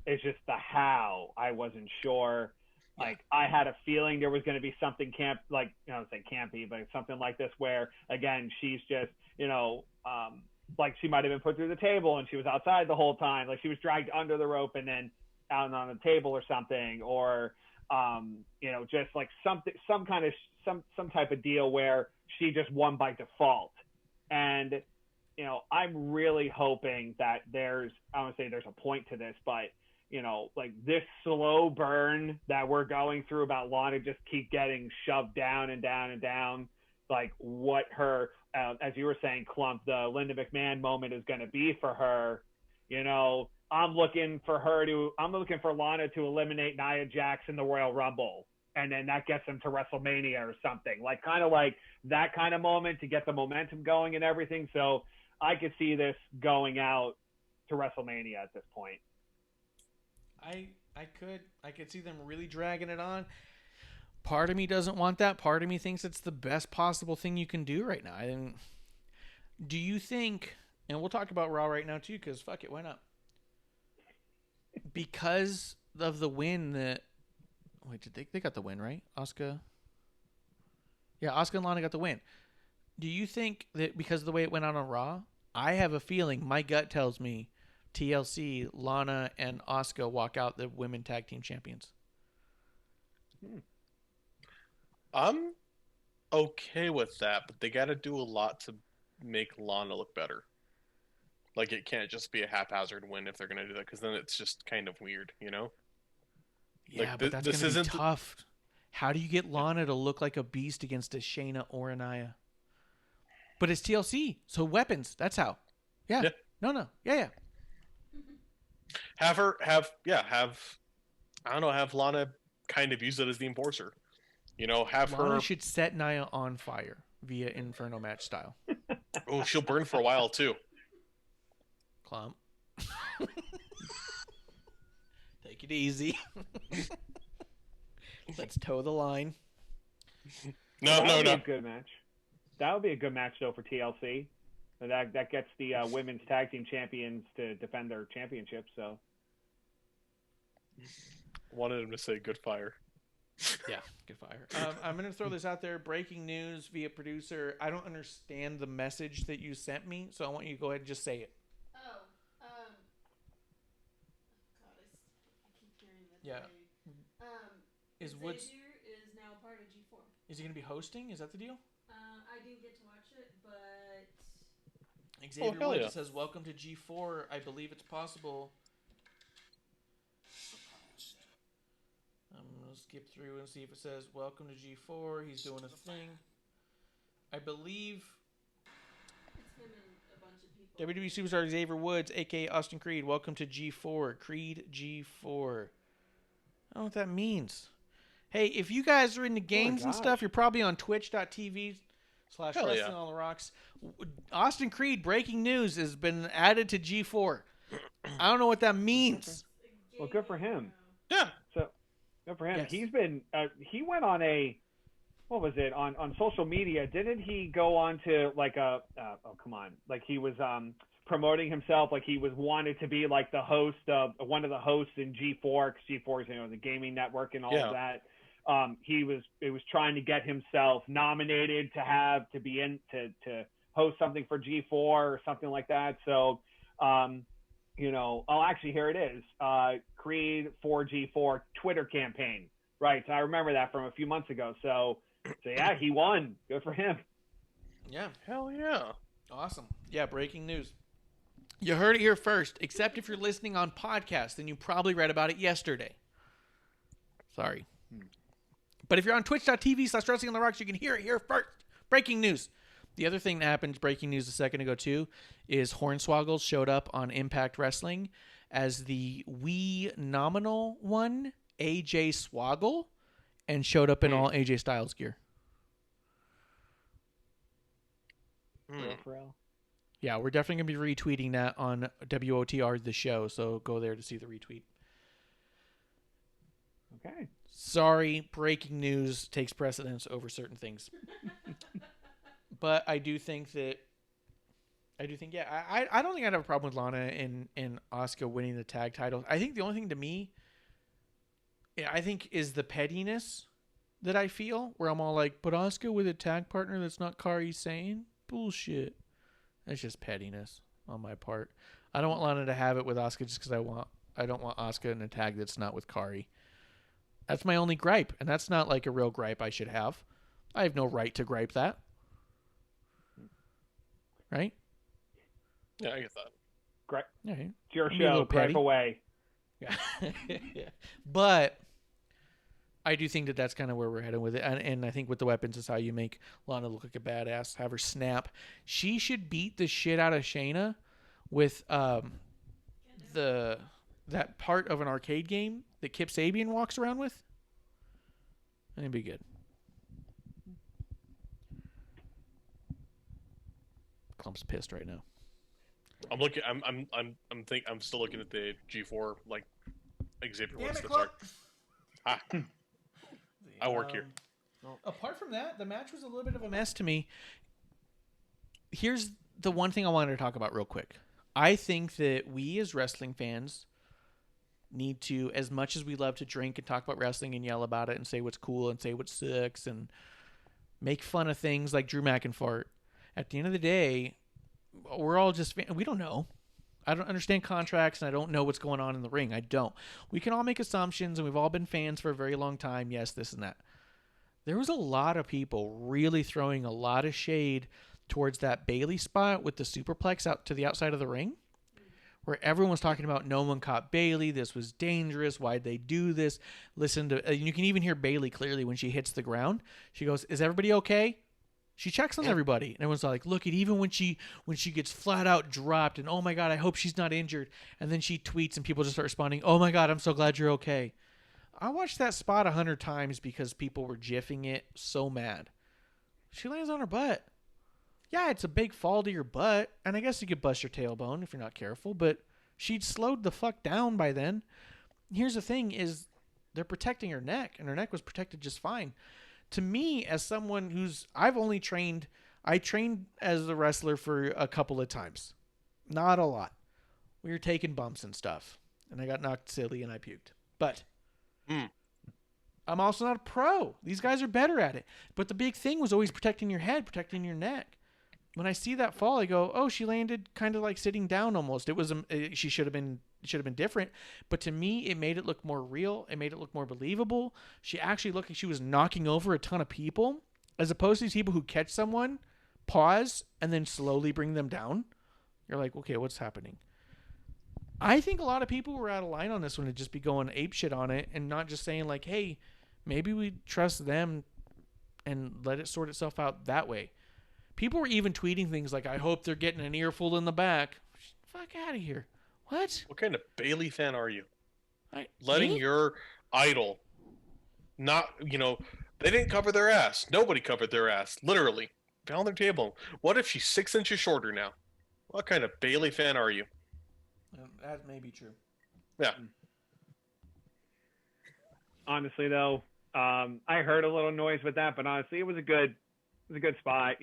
It's just the how I wasn't sure. Like, I had a feeling there was going to be something campy, but something like this where, again, she's just, like she might have been put through the table and she was outside the whole time. Like she was dragged under the rope and then out on the table or something, or, just like some type of deal where she just won by default. And, I'm really hoping that I don't say there's a point to this, but, like this slow burn that we're going through about Lana just keep getting shoved down and down and down. Like what her, as you were saying, Klump, the Linda McMahon moment is going to be for her. I'm looking for Lana to eliminate Nia Jax in the Royal Rumble. And then that gets them to WrestleMania or something, like kind of like that kind of moment to get the momentum going and everything. So I could see this going out to WrestleMania at this point. I could see them really dragging it on. Part of me doesn't want that. Part of me thinks it's the best possible thing you can do right now. Do you think, and we'll talk about Raw right now too, because fuck it, why not? Because of the win they got the win, right? Asuka and Lana got the win. Do you think that because of the way it went out on Raw, I have a feeling, my gut tells me TLC, Lana, and Asuka walk out the women tag team champions? I'm okay with that, but they got to do a lot to make Lana look better. Like, it can't just be a haphazard win if they're going to do that, because then it's just kind of weird, Yeah, like, but that's going to be tough. How do you get Lana to look like a beast against a Shayna or a Nia? But it's TLC, so weapons. That's how. Yeah. No. Yeah. Have Lana kind of use it as the enforcer. Lana should set Nia on fire via Inferno match style. Oh, she'll burn for a while too. Klump. Take it easy. Let's toe the line. No. Be a good match. That would be a good match though for TLC. That gets the women's tag team champions to defend their championship. So wanted him to say good fire. Yeah, good fire. I'm going to throw this out there. Breaking news via producer. I don't understand the message that you sent me, so I want you to go ahead and just say it. I keep hearing that. Yeah. Xavier is now part of G4. Is he going to be hosting? Is that the deal? I didn't get to watch it, but Xavier Woods says, "Welcome to G4. I believe it's possible." I'm going to skip through and see if it says, "Welcome to G4. He's doing a thing." I believe it's him and a bunch of people. WWE Superstar Xavier Woods, a.k.a. Austin Creed. Welcome to G4. Creed G4. I don't know what that means. Hey, if you guys are into games and stuff, you're probably on twitch.tv/Wrestling on the Rocks. Austin Creed, breaking news, has been added to G4. I don't know what that means. Well, good for him. Yeah. So good for him. Yes. He's been he went on what was it on social media? Didn't he go on to like like he was promoting himself, like he was wanted to be like the host of one of the hosts in G4, because G4 is the gaming network and all of that. He was trying to get himself nominated to be in to host something for G4 or something like that. So, actually here it is. Creed for G4 Twitter campaign. Right. So I remember that from a few months ago. So yeah, he won. Good for him. Yeah. Hell yeah. Awesome. Yeah, breaking news. You heard it here first, except if you're listening on podcast, then you probably read about it yesterday. Sorry. But if you're on twitch.tv/Wrestling on the Rocks, you can hear it here first. Breaking news. The other thing that happened, breaking news a second ago too, is Hornswoggle showed up on Impact Wrestling as the wee nominal one, AJ Swoggle, and showed up in all AJ Styles gear. Yeah, we're definitely going to be retweeting that on WOTR The Show, so go there to see the retweet. Okay. Sorry, breaking news takes precedence over certain things. But I do think, yeah, I don't think I'd have a problem with Lana and Asuka winning the tag titles. I think the only thing to me, I think, is the pettiness that I feel, where I'm all like, but Asuka with a tag partner that's not Kairi Sane? Bullshit. That's just pettiness on my part. I don't want Lana to have it with Asuka just because I don't want Asuka in a tag that's not with Kairi. That's my only gripe, and that's not like a real gripe I should have. I have no right to gripe that. Right? Yeah, I get that. Great. Right. It's your Be a little show. Gripe petty. away. Yeah. Yeah. But I do think that that's kind of where we're headed with it. And I think with the weapons is how you make Lana look like a badass, have her snap. She should beat the shit out of Shayna with that part of an arcade game that Kip Sabian walks around with. And it'd be good. Klump's pissed right now. I'm looking. I'm still looking at the G4 like Xavier Damn ones. it, That's Klump. I work here. Apart from that, the match was a little bit of a mess to me. Here's the one thing I wanted to talk about real quick. I think that we as wrestling fans need to, as much as we love to drink and talk about wrestling and yell about it and say what's cool and say what sucks and make fun of things like Drew McInfart, at the end of the day, we're all just we don't know. I don't understand contracts, and I don't know what's going on in the ring. I don't. We can all make assumptions, and we've all been fans for a very long time. Yes, this and that. There was a lot of people really throwing a lot of shade towards that Bayley spot with the superplex out to the outside of the ring, where everyone was talking about no one caught Bayley. This was dangerous. Why'd they do this? Listen to you can even hear Bayley clearly when she hits the ground. She goes, "Is everybody okay?" She checks on everybody, and everyone's like, "Look, even when she gets flat out dropped, and oh my god, I hope she's not injured." And then she tweets, and people just start responding, "Oh my god, I'm so glad you're okay." I watched that spot 100 times because people were jiffing it so mad. She lands on her butt. Yeah, it's a big fall to your butt, and I guess you could bust your tailbone if you're not careful, but she'd slowed the fuck down by then. Here's the thing: is they're protecting her neck, and her neck was protected just fine. To me, as someone I trained as a wrestler for a couple of times. Not a lot. We were taking bumps and stuff. And I got knocked silly and I puked. But I'm also not a pro. These guys are better at it. But the big thing was always protecting your head, protecting your neck. When I see that fall, I go, oh, she landed kind of like sitting down almost. It was she should have been different, but to me, it made it look more real. It made it look more believable. She actually looked like she was knocking over a ton of people, as opposed to these people who catch someone, pause, and then slowly bring them down. You're like, okay, what's happening? I think a lot of people were out of line on this one to just be going apeshit on it and not just saying like, hey, maybe we trust them and let it sort itself out that way. People were even tweeting things like, I hope they're getting an earful in the back. Fuck out of here. What? What kind of Bailey fan are you? Me? Your idol not, they didn't cover their ass. Nobody covered their ass. Literally. Found their table. What if she's 6 inches shorter now? What kind of Bailey fan are you? That may be true. Yeah. Honestly, though, I heard a little noise with that, but honestly, it was a good spot.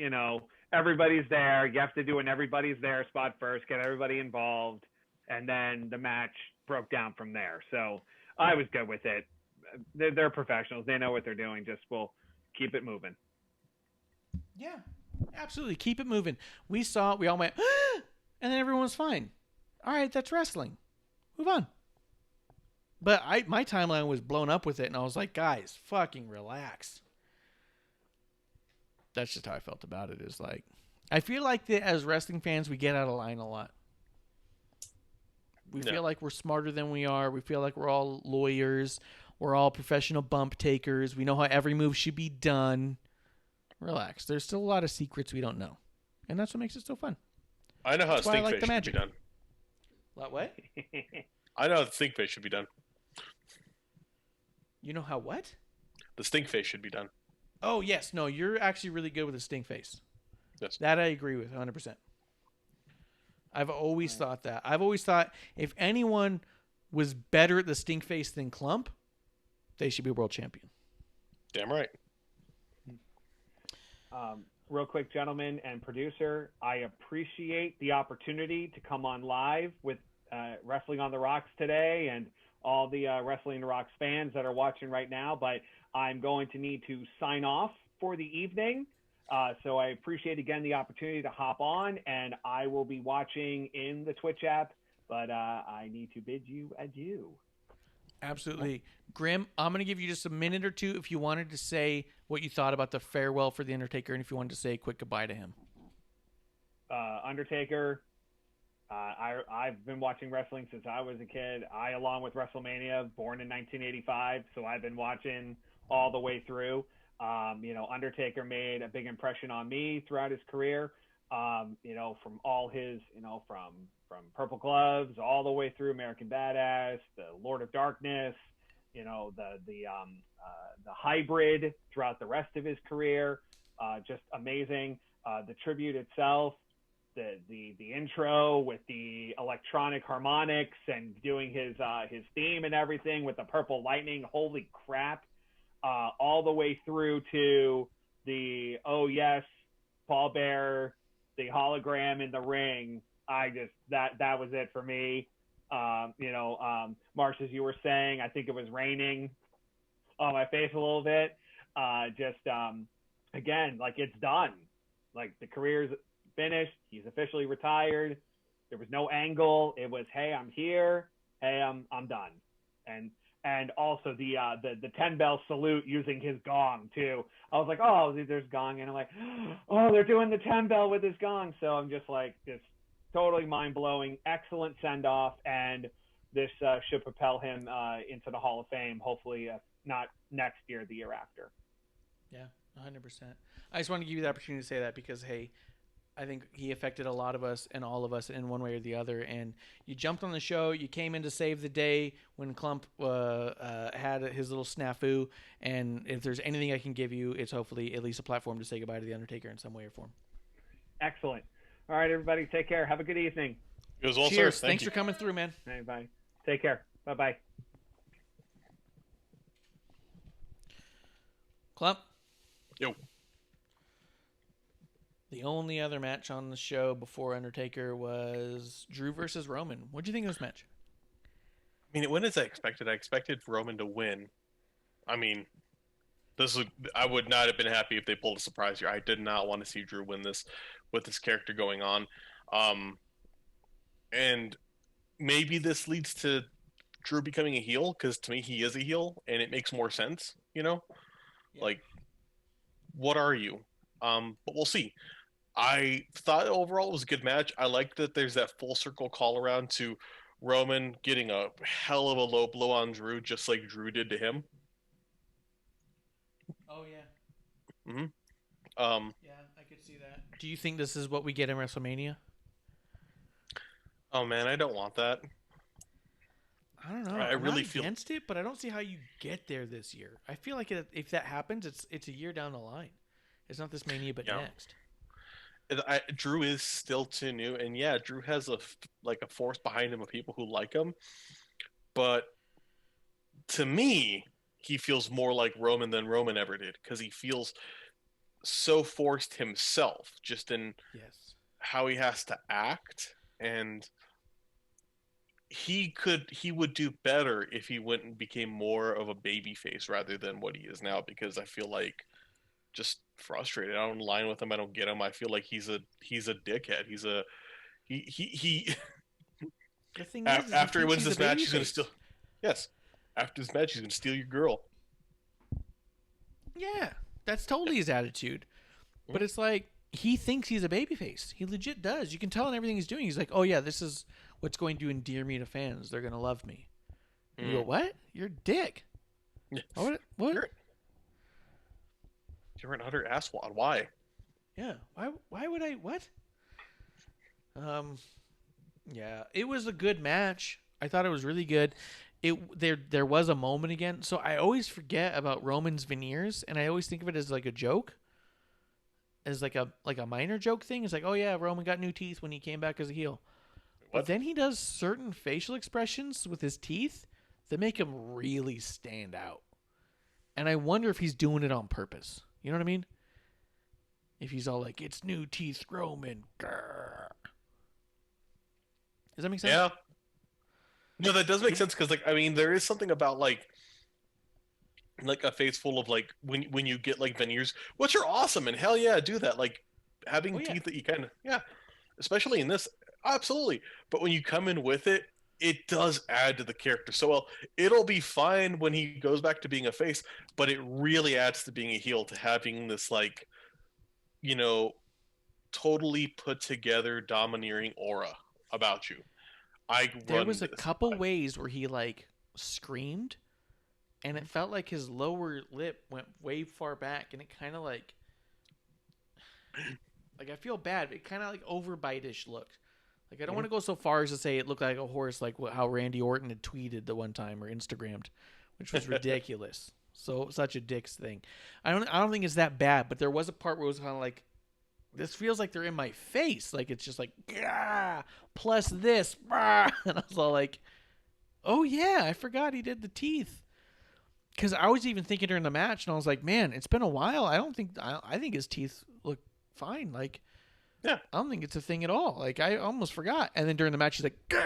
Everybody's there. You have to do an everybody's there spot first, get everybody involved, and then the match broke down from there. So I was good with it. They're professionals. They know what they're doing. Just we'll keep it moving. Yeah, absolutely. Keep it moving. We saw it. We all went, and then everyone was fine. All right, that's wrestling. Move on. But my timeline was blown up with it, and I was like, guys, fucking relax. That's just how I felt about it. Is like, I feel like that as wrestling fans, we get out of line a lot. We feel like we're smarter than we are. We feel like we're all lawyers. We're all professional bump takers. We know how every move should be done. Relax. There's still a lot of secrets we don't know. And that's what makes it so fun. I know how That's why I stink like face the should magic. be done. What? I know how the stink face should be done. You know how what? The stink face should be done. Oh, yes. No, you're actually really good with a stink face. Yes. That I agree with 100%. I've always thought that. I've always thought if anyone was better at the stink face than Klump, they should be world champion. Damn right. Real quick, gentlemen and producer, I appreciate the opportunity to come on live with Wrestling on the Rocks today and all the Wrestling on the Rocks fans that are watching right now, but I'm going to need to sign off for the evening. So I appreciate, again, the opportunity to hop on, and I will be watching in the Twitch app, but I need to bid you adieu. Absolutely. Grim, I'm going to give you just a minute or two if you wanted to say what you thought about the farewell for The Undertaker and if you wanted to say a quick goodbye to him. Undertaker, I've been watching wrestling since I was a kid. I, along with WrestleMania, born in 1985, so I've been watching all the way through. Undertaker made a big impression on me throughout his career. From all his, from Purple Gloves all the way through American Badass, the Lord of Darkness, the hybrid throughout the rest of his career, just amazing. The tribute itself, the intro with the electronic harmonics and doing his theme and everything with the purple lightning, holy crap. All the way through to the, oh yes, Paul Bearer, the hologram in the ring. That was it for me. Marsh, as you were saying, I think it was raining on my face a little bit. Again, like, it's done. Like, the career's finished. He's officially retired. There was no angle. It was, hey, I'm here. Hey, I'm done. And also the 10 bell salute using his gong too. I was like, oh, there's gong, and I'm like, oh, they're doing the 10 bell with his gong. So I'm just like, just totally mind blowing. Excellent send off, and this should propel him into the Hall of Fame. Hopefully, not next year, the year after. Yeah, 100%. I just want to give you the opportunity to say that because, hey, I think he affected a lot of us and all of us in one way or the other. And you jumped on the show. You came in to save the day when Klump had his little snafu. And if there's anything I can give you, it's hopefully at least a platform to say goodbye to The Undertaker in some way or form. Excellent. All right, everybody, take care. Have a good evening. It was all, Cheers. sir. Thanks for coming through, man. Hey, bye. Take care. Bye-bye. Klump. Yo. The only other match on the show before Undertaker was Drew versus Roman. What do you think of this match? I mean, it went as I expected. I expected Roman to win. I mean, I would not have been happy if they pulled a surprise here. I did not want to see Drew win this with this character going on. And maybe this leads to Drew becoming a heel, because to me, he is a heel, and it makes more sense, Yeah. Like, what are you? But we'll see. I thought overall it was a good match. I like that there's that full circle call around to Roman getting a hell of a low blow on Drew, just like Drew did to him. Oh, yeah. Mm-hmm. Yeah, I could see that. Do you think this is what we get in WrestleMania? Oh, man, I don't want that. I don't know. I I'm really not feel against it, but I don't see how you get there this year. I feel like if that happens, it's a year down the line. It's not this Mania, but next. Drew is still too new, and yeah, Drew has a force behind him of people who like him. But to me, he feels more like Roman than Roman ever did, because he feels so forced himself, just in how he has to act, and he would do better if he went and became more of a baby face rather than what he is now, because I feel like just frustrated. I don't line with him. I don't get him. I feel like he's a dickhead. He The thing after he wins this match, he's going gonna steal. Yes, after this match, he's gonna steal your girl. Yeah, that's totally his attitude. But it's like, he thinks he's a babyface. He legit does. You can tell in everything he's doing. He's like, oh yeah, this is what's going to endear me to fans. They're gonna love me. You go, what? You're a dick. What? You're an utter asswad. Why? Yeah. Why would I? What? Yeah. It was a good match. I thought it was really good. There was a moment again. So I always forget about Roman's veneers, and I always think of it as like a joke, as like a minor joke thing. It's like, oh yeah, Roman got new teeth when he came back as a heel. What? But then he does certain facial expressions with his teeth that make him really stand out. And I wonder if he's doing it on purpose. You know what I mean? If he's all like, it's new teeth, Roman. Grr. Does that make sense? Yeah. No, that does make sense because, like, I mean, there is something about like a face full of like when you get like veneers, which are awesome, and hell yeah, do that. Like having teeth that you kind of especially in this, absolutely. But when you come in with it, it does add to the character. So well, it'll be fine when he goes back to being a face, but it really adds to being a heel to having this like, you know, totally put together domineering aura about you. There was a couple ways where he like screamed, and it felt like his lower lip went way far back, and it kind of like I feel bad. It kind of like overbite-ish looked. Like I don't want to go so far as to say it looked like a horse, like how Randy Orton had tweeted the one time or Instagrammed, which was ridiculous. So such a dick's thing. I don't think it's that bad, but there was a part where it was kind of like, this feels like they're in my face. Like it's just like, Gah! Plus this, bah! And I was all like, oh yeah, I forgot he did the teeth. Because I was even thinking during the match, and I was like, man, it's been a while. I think his teeth look fine. Like, yeah, I don't think it's a thing at all. Like I almost forgot. And then during the match, he's like, Gah!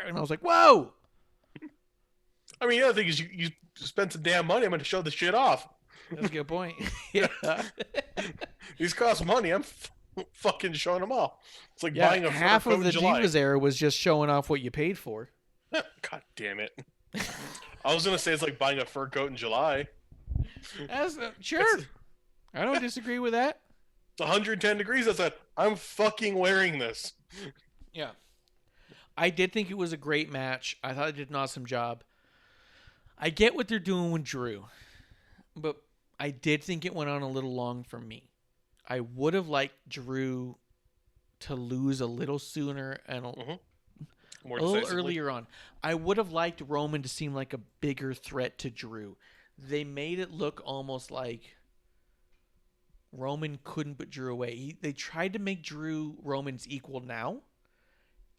And I was like, whoa. I mean, the other thing is you spend some damn money. I'm going to show the shit off. That's a good point. Yeah. These cost money. I'm fucking showing them off. It's like buying a half fur coat of the in July. Divas era was just showing off what you paid for. God damn it. I was going to say it's like buying a fur coat in July. Sure. I don't disagree with that. It's 110 degrees outside. I'm fucking wearing this. Yeah. I did think it was a great match. I thought it did an awesome job. I get what they're doing with Drew, but I did think it went on a little long for me. I would have liked Drew to lose a little sooner and a little earlier on. I would have liked Roman to seem like a bigger threat to Drew. They made it look almost like Roman couldn't put Drew away. They tried to make Drew Roman's equal now,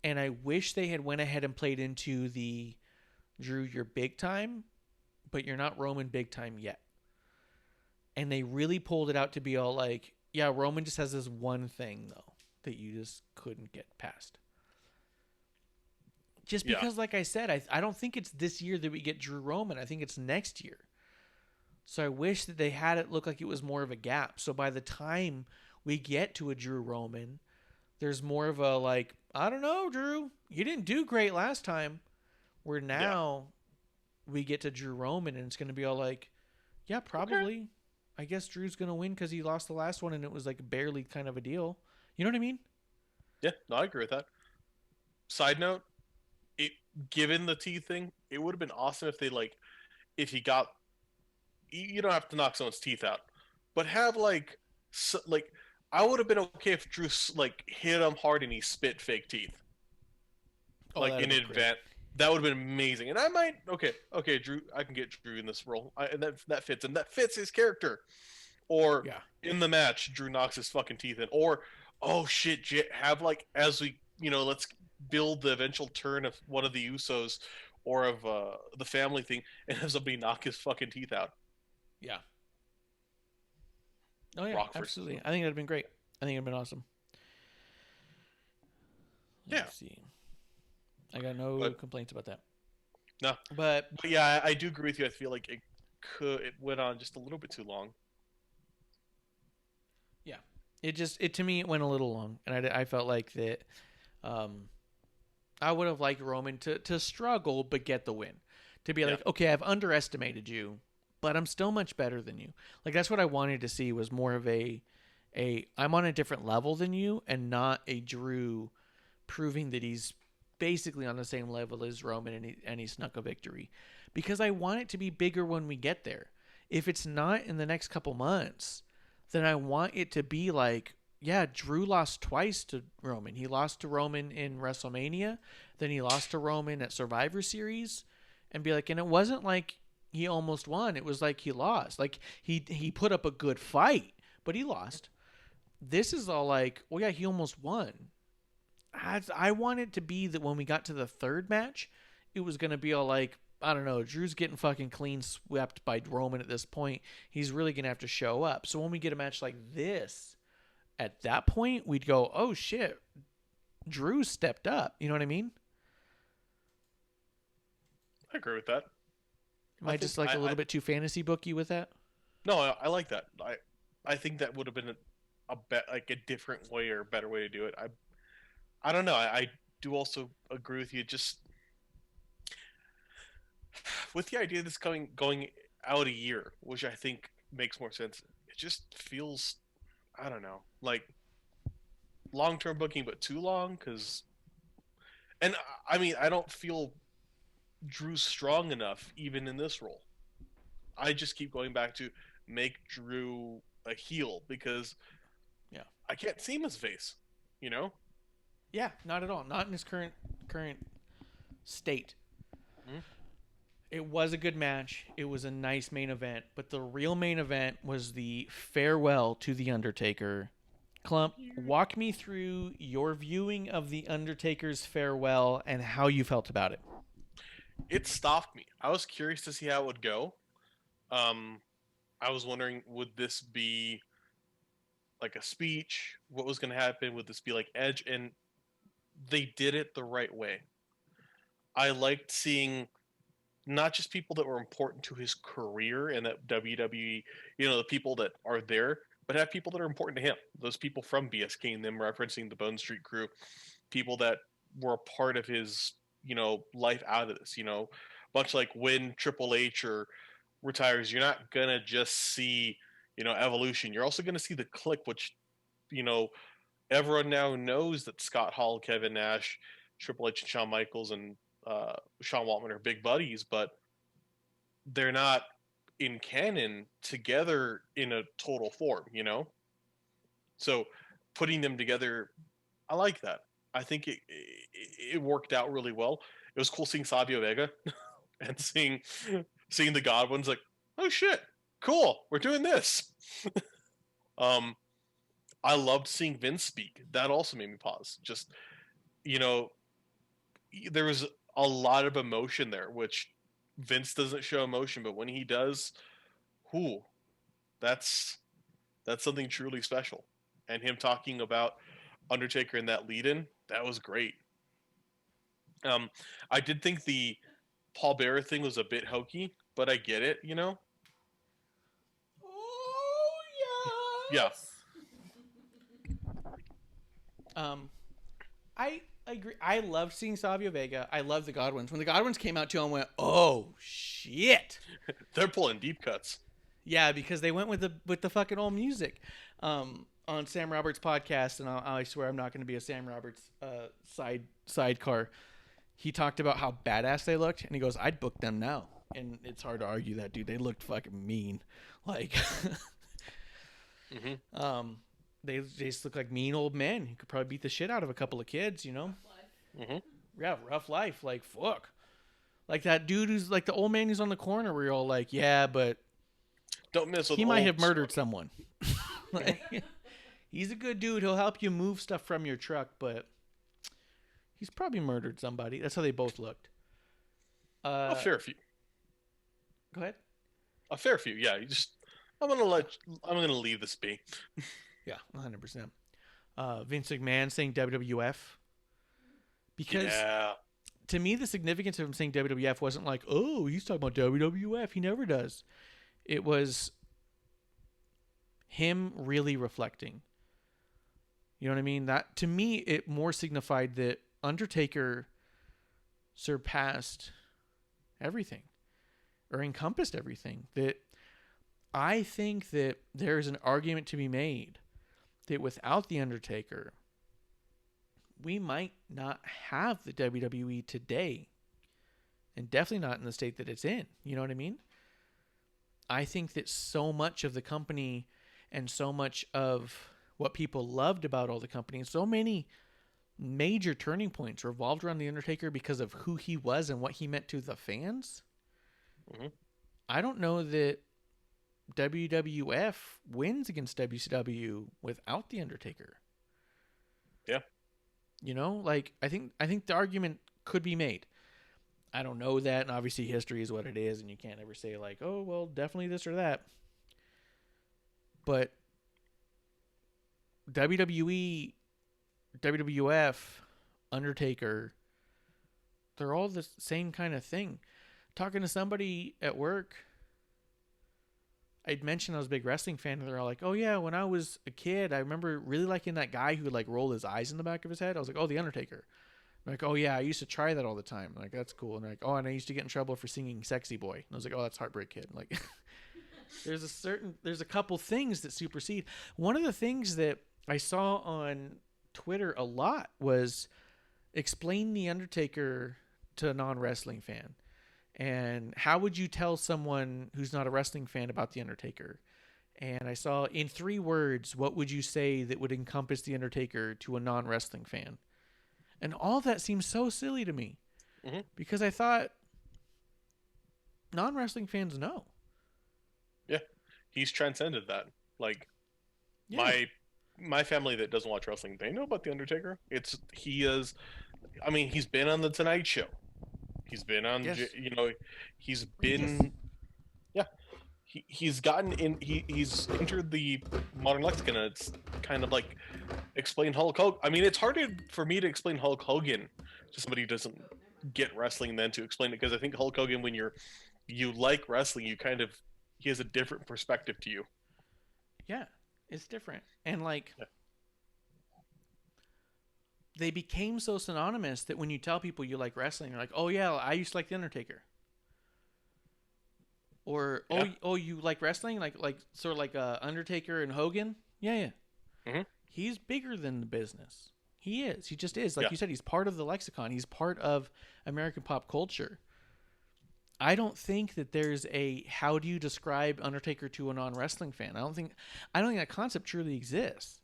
and I wish they had went ahead and played into the Drew, you're big time, but you're not Roman big time yet. And they really pulled it out to be all like, yeah, Roman just has this one thing, though, that you just couldn't get past. Just because, like I said, I don't think it's this year that we get Drew Roman. I think it's next year. So I wish that they had it look like it was more of a gap. So by the time we get to a Drew Roman, there's more of a like, I don't know, Drew, you didn't do great last time. Where now we get to Drew Roman, and it's going to be all like, yeah, probably. Okay. I guess Drew's going to win because he lost the last one, and it was like barely kind of a deal. You know what I mean? Yeah, no, I agree with that. Side note, given the teeth thing, it would have been awesome if they if he got, you don't have to knock someone's teeth out, but have I would have been okay if Drew hit him hard and he spit fake teeth. In advance. That would have been amazing. And I might, okay, Drew, I can get Drew in this role. And that fits him. That fits his character. Or in the match, Drew knocks his fucking teeth in. Or, oh shit, have as we, let's build the eventual turn of one of the Usos or of the family thing and have somebody knock his fucking teeth out. Yeah. Oh yeah, Rockford. Absolutely. I think that'd have been great. I think it'd have been awesome. Let's see. I got no complaints about that. No, but yeah, I do agree with you. I feel like it went on just a little bit too long. Yeah, it to me it went a little long, and I felt like that. I would have liked Roman to struggle but get the win, to be like, okay, I've underestimated you, but I'm still much better than you. Like that's what I wanted to see was more of a I'm on a different level than you, and not a Drew proving that he's basically on the same level as Roman and he snuck a victory. Because I want it to be bigger when we get there. If it's not in the next couple months, then I want it to be like, yeah, Drew lost twice to Roman. He lost to Roman in WrestleMania, then he lost to Roman at Survivor Series, and be like, and it wasn't like he almost won. It was like he lost. Like he put up a good fight, but he lost. This is all like, well, yeah, he almost won. I want it to be that when we got to the third match, it was going to be all like, I don't know, Drew's getting fucking clean swept by Roman at this point. He's really going to have to show up. So when we get a match like this, at that point, we'd go, oh shit, Drew stepped up. You know what I mean? I agree with that. Am I just like a little bit too fantasy booky with that? No, I like that. I think that would have been a different way or a better way to do it. I don't know. I do also agree with you. Just with the idea of this going out a year, which I think makes more sense. It just feels, I don't know, like long-term booking, but too long. And I mean, I don't feel Drew's strong enough even in this role. I just keep going back to make Drew a heel because I can't see him as face, you know? Yeah, not at all. Not in his current state. Mm-hmm. It was a good match. It was a nice main event, but the real main event was the farewell to The Undertaker. Klump, walk me through your viewing of The Undertaker's farewell and how you felt about it. It stopped me. I was curious to see how it would go. I was wondering, would this be like a speech? What was going to happen? Would this be like Edge? And they did it the right way. I liked seeing not just people that were important to his career and that WWE, the people that are there, but have people that are important to him. Those people from BSK and them referencing the Bone Street Crew, people that were a part of his, life out of this, much like when Triple H or retires, you're not going to just see, Evolution. You're also going to see the Click, which, everyone now knows that Scott Hall, Kevin Nash, Triple H, and Shawn Michaels and Sean Waltman are big buddies, but they're not in canon together in a total form, So putting them together, I like that. I think it worked out really well. It was cool seeing Savio Vega and seeing the Godwins like, oh shit, cool, we're doing this. I loved seeing Vince speak. That also made me pause. Just, there was a lot of emotion there, which Vince doesn't show emotion, but when he does, that's something truly special. And him talking about Undertaker in that lead-in, that was great. I did think the Paul Bearer thing was a bit hokey, but I get it, Oh, yes. Yeah. I agree. I love seeing Savio Vega. I love the Godwins. When the Godwins came out too, I went, "Oh shit!" They're pulling deep cuts. Yeah, because they went with the fucking old music. On Sam Roberts' podcast, and I swear I'm not going to be a Sam Roberts sidecar. He talked about how badass they looked, and he goes, "I'd book them now." And it's hard to argue that, dude. They looked fucking mean, like. Mm-hmm. They just look like mean old men who could probably beat the shit out of a couple of kids, Mm-hmm. Yeah, rough life. Like, fuck. Like that dude who's like the old man who's on the corner where you're all like, yeah, but don't miss with he might have murdered someone. Like, he's a good dude. He'll help you move stuff from your truck, but he's probably murdered somebody. That's how they both looked. A fair few. Go ahead. A fair few, yeah. I'm gonna leave this be. Yeah, 100%. Vince McMahon saying WWF. Because to me, the significance of him saying WWF wasn't like, oh, he's talking about WWF. He never does. It was him really reflecting. You know what I mean? That to me, it more signified that Undertaker surpassed everything or encompassed everything. That I think that there is an argument to be made that without the Undertaker, we might not have the WWE today, and definitely not in the state that it's in. You know what I mean? I think that so much of the company and so much of what people loved about all the companies, so many major turning points revolved around the Undertaker because of who he was and what he meant to the fans. Mm-hmm. I don't know that WWF wins against WCW without the Undertaker. Yeah. You know, like I think the argument could be made. I don't know that, and obviously history is what it is, and you can't ever say like, oh well, definitely this or that. But WWE, WWF, Undertaker, they're all the same kind of thing. Talking to somebody at work, I'd mentioned I was a big wrestling fan, and they're all like, oh yeah, when I was a kid, I remember really liking that guy who would like roll his eyes in the back of his head. I was like, oh, the Undertaker. I'm like, oh yeah, I used to try that all the time. I'm like, that's cool. And they're like, oh, and I used to get in trouble for singing Sexy Boy. And I was like, oh, that's Heartbreak Kid. I'm like, there's a couple things that supersede. One of the things that I saw on Twitter a lot was explain the Undertaker to a non-wrestling fan. And how would you tell someone who's not a wrestling fan about the Undertaker? And I saw in 3 words, what would you say that would encompass the Undertaker to a non-wrestling fan? And all that seems so silly to me. Mm-hmm. Because I thought non-wrestling fans know. Yeah. He's transcended that. Like, Yeah. my family that doesn't watch wrestling, they know about the Undertaker. He's been on the Tonight Show. He's been on, Yes. he's been, yeah, he's gotten in, he's entered the modern lexicon, and it's kind of like explain Hulk Hogan. I mean, it's harder for me to explain Hulk Hogan to somebody who doesn't get wrestling than to explain it, because I think Hulk Hogan, when you like wrestling, he has a different perspective to you. Yeah, it's different. And like, they became so synonymous that when you tell people you like wrestling, you're like, oh yeah, I used to like the Undertaker. Or oh you like wrestling, like sort of like Undertaker and Hogan. Yeah. Mm-hmm. He's bigger than the business. He is. He just is. Like you said, he's part of the lexicon. He's part of American pop culture. I don't think that there's a how do you describe Undertaker to a non-wrestling fan. I don't think that concept truly exists.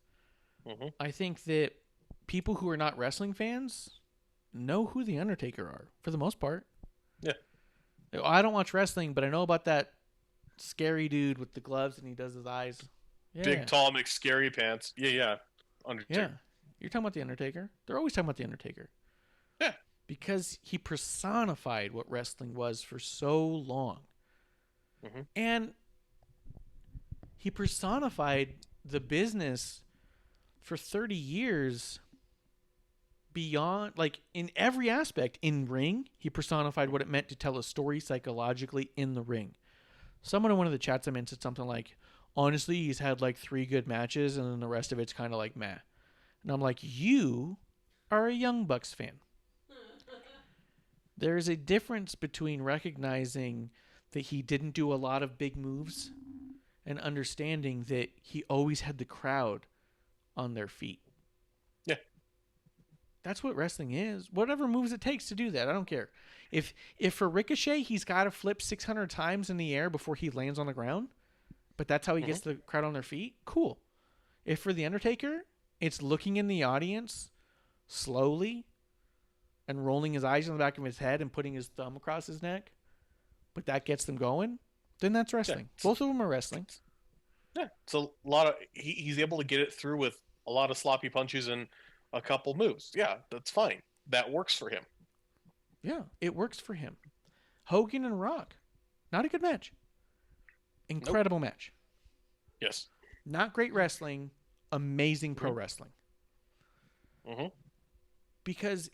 Mm-hmm. I think that people who are not wrestling fans know who the Undertaker are for the most part. Yeah. I don't watch wrestling, but I know about that scary dude with the gloves and he does his eyes. Yeah. Big, tall, McScary pants. Yeah. Undertaker. Yeah. You're talking about the Undertaker? They're always talking about the Undertaker. Yeah. Because he personified what wrestling was for so long. Mm-hmm. And he personified the business for 30 years beyond, like, in every aspect. In ring, he personified what it meant to tell a story psychologically in the ring. Someone in one of the chats I meant said something like, honestly, he's had like 3 good matches and then the rest of it's kind of like meh. And I'm like, you are a Young Bucks fan. There's a difference between recognizing that he didn't do a lot of big moves and understanding that he always had the crowd on their feet. Yeah. That's what wrestling is. Whatever moves it takes to do that. I don't care. If for Ricochet, he's got to flip 600 times in the air before he lands on the ground, but that's how he gets the crowd on their feet, cool. If for The Undertaker, it's looking in the audience slowly and rolling his eyes on the back of his head and putting his thumb across his neck, but that gets them going, then that's wrestling. Yeah. Both of them are wrestling. Yeah, it's a lot of he's able to get it through with a lot of sloppy punches and a couple moves. Yeah, that's fine. That works for him. Yeah, it works for him. Hogan and Rock, not a good match. Incredible match. Yes. Not great wrestling, amazing pro wrestling. Mm-hmm. Because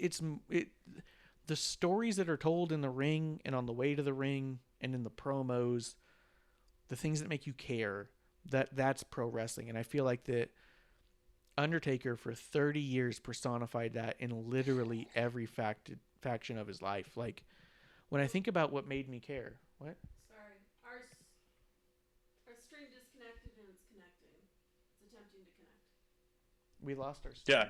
the stories that are told in the ring and on the way to the ring and in the promos, the things that make you care, that's pro wrestling. And I feel like that Undertaker for 30 years personified that in literally every faction of his life. Like, when I think about what made me care, what? Sorry, our stream disconnected and it's connecting. It's attempting to connect. We lost our. Yeah,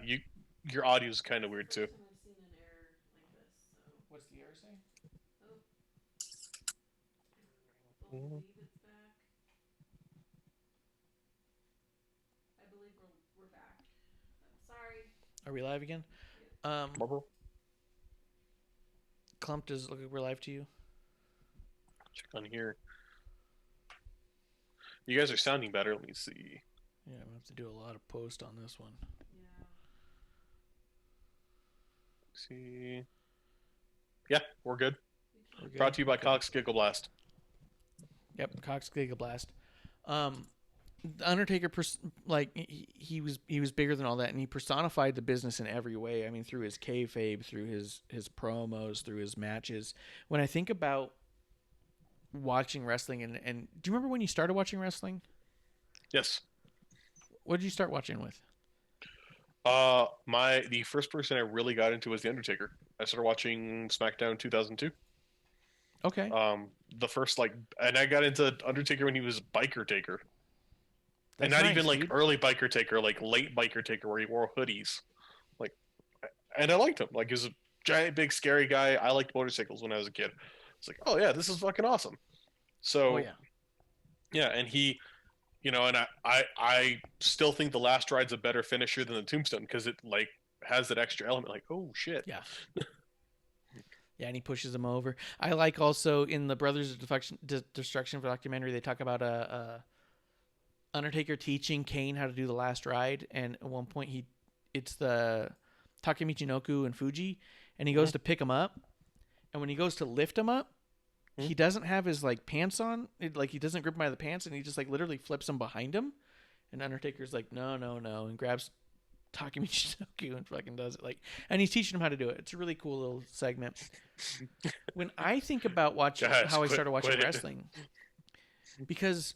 your audio is kind of weird too. First time I've seen an error like this. So What's the error saying? I believe it's back. I believe we're back. Sorry. Are we live again? Klump, does it look like we're live to you? Check on here. You guys are sounding better. Let me see. Yeah, I'm gonna have to do a lot of post on this one. Yeah. See. Yeah, we're good. We're good? Brought to you by Okay. Cox Giggle Blast. Yep, Cox Gigablast. The Undertaker, he was bigger than all that, and he personified the business in every way. I mean, through his kayfabe, through his promos, through his matches. When I think about watching wrestling, and do you remember when you started watching wrestling? Yes. What did you start watching with? The first person I really got into was The Undertaker. I started watching SmackDown 2002. Okay. The first and I got into Undertaker when he was Biker Taker. That's And not nice, even like dude. early Biker Taker, like late Biker Taker where he wore hoodies. And I liked him. Like, he was a giant, big, scary guy. I liked motorcycles when I was a kid. It's like, oh yeah, this is fucking awesome. So Oh yeah. yeah, and he, and I still think the last ride's a better finisher than the Tombstone because it has that extra element. Like, oh shit. Yeah. Yeah, and he pushes him over. I like also in the Brothers of Destruction documentary, they talk about Undertaker teaching Kane how to do the last ride, and at one point it's the Takemichinoku and Fuji, and he goes to pick him up, and when he goes to lift him up, he doesn't have his pants on, he doesn't grip him by the pants, and he just literally flips him behind him, and Undertaker's like, no, and grabs Takemichinoku and fucking does it, and he's teaching him how to do it. It's a really cool little segment. When I think about watching how I started watching wrestling, because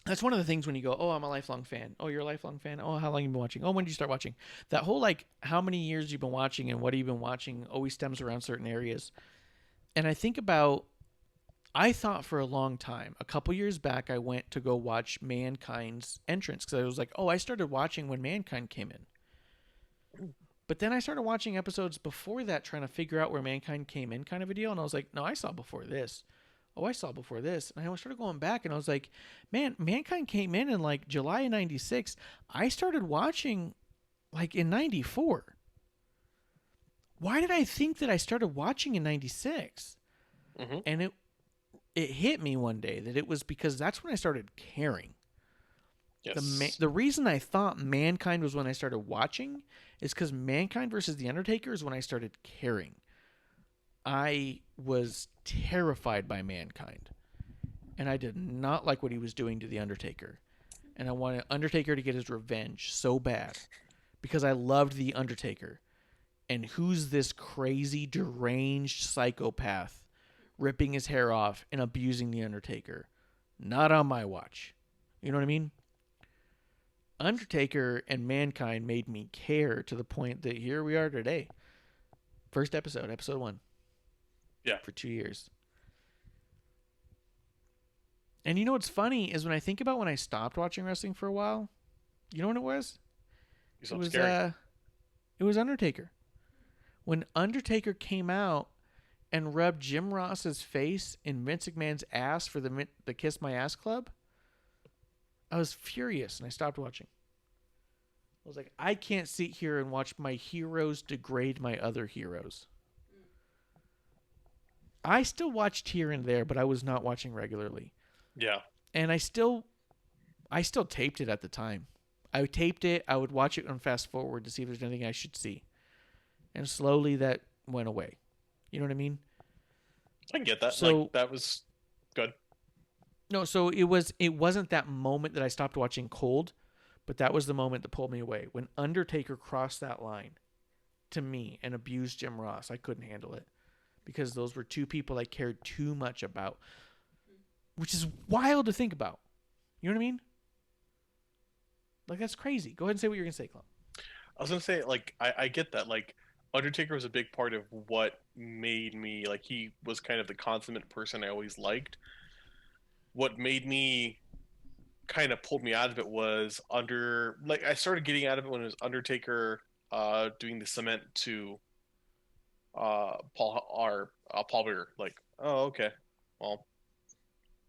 that's one of the things when you go, oh, I'm a lifelong fan. Oh, you're a lifelong fan. Oh, how long you been watching? Oh, when did you start watching? That whole how many years you've been watching and what have you been watching always stems around certain areas. And I think about, I thought for a long time, a couple years back, I went to go watch Mankind's entrance because I was like, oh, I started watching when Mankind came in. But then I started watching episodes before that, trying to figure out where Mankind came in, kind of a deal. And I was like, no, I saw before this. Oh, I saw before this. And I started going back, and I was like, man, Mankind came in July of 96. I started watching in 94. Why did I think that I started watching in 96? Mm-hmm. And it hit me one day that it was because that's when I started caring. Yes. The reason I thought Mankind was when I started watching is because Mankind versus The Undertaker is when I started caring. I was terrified by Mankind, and I did not like what he was doing to The Undertaker. And I wanted Undertaker to get his revenge so bad because I loved The Undertaker. And who's this crazy, deranged psychopath ripping his hair off and abusing The Undertaker? Not on my watch. You know what I mean? Undertaker and Mankind made me care to the point that here we are today. First episode 1. Yeah. For 2 years. And you know what's funny is when I think about when I stopped watching wrestling for a while, you know what it was? It was scary. It was Undertaker. When Undertaker came out and rubbed Jim Ross's face in Vince McMahon's ass for the Kiss My Ass Club, I was furious and I stopped watching. I was like, I can't sit here and watch my heroes degrade my other heroes. I still watched here and there, but I was not watching regularly. Yeah. And I still taped it at the time. I taped it. I would watch it on fast forward to see if there's anything I should see. And slowly that went away. You know what I mean? I can get that. So, that was good. No, so it wasn't that moment that I stopped watching cold, but that was the moment that pulled me away. When Undertaker crossed that line to me and abused Jim Ross, I couldn't handle it. Because those were two people I cared too much about. Which is wild to think about. You know what I mean? That's crazy. Go ahead and say what you're going to say, Clump. I was going to say, I get that. Undertaker was a big part of what made me, he was kind of the consummate person I always liked. What made me kind of pulled me out of it was I started getting out of it when it was Undertaker doing the cement to Paul Bearer. Like, oh, okay, well,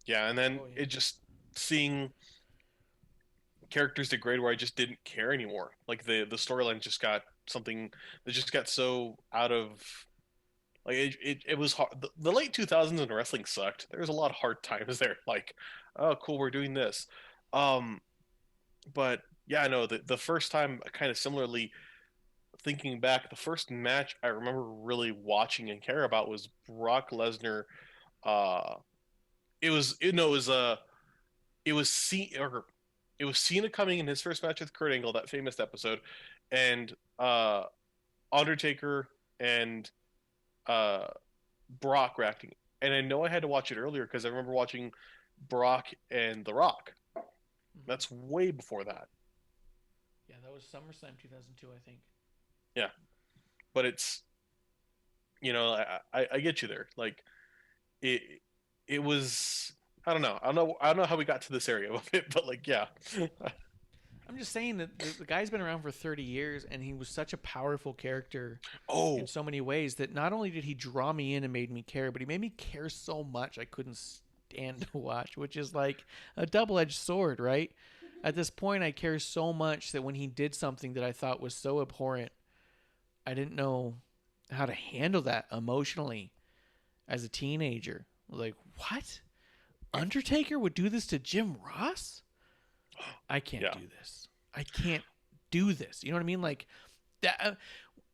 yeah, and then it just seeing characters degrade where I just didn't care anymore. Like the storyline just got something that just got so out of like it was hard. The late 2000s in wrestling sucked. There was a lot of hard times there. Like, oh, cool, we're doing this. But yeah, I know the first time, kind of similarly, thinking back, the first match I remember really watching and care about was Brock Lesnar. It was Cena coming in his first match with Kurt Angle, that famous episode, and Undertaker and Brock reacting. And I know I had to watch it earlier because I remember watching Brock and The Rock. That's way before that. Yeah, that was SummerSlam 2002, I think. Yeah, but it's, I get you there. Like, it was, I don't know how we got to this area of it, but like, yeah. I'm just saying that the guy's been around for 30 years, and he was such a powerful character in so many ways that not only did he draw me in and made me care, but he made me care so much I couldn't stand to watch, which is like a double-edged sword, right? At this point, I care so much that when he did something that I thought was so abhorrent, I didn't know how to handle that emotionally as a teenager. Like, what? Undertaker would do this to Jim Ross? I can't do this. I can't do this. You know what I mean? Like,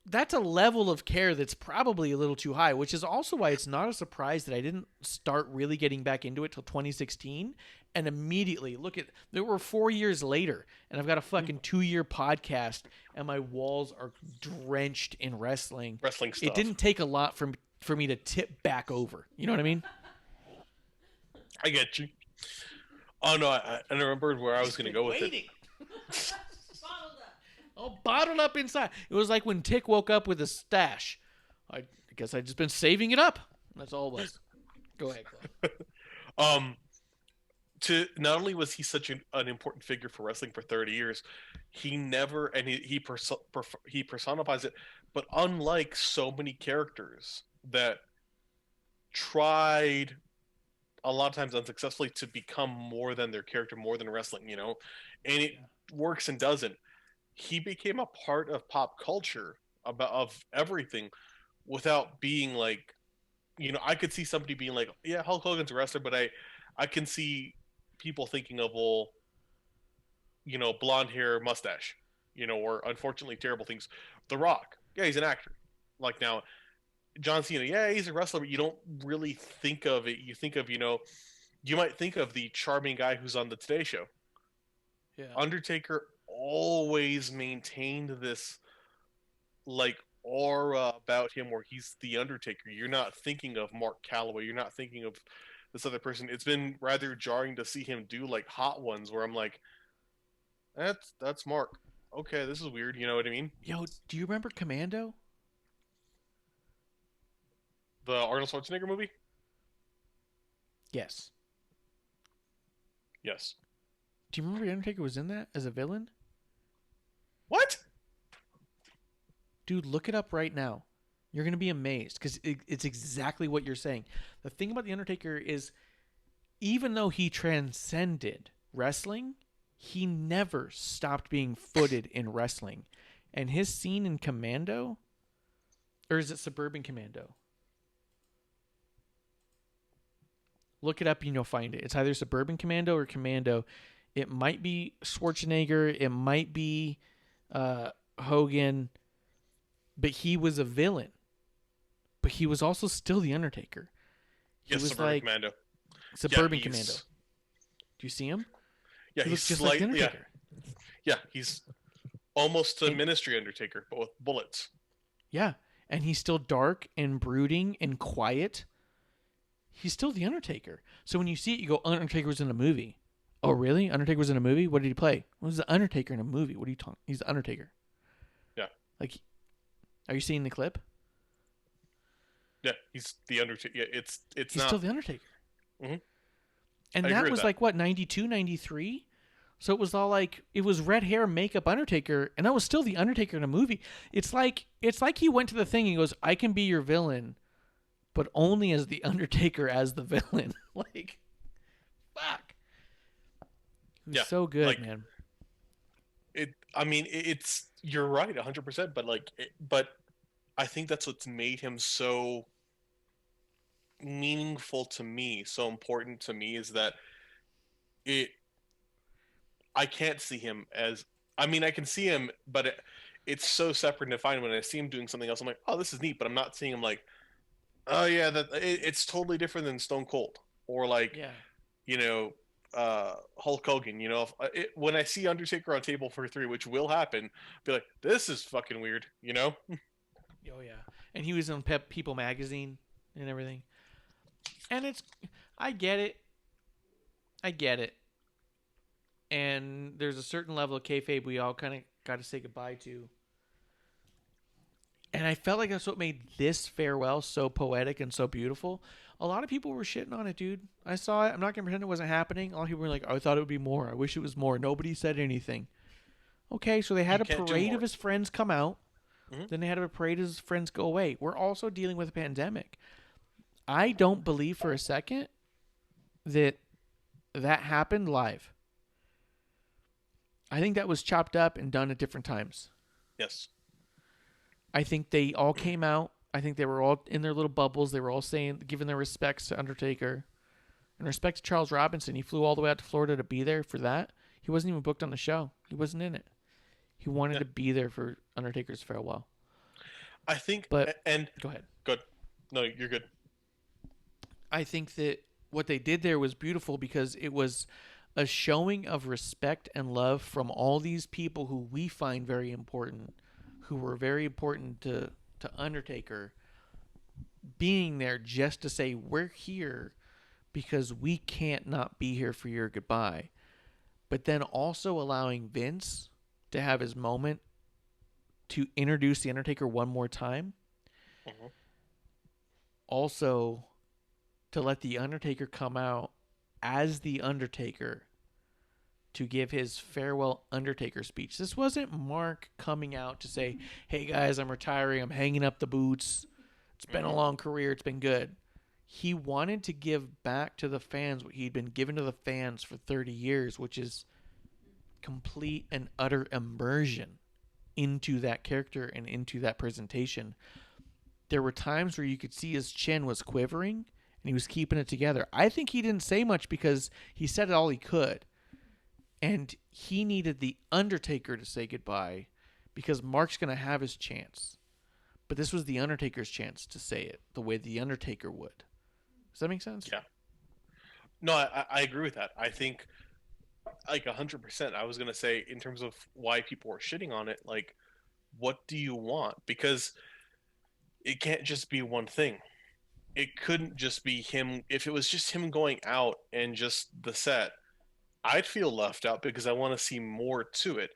that's a level of care that's probably a little too high, which is also why it's not a surprise that I didn't start really getting back into it till 2016. And immediately, there were 4 years later, and I've got a fucking 2-year podcast, and my walls are drenched in wrestling. Wrestling stuff. It didn't take a lot for me to tip back over. You know what I mean? I get you. Oh no, I remembered where I was going to go with it. Bottled up. Oh, bottled up inside. It was like when Tick woke up with a stash. I guess I'd just been saving it up. That's all it was. Go ahead, Claude. Not only was he such an important figure for wrestling for 30 years, he never, and he personifies it, but unlike so many characters that tried a lot of times unsuccessfully to become more than their character, more than wrestling, and it works and doesn't. He became a part of pop culture of everything without being like, I could see somebody being like, yeah, Hulk Hogan's a wrestler, but I can see people thinking of, well, blonde hair, mustache, or unfortunately terrible things. The Rock, yeah, he's an actor. Like now, John Cena, yeah, he's a wrestler, but you don't really think of it. You think of, you might think of the charming guy who's on the Today Show. Yeah. Undertaker always maintained this like aura about him where he's the Undertaker. You're not thinking of Mark Calloway. You're not thinking of this other person. It's been rather jarring to see him do like Hot Ones where I'm like, that's Mark. Okay, this is weird. You know what I mean? Yo, do you remember Commando? The Arnold Schwarzenegger movie? Yes. Yes. Do you remember The Undertaker was in that as a villain? What? Dude, look it up right now. You're going to be amazed because it's exactly what you're saying. The thing about The Undertaker is even though he transcended wrestling, he never stopped being footed in wrestling. And his scene in Commando, or is it Suburban Commando? Look it up and you'll find it. It's either Suburban Commando or Commando. It might be Schwarzenegger. It might be Hogan. But he was a villain. But he was also still The Undertaker. He was Suburban like Commando. Suburban Commando. Do you see him? Yeah, He he's looks just like The yeah. Undertaker. Yeah, he's almost a Ministry Undertaker, but with bullets. Yeah, and he's still dark and brooding and quiet. He's still The Undertaker. So when you see it, you go, Undertaker was in a movie. Oh, really? Undertaker was in a movie? What did he play? What was the Undertaker in a movie? What are you talking? He's the Undertaker. Yeah. Like, are you seeing the clip? Yeah, he's the Undertaker. Yeah, he's still The Undertaker. Mm-hmm. And I that agree was with like, what, 92, 93? So it was all like, it was red hair, makeup Undertaker, and that was still the Undertaker in a movie. It's like he went to the thing and he goes, I can be your villain, but only as the Undertaker as the villain. Like, fuck. It was so good, man. It's you're right 100%, but I think that's what's made him so meaningful to me, so important to me, is that I can't see him as, I can see him, but it's so separate and defined. When I see him doing something else, I'm like, oh, this is neat, but I'm not seeing him like, oh yeah, it's totally different than Stone Cold or like, Hulk Hogan. When I see Undertaker on Table for 3, which will happen, be like, this is fucking weird. Oh yeah, and he was on People magazine and everything, and I get it. And there's a certain level of kayfabe we all kind of got to say goodbye to. And I felt like that's what made this farewell so poetic and so beautiful. A lot of people were shitting on it, dude. I saw it. I'm not going to pretend it wasn't happening. A lot of people were like, oh, I thought it would be more. I wish it was more. Nobody said anything. Okay, so they had a parade of his friends come out. Mm-hmm. Then they had a parade of his friends go away. We're also dealing with a pandemic. I don't believe for a second that happened live. I think that was chopped up and done at different times. Yes. I think they all came out. I think they were all in their little bubbles. They were all giving their respects to Undertaker. And respect to Charles Robinson. He flew all the way out to Florida to be there for that. He wasn't even booked on the show. He wasn't in it. He wanted to be there for Undertaker's farewell. I think... Go ahead. Good. No, you're good. I think that what they did there was beautiful because it was a showing of respect and love from all these people who we find very important, who were very important to Undertaker, being there just to say, we're here because we can't not be here for your goodbye. But then also allowing Vince to have his moment to introduce The Undertaker one more time. Mm-hmm. Also, to let The Undertaker come out as The Undertaker to give his farewell Undertaker speech. This wasn't Mark coming out to say, hey guys, I'm retiring, I'm hanging up the boots. It's been a long career, it's been good. He wanted to give back to the fans what he'd been given to the fans for 30 years, which is complete and utter immersion into that character and into that presentation. There were times where you could see his chin was quivering and he was keeping it together. I think he didn't say much because he said all he could. And he needed The Undertaker to say goodbye because Mark's going to have his chance. But this was The Undertaker's chance to say it the way The Undertaker would. Does that make sense? Yeah. No, I agree with that. I think, 100%. I was going to say, in terms of why people were shitting on it, what do you want? Because it can't just be one thing. It couldn't just be him. If it was just him going out and just the set, I'd feel left out because I want to see more to it.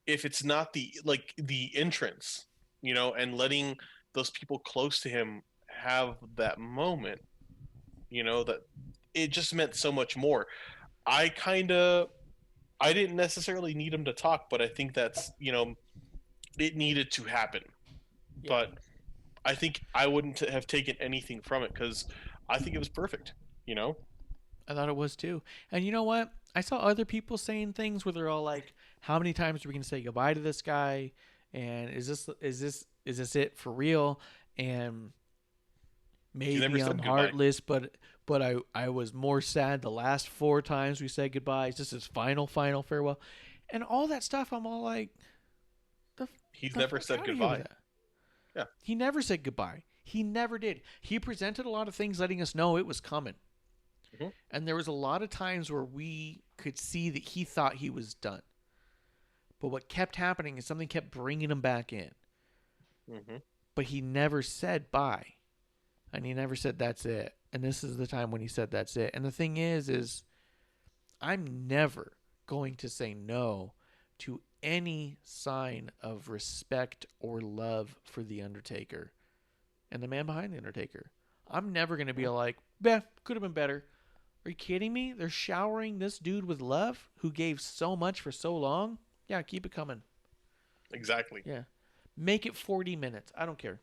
If it's not the entrance, and letting those people close to him have that moment, that it just meant so much more. I didn't necessarily need him to talk, but I think that's, it needed to happen. Yeah. But I think I wouldn't have taken anything from it because I think it was perfect, I thought it was too. And you know what? I saw other people saying things where they're all like, how many times are we going to say goodbye to this guy? And is this it for real? And maybe I'm heartless, but I was more sad the last 4 times we said goodbye. Is this his final farewell? And all that stuff, I'm all like, he's never said goodbye. Yeah. He never said goodbye. He never did. He presented a lot of things letting us know it was coming. Mm-hmm. And there was a lot of times where we could see that he thought he was done. But what kept happening is something kept bringing him back in. Mm-hmm. But he never said bye. And he never said that's it. And this is the time when he said that's it. And the thing is I'm never going to say no to any sign of respect or love for The Undertaker and the man behind The Undertaker. I'm never going to be like, could have been better. Are you kidding me? They're showering this dude with love who gave so much for so long. Yeah, keep it coming. Exactly. Yeah. Make it 40 minutes. I don't care.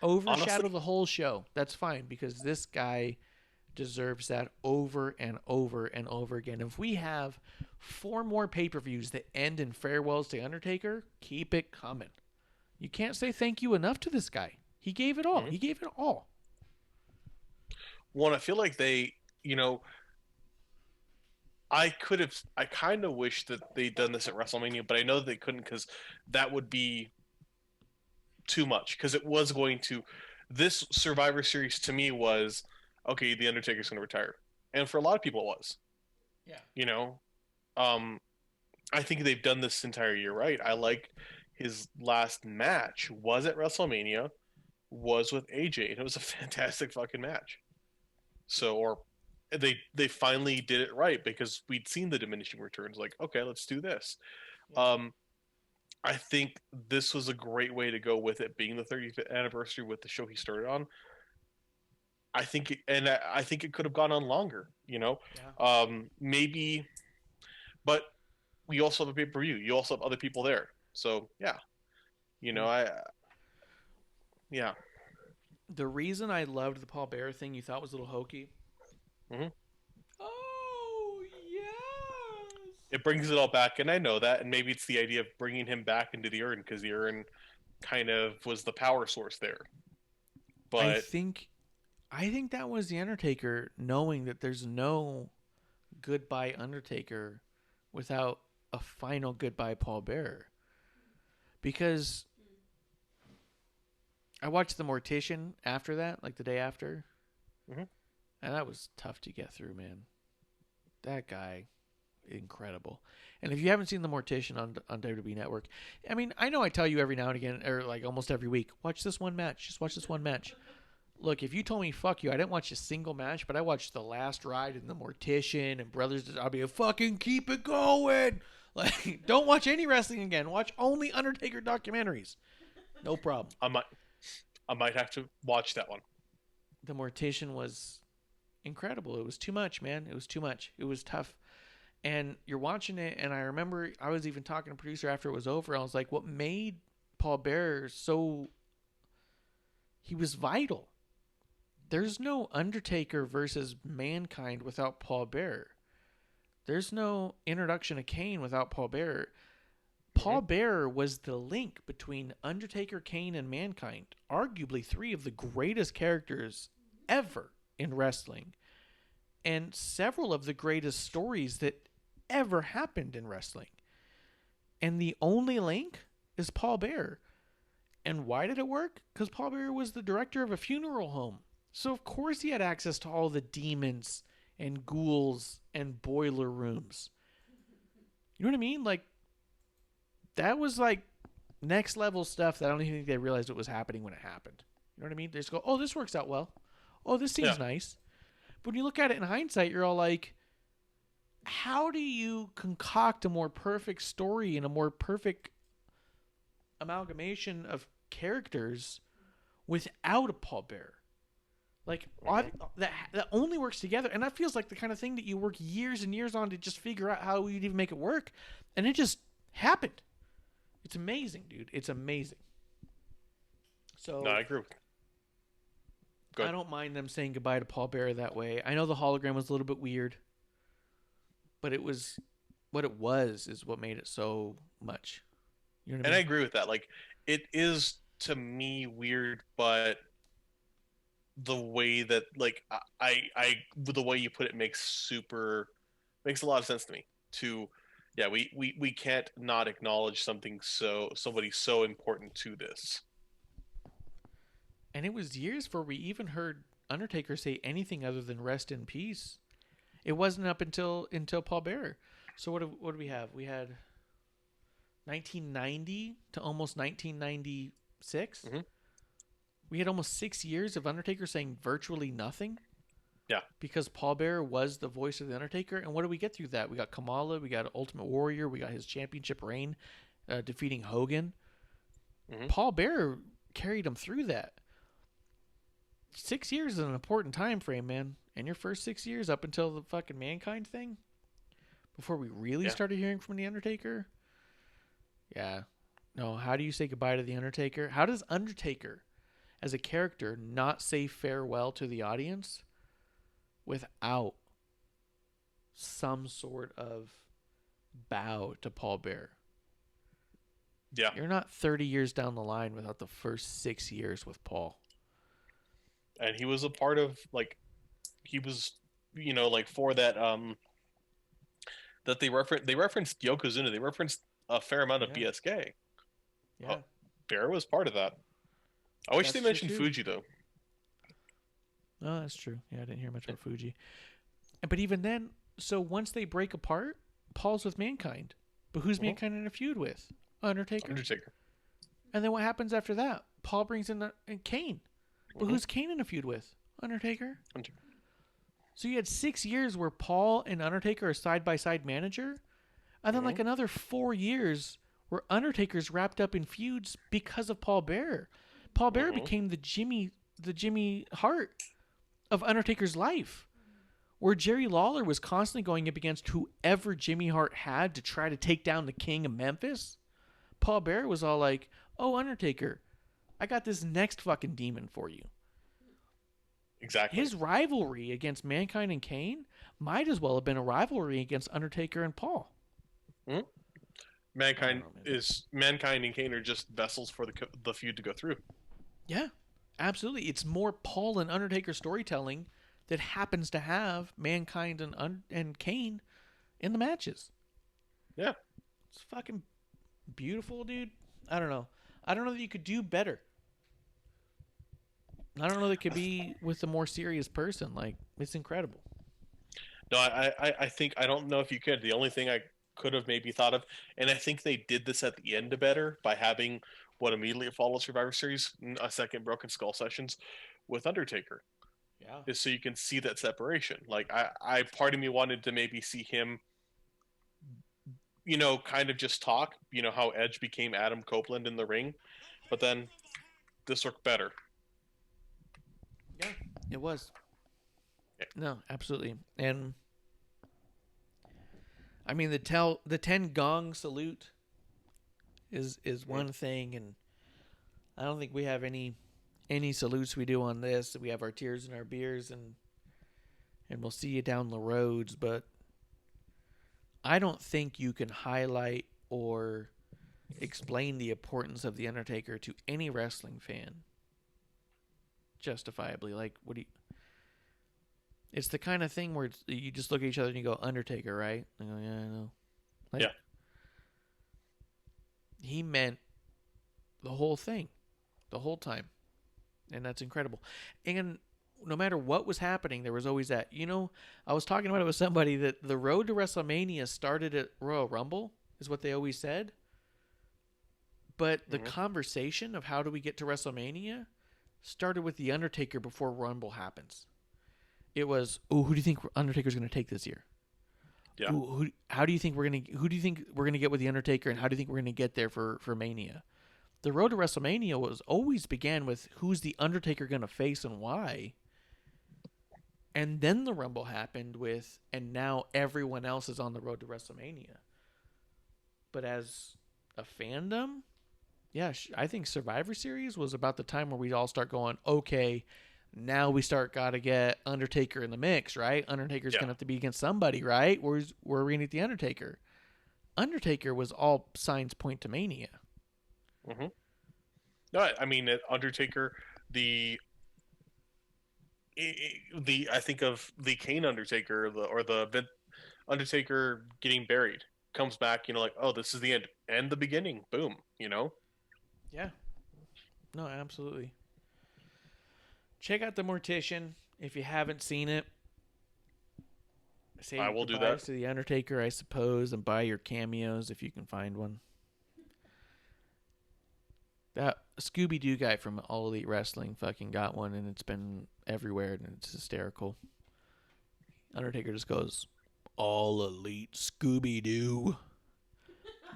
Overshadow the whole show. That's fine because this guy deserves that over and over and over again. If we have 4 more pay-per-views that end in farewells to Undertaker, keep it coming. You can't say thank you enough to this guy. He gave it all. He gave it all. One, I feel like they, I kind of wish that they'd done this at WrestleMania, but I know that they couldn't because that would be too much. Because it was going to, this Survivor Series to me was, okay, The Undertaker's going to retire. And for a lot of people it was. Yeah. I think they've done this entire year right. I like his last match was at WrestleMania, was with AJ, and it was a fantastic fucking match. So, or they finally did it right because we'd seen the diminishing returns. Like, okay, let's do this. I think this was a great way to go with it being the 35th anniversary with the show he started on. I think it could have gone on longer, maybe, but we also have a pay-per-view. You also have other people there. So yeah, yeah. The reason I loved the Paul Bearer thing you thought was a little hokey. Mm-hmm. Oh, yes. It brings it all back, and I know that, and maybe it's the idea of bringing him back into the urn because the urn kind of was the power source there. But I think that was the Undertaker knowing that there's no goodbye Undertaker without a final goodbye Paul Bearer. Because I watched The Mortician after that, like the day after. Mm-hmm. And that was tough to get through, man. That guy, incredible. And if you haven't seen The Mortician on WWE Network, I mean, I know I tell you every now and again, or like almost every week, watch this one match. Just watch this one match. Look, if you told me, fuck you, I didn't watch a single match, but I watched The Last Ride and The Mortician and Brothers, I'll be a fucking keep it going. Like, don't watch any wrestling again. Watch only Undertaker documentaries. No problem. I might have to watch that one. The Mortician was incredible. It was too much, man. It was too much. It was tough. And you're watching it, and I remember I was even talking to the producer after it was over. I was like, what made Paul Bearer so... He was vital. There's no Undertaker versus Mankind without Paul Bearer. There's no introduction of Kane without Paul Bearer. Paul Bearer was the link between Undertaker, Kane, and Mankind. Arguably 3 of the greatest characters ever in wrestling. And several of the greatest stories that ever happened in wrestling. And the only link is Paul Bearer. And why did it work? Because Paul Bearer was the director of a funeral home. So of course he had access to all the demons and ghouls and boiler rooms. You know what I mean? Like, that was like next level stuff that I don't even think they realized it was happening when it happened. You know what I mean? They just go, oh, this works out well. Oh, this seems nice. But when you look at it in hindsight, you're all like, how do you concoct a more perfect story and a more perfect amalgamation of characters without a Paul Bearer? Like, that only works together. And that feels like the kind of thing that you work years and years on to just figure out how you'd even make it work. And it just happened. It's amazing, dude. It's amazing. So No, I agree with you. I don't mind them saying goodbye to Paul Bearer that way. I know the hologram was a little bit weird, but it was what it was is what made it so much. You know what I mean? And I agree with that. Like, it is to me weird, but the way that, like, I the way you put it makes a lot of sense to me. We can't not acknowledge somebody so important to this. And it was years before we even heard Undertaker say anything other than rest in peace. It wasn't up until Paul Bearer. So what do we have? We had 1990 to almost 1996. Mm-hmm. We had almost 6 years of Undertaker saying virtually nothing. Yeah. Because Paul Bearer was the voice of the Undertaker. And what did we get through that? We got Kamala, we got Ultimate Warrior, we got his championship reign, defeating Hogan. Mm-hmm. Paul Bearer carried him through that. 6 years is an important time frame, man. And your first 6 years up until the fucking Mankind thing, before we really started hearing from the Undertaker. Yeah. No, how do you say goodbye to the Undertaker? How does Undertaker, as a character, not say farewell to the audience without some sort of bow to Paul Bearer? Yeah. You're not 30 years down the line without the first 6 years with Paul. And he was a part of, like, he was, you know, like, for that, that they referenced Yokozuna. They referenced a fair amount of BSK. Yeah. Bear was part of that. I wish That's they true, mentioned too. Fuji, though. Oh, that's true. Yeah, I didn't hear much about Fuji. But even then, so once they break apart, Paul's with Mankind. But who's Mankind in a feud with? Undertaker. And then what happens after that? Paul brings in Kane. But who's Kane in a feud with? Undertaker. So you had 6 years where Paul and Undertaker are side-by-side manager. And then like another 4 years where Undertaker's wrapped up in feuds because of Paul Bearer. Paul Bearer became the Jimmy Hart of Undertaker's life. Where Jerry Lawler was constantly going up against whoever Jimmy Hart had to try to take down the King of Memphis. Paul Bearer was all like, oh, Undertaker, I got this next fucking demon for you. Exactly. His rivalry against Mankind and Kane might as well have been a rivalry against Undertaker and Paul. Mankind and Kane are just vessels for the feud to go through. Yeah, absolutely. It's more Paul and Undertaker storytelling that happens to have Mankind and Kane in the matches. Yeah. It's fucking beautiful, dude. I don't know. I don't know that you could do better. I don't know that it could be with a more serious person. Like, it's incredible. No, I think, I don't know if you could. The only thing I could have maybe thought of, and I think they did this at the end better by having what immediately follows Survivor Series, a second Broken Skull Sessions with Undertaker. Yeah. Is so you can see that separation. Like, I part of me wanted to maybe see him, you know, kind of just talk, you know, how Edge became Adam Copeland in the ring, but then this worked better. Yeah, it was. Yeah. No, absolutely. And I mean, the 10 gong salute is one thing, and I don't think we have any salutes we do on this. We have our tears and our beers, and we'll see you down the roads, but I don't think you can highlight or explain the importance of The Undertaker to any wrestling fan justifiably. Like, what do you... It's the kind of thing where you just look at each other and you go, Undertaker, right? I go, yeah, I know. Like, yeah. He meant the whole thing, the whole time. And that's incredible. And no matter what was happening, there was always that. You know, I was talking about it with somebody that the road to WrestleMania started at Royal Rumble, is what they always said. But the conversation of how do we get to WrestleMania started with The Undertaker before Rumble happens. It was, who do you think Undertaker's going to take this year? Yeah. Who do you think we're going to get with The Undertaker, and how do you think we're going to get there for Mania? The road to WrestleMania always began with who's The Undertaker going to face and why. And then the Rumble happened with, and now everyone else is on the road to WrestleMania. But as a fandom, yeah, I think Survivor Series was about the time where we all start going, okay, now we gotta get Undertaker in the mix, right? Undertaker's going to have to be against somebody, right? We're going to get The Undertaker. Undertaker was all signs point to Mania. Mm-hmm. No, I mean, Undertaker, I think of the Kane Undertaker, or the Undertaker getting buried, comes back, you know, like, oh, this is the end and the beginning. Boom, you know? Yeah. No, absolutely. Check out The Mortician if you haven't seen it. I will do that. To The Undertaker, I suppose, and buy your cameos if you can find one. That Scooby-Doo guy from All Elite Wrestling fucking got one, and it's been everywhere, and it's hysterical. Undertaker just goes, All Elite Scooby-Doo.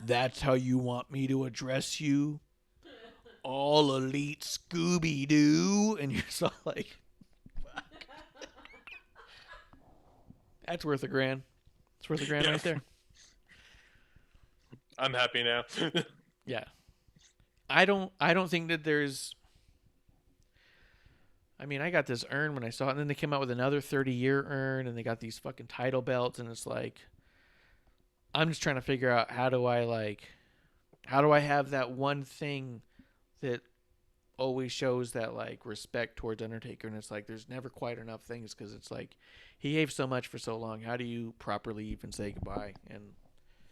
That's how you want me to address you? All Elite Scooby-Doo. And you're so like, That's worth $1,000. It's worth $1,000 right there. I'm happy now. Yeah. I don't think that there's. I mean, I got this urn when I saw it, and then they came out with another 30-year urn, and they got these fucking title belts, and it's like, I'm just trying to figure out how do I have that one thing that always shows that like respect towards Undertaker, and it's like there's never quite enough things because it's like he gave so much for so long. How do you properly even say goodbye? And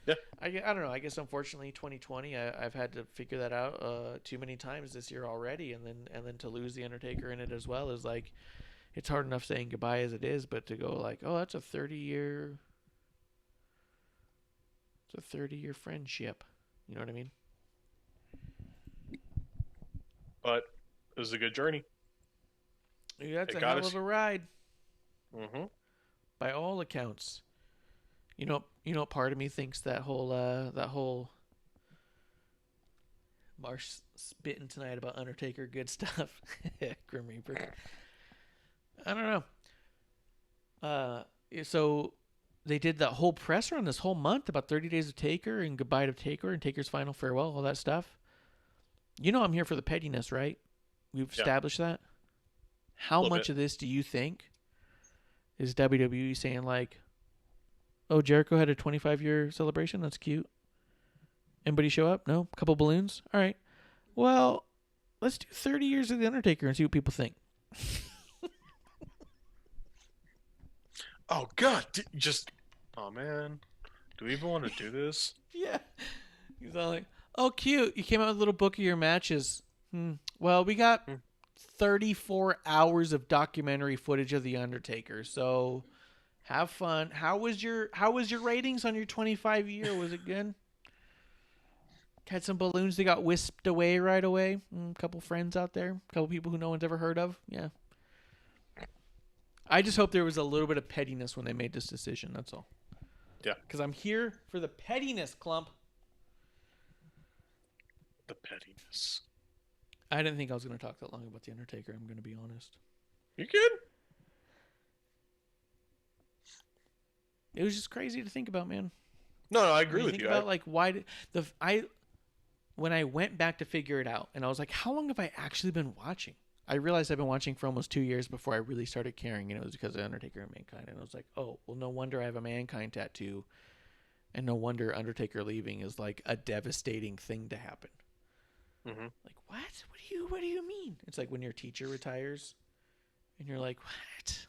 yeah, I don't know. I guess unfortunately 2020, I've had to figure that out too many times this year already, and then to lose the Undertaker in it as well is like it's hard enough saying goodbye as it is, but to go like, oh, that's a 30-year friendship. You know what I mean? But it was a good journey. Yeah, that's a hell of a ride. Mm-hmm. By all accounts. You know, part of me thinks that whole Marsh spitting tonight about Undertaker good stuff. Grim Reaper. I don't know. So they did that whole press run this whole month about 30 days of Taker and goodbye to Taker and Taker's final farewell, all that stuff. You know I'm here for the pettiness, right? We've established that. How much of this do you think is WWE saying like, oh, Jericho had a 25-year celebration? That's cute. Anybody show up? No? A couple balloons? All right. Well, let's do 30 years of The Undertaker and see what people think. Oh, God. Oh, man. Do we even want to do this? Yeah. He's all like, oh, cute. You came out with a little book of your matches. Well, we got 34 hours of documentary footage of The Undertaker, so have fun. How was your ratings on your 25-year? Was it good? Had some balloons that got whisked away right away. A couple friends out there. A couple people who no one's ever heard of. Yeah. I just hope there was a little bit of pettiness when they made this decision. That's all. Yeah. Because I'm here for the pettiness, Klump. The pettiness. I didn't think I was going to talk that long about The Undertaker. I'm going to be honest. You good? It was just crazy to think about, man. No, I agree with think you. About like why when I went back to figure it out, and I was like, how long have I actually been watching? I realized I've been watching for almost 2 years before I really started caring, and it was because of Undertaker and Mankind. And I was like, oh, well, no wonder I have a Mankind tattoo, and no wonder Undertaker leaving is like a devastating thing to happen. Mm-hmm. Like, what? What do you mean? It's like when your teacher retires, and you're like, what?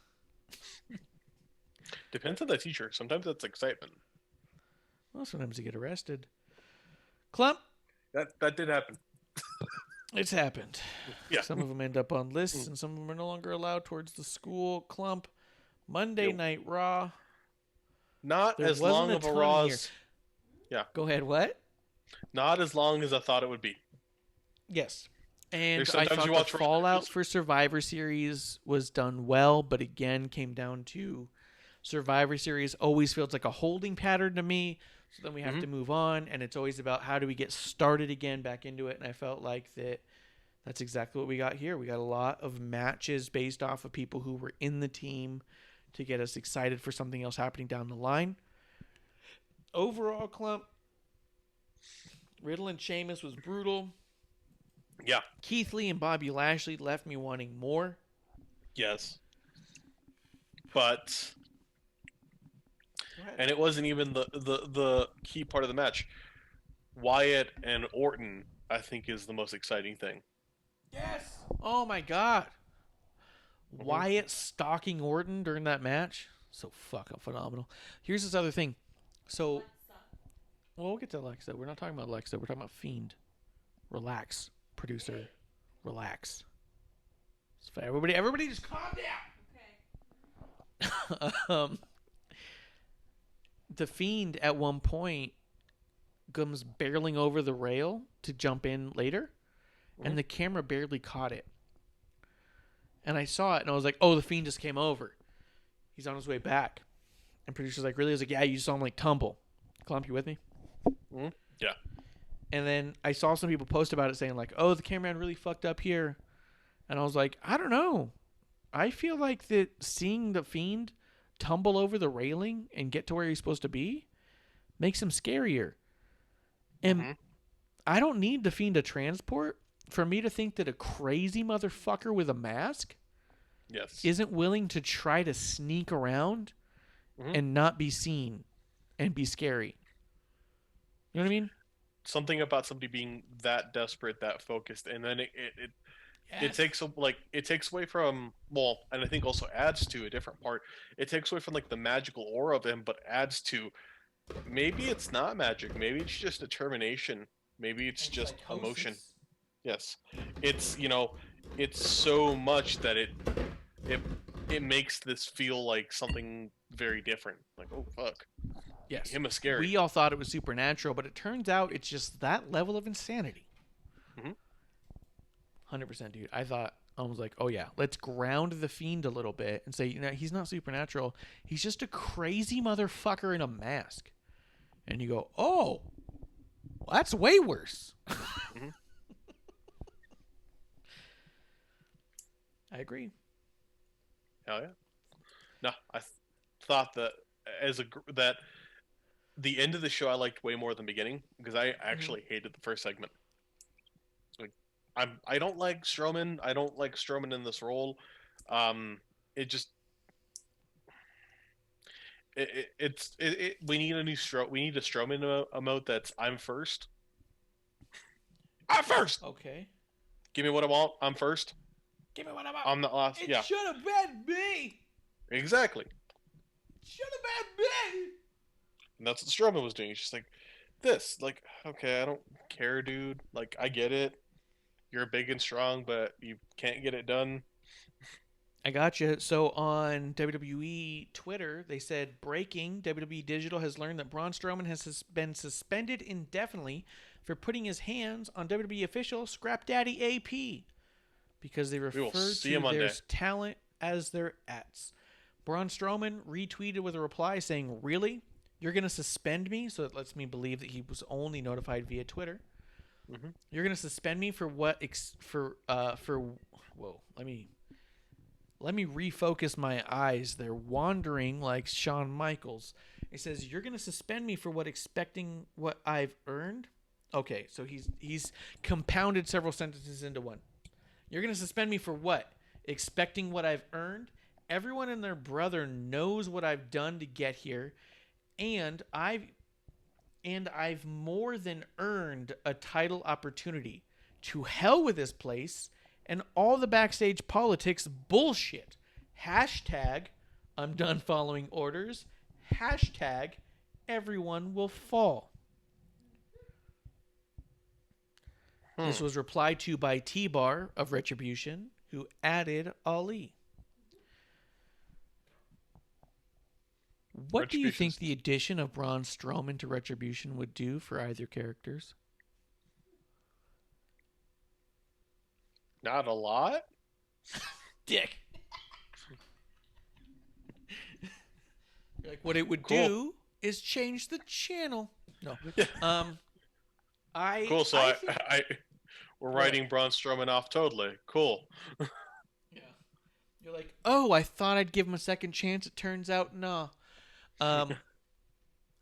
Depends on the teacher. Sometimes that's excitement. Well, sometimes you get arrested. Klump. That did happen. It's happened. Yeah. Some of them end up on lists, and some of them are no longer allowed towards the school. Klump. Monday Night Raw. Not There as wasn't long a of a ton Raw here. as... Yeah. Go ahead, what? Not as long as I thought it would be. Yes. And There's I sometimes thought you the watch Raw fallout matches- for Survivor Series was done well, but again came down to Survivor Series always feels like a holding pattern to me. So then we have to move on, and it's always about how do we get started again back into it. And I felt like that's exactly what we got here. We got a lot of matches based off of people who were in the team to get us excited for something else happening down the line. Overall, Klump, Riddle and Sheamus was brutal. Yeah. Keith Lee and Bobby Lashley left me wanting more. Yes. But... And it wasn't even the key part of the match. Wyatt and Orton, I think, is the most exciting thing. Yes! Oh my god. Wyatt stalking Orton during that match? So fucking phenomenal. Here's this other thing. So, Alexa. well, we'll get to Alexa. We're not talking about Alexa. We're talking about Fiend. Relax, producer. Relax. It's fine. Everybody just calm down. Okay. The Fiend at one point comes barreling over the rail to jump in later, and the camera barely caught it. And I saw it, and I was like, oh, the Fiend just came over. He's on his way back. And producer's like, really? I was like, yeah, you saw him like tumble. Klump, you with me? Mm-hmm. Yeah. And then I saw some people post about it saying like, oh, the cameraman really fucked up here. And I was like, I don't know. I feel like that seeing the Fiend tumble over the railing and get to where he's supposed to be makes him scarier. And I don't need the Fiend to transport for me to think that a crazy motherfucker with a mask isn't willing to try to sneak around and not be seen and be scary. You know what I mean? Something about somebody being that desperate, that focused, and then it takes away from, well, and I think also adds to a different part. It takes away from like the magical aura of him, but adds to maybe it's not magic, maybe it's just determination, maybe it's just emotion. Yes, it's it's so much that it makes this feel like something very different. Like, oh fuck. Yes. Him is scary. We all thought it was supernatural, but it turns out it's just that level of insanity. 100%, dude. I was like, oh yeah, let's ground the Fiend a little bit and say, he's not supernatural. He's just a crazy motherfucker in a mask. And you go, oh, well, that's way worse. I agree. Hell yeah. No, I thought that that the end of the show I liked way more than the beginning, because I actually hated the first segment. Like, I don't like Strowman. I don't like Strowman in this role. We need a new we need a Strowman emote that's I'm first. I'm first. Okay. Give me what I want. I'm first. Give me what I want. I'm the last. It should have been me. Exactly. Should have been me. And that's what Strowman was doing. He's just like, this. Like, okay, I don't care, dude. Like, I get it. You're big and strong, but you can't get it done. I gotcha. So on WWE Twitter, they said, breaking, WWE Digital has learned that Braun Strowman has been suspended indefinitely for putting his hands on WWE official Scrap Daddy AP because they referred to their talent as their ats. Braun Strowman retweeted with a reply saying, really? You're going to suspend me? So it lets me believe that he was only notified via Twitter. You're going to suspend me for what? Whoa, let me refocus my eyes. They're wandering like Shawn Michaels. It says, you're going to suspend me for expecting what I've earned? Okay, so he's compounded several sentences into one. You're going to suspend me for what? Expecting what I've earned? Everyone and their brother knows what I've done to get here, and I've more than earned a title opportunity. To hell with this place and all the backstage politics bullshit. Hashtag, I'm done following orders. Hashtag, everyone will fall. This was replied to by T-Bar of Retribution, who added Ali. What do you think the addition of Braun Strowman to Retribution would do for either characters? Not a lot. Dick. Like, what it would do is change the channel. No. Cool. So we're writing Braun Strowman off totally. Cool. Yeah. You're like, oh, I thought I'd give him a second chance. It turns out, no. I'm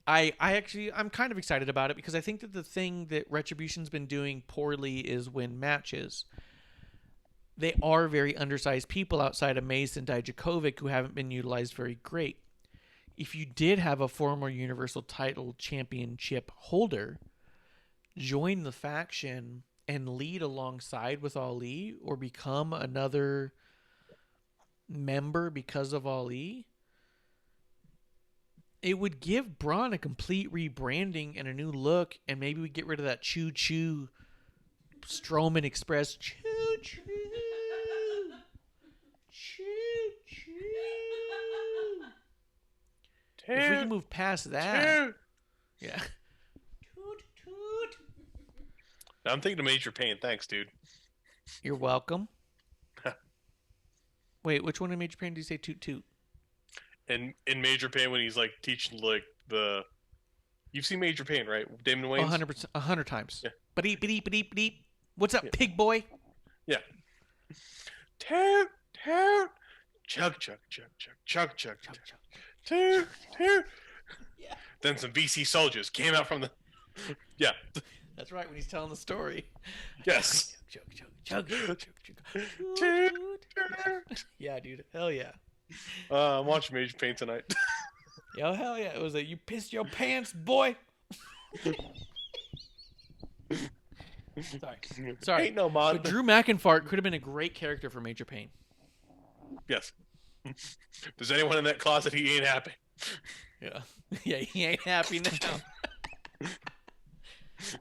kind of excited about it because I think that the thing that Retribution's been doing poorly is win matches. They are very undersized people outside of Mace and Dijakovic who haven't been utilized very great. If you did have a former Universal title championship holder join the faction and lead alongside with Ali or become another member because of Ali, it would give Braun a complete rebranding and a new look, and maybe we get rid of that choo-choo Strowman Express. Choo-choo. Choo-choo. If we can move past that. Yeah. Toot, toot. I'm thinking of Major Pain. Thanks, dude. You're welcome. Wait, which one in Major Pain did you say toot toot? In Major Pain, when he's like teaching like you've seen Major Pain, right? Damon Wayans. 100%, 100 times. Yeah. Ba-deep, ba-deep, ba-deep, ba-deep. What's up, pig boy? Yeah. Toot, toot. Chug, chug, chug, chug, chug, chug, chug. Tear. Yeah. Then some BC soldiers came out from the. Yeah. That's right, when he's telling the story. Yes. Chug. Yeah, dude. Hell yeah. I'm watching Major Pain tonight. Yo, hell yeah. It was like, you pissed your pants, boy. Sorry. Ain't no mod. But Drew McInfart could have been a great character for Major Pain. Yes. If there's anyone in that closet, he ain't happy. Yeah. Yeah, he ain't happy now.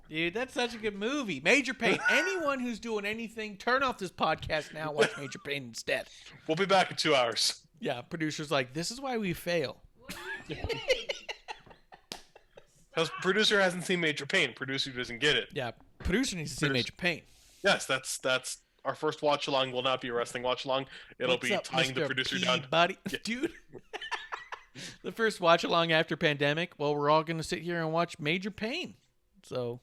Dude, that's such a good movie. Major Pain. Anyone who's doing anything, turn off this podcast now. Watch Major Pain instead. We'll be back in 2 hours. Yeah, producer's like, this is why we fail. What are you doing? Because producer hasn't seen Major Pain. Producer doesn't get it. Yeah, producer needs to see Major Pain. Yes, that's our first watch along. Will not be a wrestling watch along. It'll What's be up, tying the Mr. producer down. Peabody? Dude. The first watch along after pandemic. Well, we're all going to sit here and watch Major Pain. So,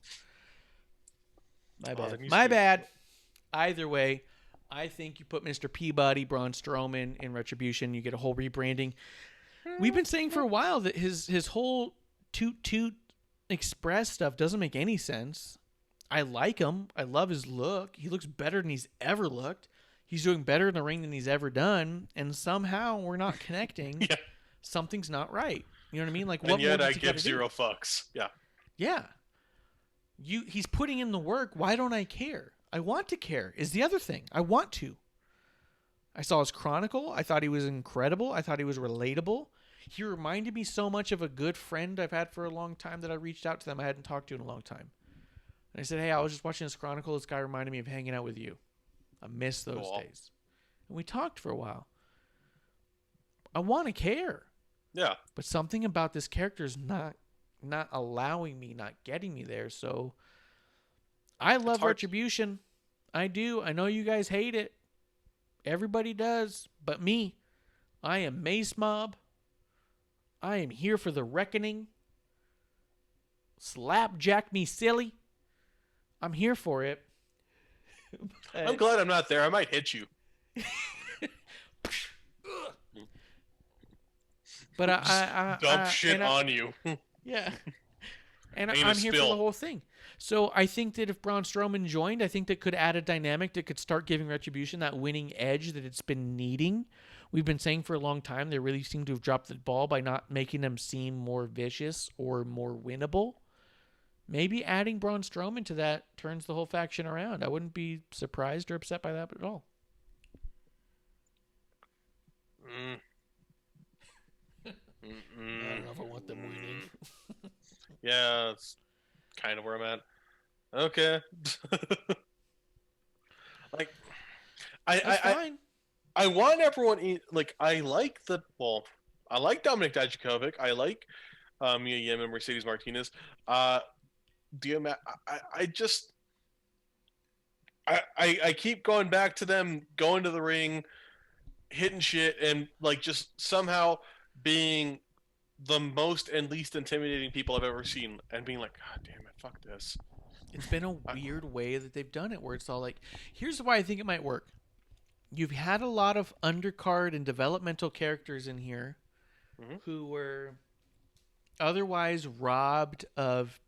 my bad. My bad. Either way, I think you put Mr. Peabody, Braun Strowman in Retribution. You get a whole rebranding. We've been saying for a while that his whole toot express stuff doesn't make any sense. I like him. I love his look. He looks better than he's ever looked. He's doing better in the ring than he's ever done. And somehow we're not connecting. Yeah. Something's not right. You know what I mean? Like, what And yet more I does he gotta give do? zero fucks. Yeah. Yeah. He's putting in the work. Why don't I care? I want to care is the other thing. I want to. I saw his Chronicle. I thought he was incredible. I thought he was relatable. He reminded me so much of a good friend I've had for a long time that I reached out to them I hadn't talked to in a long time. And I said, hey, I was just watching this Chronicle. This guy reminded me of hanging out with you. I miss those Cool. days. And we talked for a while. I want to care. Yeah. But something about this character is not allowing me, not getting me there. So I love Retribution. I do. I know you guys hate it. Everybody does. But me, I am Mace Mob. I am here for the reckoning. Slapjack me silly. I'm here for it. I'm glad I'm not there. I might hit you. But I dump shit on you. Yeah. And Ain't a I'm here for spill. the whole thing. So I think that if Braun Strowman joined, I think that could add a dynamic that could start giving Retribution that winning edge that it's been needing. We've been saying for a long time they really seem to have dropped the ball by not making them seem more vicious or more winnable. Maybe adding Braun Strowman to that turns the whole faction around. I wouldn't be surprised or upset by that at all. I don't know if I want them winning. Yeah, that's kind of where I'm at. Okay. Like, That's fine. I want everyone I like Dominic Dijakovic. I like Mia Yim and Mercedes Martinez. I keep going back to them going to the ring, hitting shit, and just somehow being the most and least intimidating people I've ever seen, and being like, God damn it, fuck this. It's been a weird way that they've done it, where it's all like, here's why I think it might work. You've had a lot of undercard and developmental characters in here who were otherwise robbed of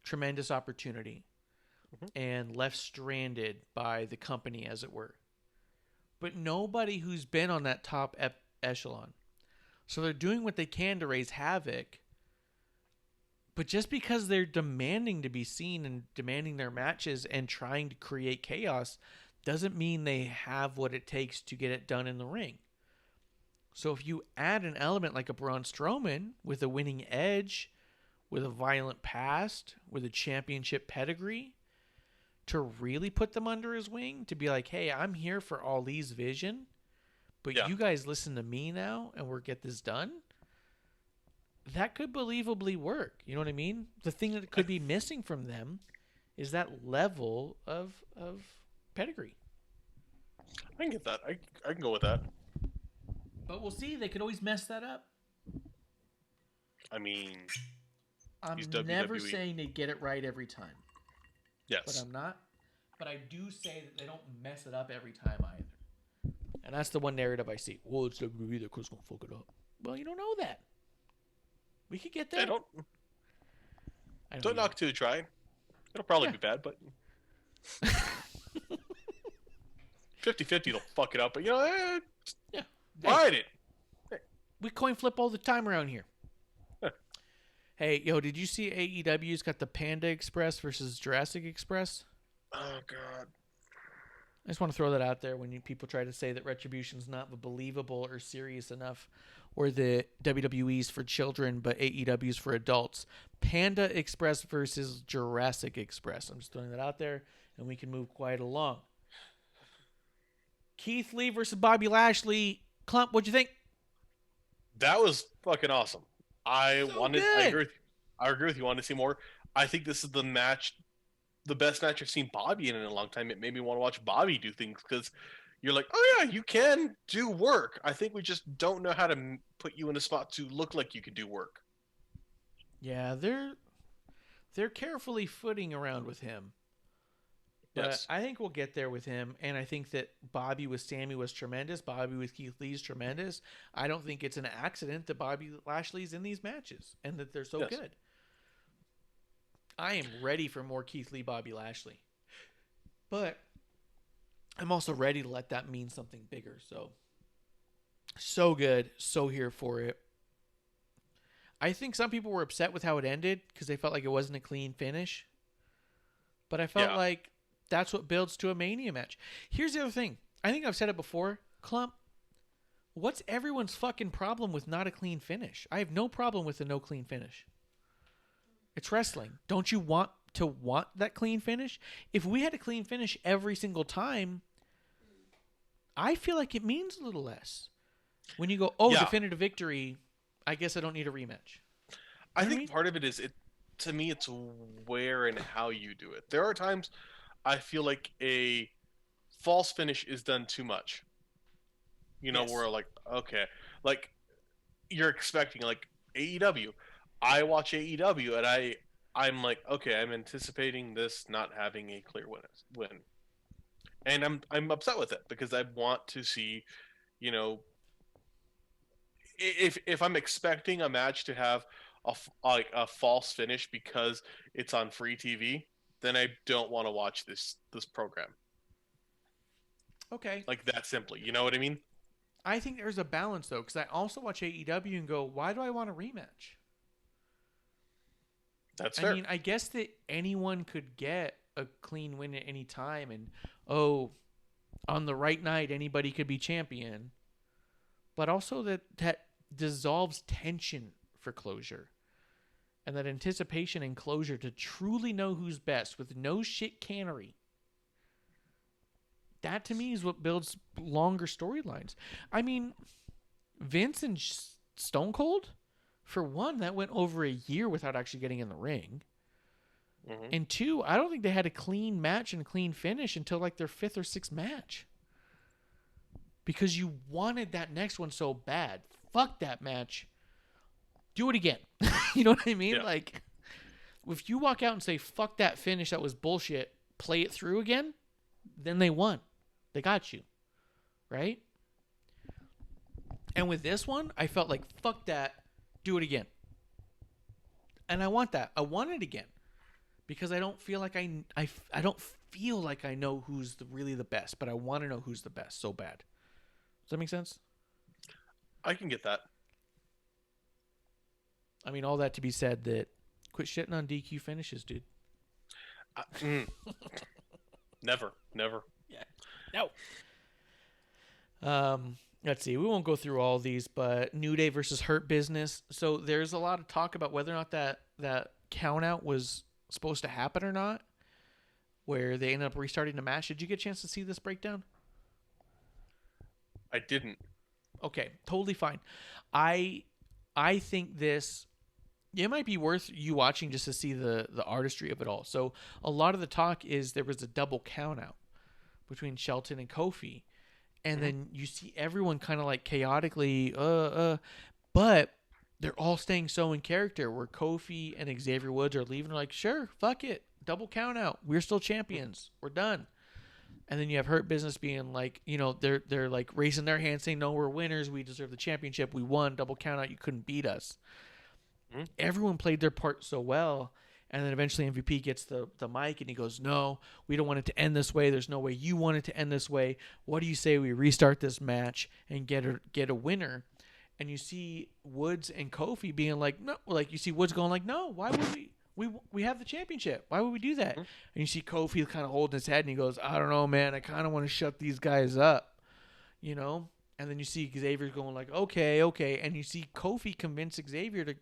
tremendous opportunity and left stranded by the company, as it were. But nobody who's been on that top echelon. So they're doing what they can to raise havoc. But just because they're demanding to be seen and demanding their matches and trying to create chaos doesn't mean they have what it takes to get it done in the ring. So if you add an element like a Braun Strowman with a winning edge, with a violent past, with a championship pedigree, to really put them under his wing, to be like, hey, I'm here for Ali's vision, but you guys listen to me now and we'll get this done, that could believably work. You know what I mean? The thing that could be missing from them is that level of pedigree. I can get that. I can go with that. But we'll see. They could always mess that up. I mean, I'm he's never WWE. saying they get it right every time. Yes. But I'm not. But I do say that they don't mess it up every time either. And that's the one narrative I see. Well, it's WWE. They're going to fuck it up. Well, you don't know that. We could get there. I don't I don't knock till you try. It'll probably Yeah. be bad, but 50-50 will fuck it up. But Yeah. ride it. We coin flip all the time around here. Hey, yo, did you see AEW's got the Panda Express versus Jurassic Express? Oh god. I just want to throw that out there when people try to say that Retribution's not believable or serious enough, or that WWE's for children but AEW's for adults. Panda Express versus Jurassic Express. I'm just throwing that out there, and we can move quite along. Keith Lee versus Bobby Lashley. Klump, what'd you think? That was fucking awesome. I agree good. with you. I agree with you. I want to see more. I think this is the best match I've seen Bobby in a long time. It made me want to watch Bobby do things because you're like, oh yeah, you can do work. I think we just don't know how to put you in a spot to look like you can do work. Yeah, they're carefully footing around with him. But Yes. I think we'll get there with him, and I think that Bobby with Sammy was tremendous. Bobby with Keith Lee is tremendous. I don't think it's an accident that Bobby Lashley's in these matches and that they're so Yes. good. I am ready for more Keith Lee, Bobby Lashley. But I'm also ready to let that mean something bigger. So good. So here for it. I think some people were upset with how it ended because they felt like it wasn't a clean finish. But I felt like that's what builds to a Mania match. Here's the other thing. I think I've said it before. Klump, what's everyone's fucking problem with not a clean finish? I have no problem with a no clean finish. It's wrestling. Don't you want that clean finish? If we had a clean finish every single time, I feel like it means a little less. When you go, definitive victory, I guess I don't need a rematch. I think part of it is to me, it's where and how you do it. There are times I feel like a false finish is done too much. Where like, okay, like you're expecting like AEW. I watch AEW and I'm like, okay, I'm anticipating this not having a clear win. And I'm upset with it because I want to see, if I'm expecting a match to have a false finish because it's on free TV, then I don't want to watch this program. Okay. Like that simply. You know what I mean? I think there's a balance though, because I also watch AEW and go, why do I want a rematch? That's fair. I mean, I guess that anyone could get a clean win at any time, and on the right night anybody could be champion. But also that dissolves tension for closure. And that anticipation and closure to truly know who's best with no shit cannery. That to me is what builds longer storylines. I mean, Vince and Stone Cold, for one, that went over a year without actually getting in the ring. Mm-hmm. And two, I don't think they had a clean match and a clean finish until like their fifth or sixth match. Because you wanted that next one so bad. Fuck that match. Do it again. You know what I mean? Yeah. Like, if you walk out and say, fuck that finish, that was bullshit, play it through again, then they won. They got you. Right? And with this one, I felt like, fuck that, do it again. And I want that. I want it again. Because I don't feel like I don't feel like I know who's really the best, but I want to know who's the best so bad. Does that make sense? I can get that. I mean, all that to be said that quit shitting on DQ finishes, dude. Never. Yeah. No. Let's see. We won't go through all these, but New Day versus Hurt Business. So there's a lot of talk about whether or not that count out was supposed to happen or not, where they ended up restarting the match. Did you get a chance to see this breakdown? I didn't. Okay, totally fine. I think it might be worth you watching just to see the artistry of it all. So a lot of the talk is there was a double count out between Shelton and Kofi. And then you see everyone kind of like chaotically, but they're all staying so in character where Kofi and Xavier Woods are leaving. They're like, sure, fuck it. Double count out. We're still champions. We're done. And then you have Hurt Business being like, they're like raising their hands saying, no, we're winners. We deserve the championship. We won. Double count out. You couldn't beat us. Mm-hmm. Everyone played their part so well. And then eventually MVP gets the mic and he goes, no, we don't want it to end this way. There's no way you want it to end this way. What do you say we restart this match and get a winner? And you see Woods and Kofi being like, no, like you see Woods going like, no, why would we have the championship? Why would we do that? Mm-hmm. And you see Kofi kind of holding his head and he goes, I don't know, man. I kind of want to shut these guys up, And then you see Xavier going like, okay. And you see Kofi convince Xavier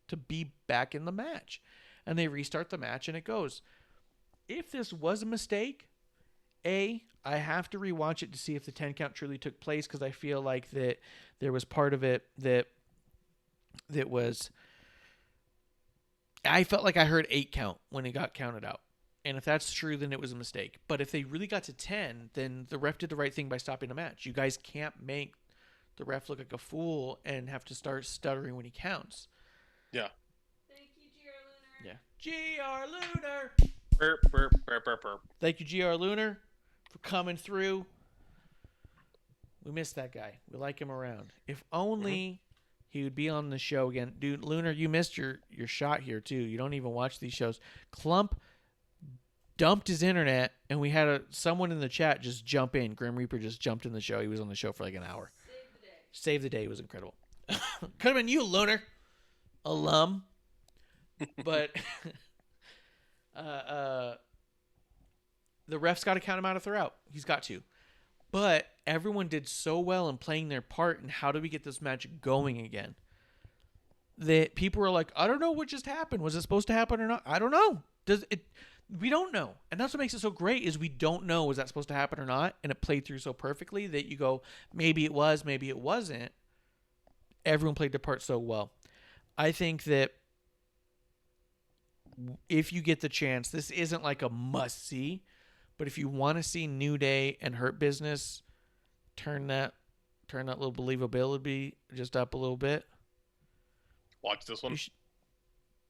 to be back in the match. And they restart the match and it goes. If this was a mistake, I have to rewatch it to see if the 10 count truly took place because I feel like that there was part of it that was... I felt like I heard 8 count when it got counted out. And if that's true, then it was a mistake. But if they really got to 10, then the ref did the right thing by stopping the match. You guys can't make the ref look like a fool and have to start stuttering when he counts. Yeah. Thank you, GR Lunar. GR Lunar. Burp, burp, burp, burp, burp. Thank you, GR Lunar, for coming through. We miss that guy. We like him around. If only he would be on the show again. Dude, Lunar, you missed your shot here, too. You don't even watch these shows. Klump dumped his internet, and we had someone in the chat just jump in. Grim Reaper just jumped in the show. He was on the show for like an hour. Save the day. It was incredible. Could have been you, Lunar. Alum. But the ref's got to count him out if they're out. He's got to. But everyone did so well in playing their part in how do we get this match going again that people were like, I don't know what just happened. Was it supposed to happen or not? I don't know. We don't know. And that's what makes it so great is we don't know was that supposed to happen or not. And it played through so perfectly that you go, maybe it was, maybe it wasn't. Everyone played their part so well. I think that if you get the chance, this isn't like a must see. But if you want to see New Day and Hurt Business turn that little believability just up a little bit. Watch this one.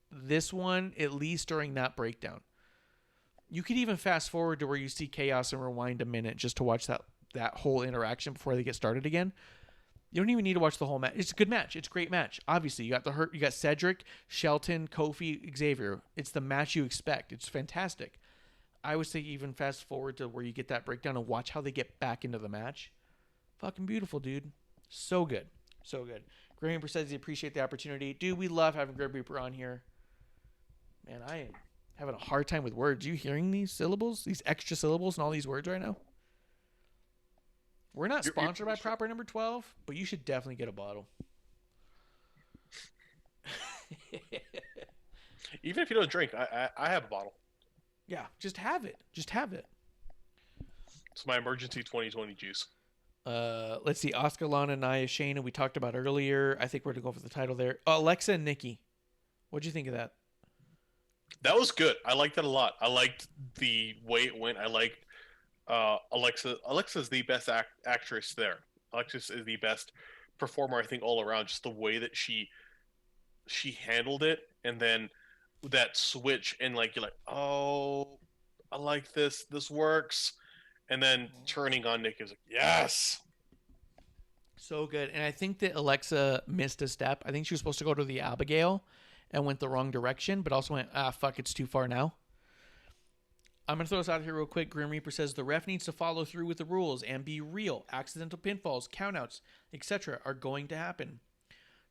This one, at least during that breakdown. You could even fast forward to where you see Chaos and rewind a minute just to watch that whole interaction before they get started again. You don't even need to watch the whole match. It's a good match. It's a great match. Obviously, you got Cedric, Shelton, Kofi, Xavier. It's the match you expect. It's fantastic. I would say even fast forward to where you get that breakdown and watch how they get back into the match. Fucking beautiful, dude. So good. So good. Grim Reaper says he appreciate the opportunity. Dude, we love having Grim Reaper on here. Man, I am having a hard time with words. You hearing these syllables? These extra syllables and all these words right now? We're not sponsored by Proper Number 12, but you should definitely get a bottle. Even if you don't drink, I have a bottle. Yeah, just have it. Just have it. It's my emergency 2020 juice. Let's see. Oscar, Lana, Nia, Shayna, we talked about earlier. I think we're going to go for the title there. Alexa and Nikki. What'd you think of that? That was good. I liked that a lot. I liked the way it went. I liked Alexa. Alexa's the best actress there. Alexis is the best performer, I think, all around. Just the way that she handled it, and then that switch, and like you're like, oh, I like this. This works. And then turning on Nick is like, yes. So good. And I think that Alexa missed a step. I think she was supposed to go to the Abigail and went the wrong direction, but also went, fuck, it's too far now. I'm going to throw this out here real quick. Grim Reaper says the ref needs to follow through with the rules and be real. Accidental pinfalls, countouts, etc. are going to happen.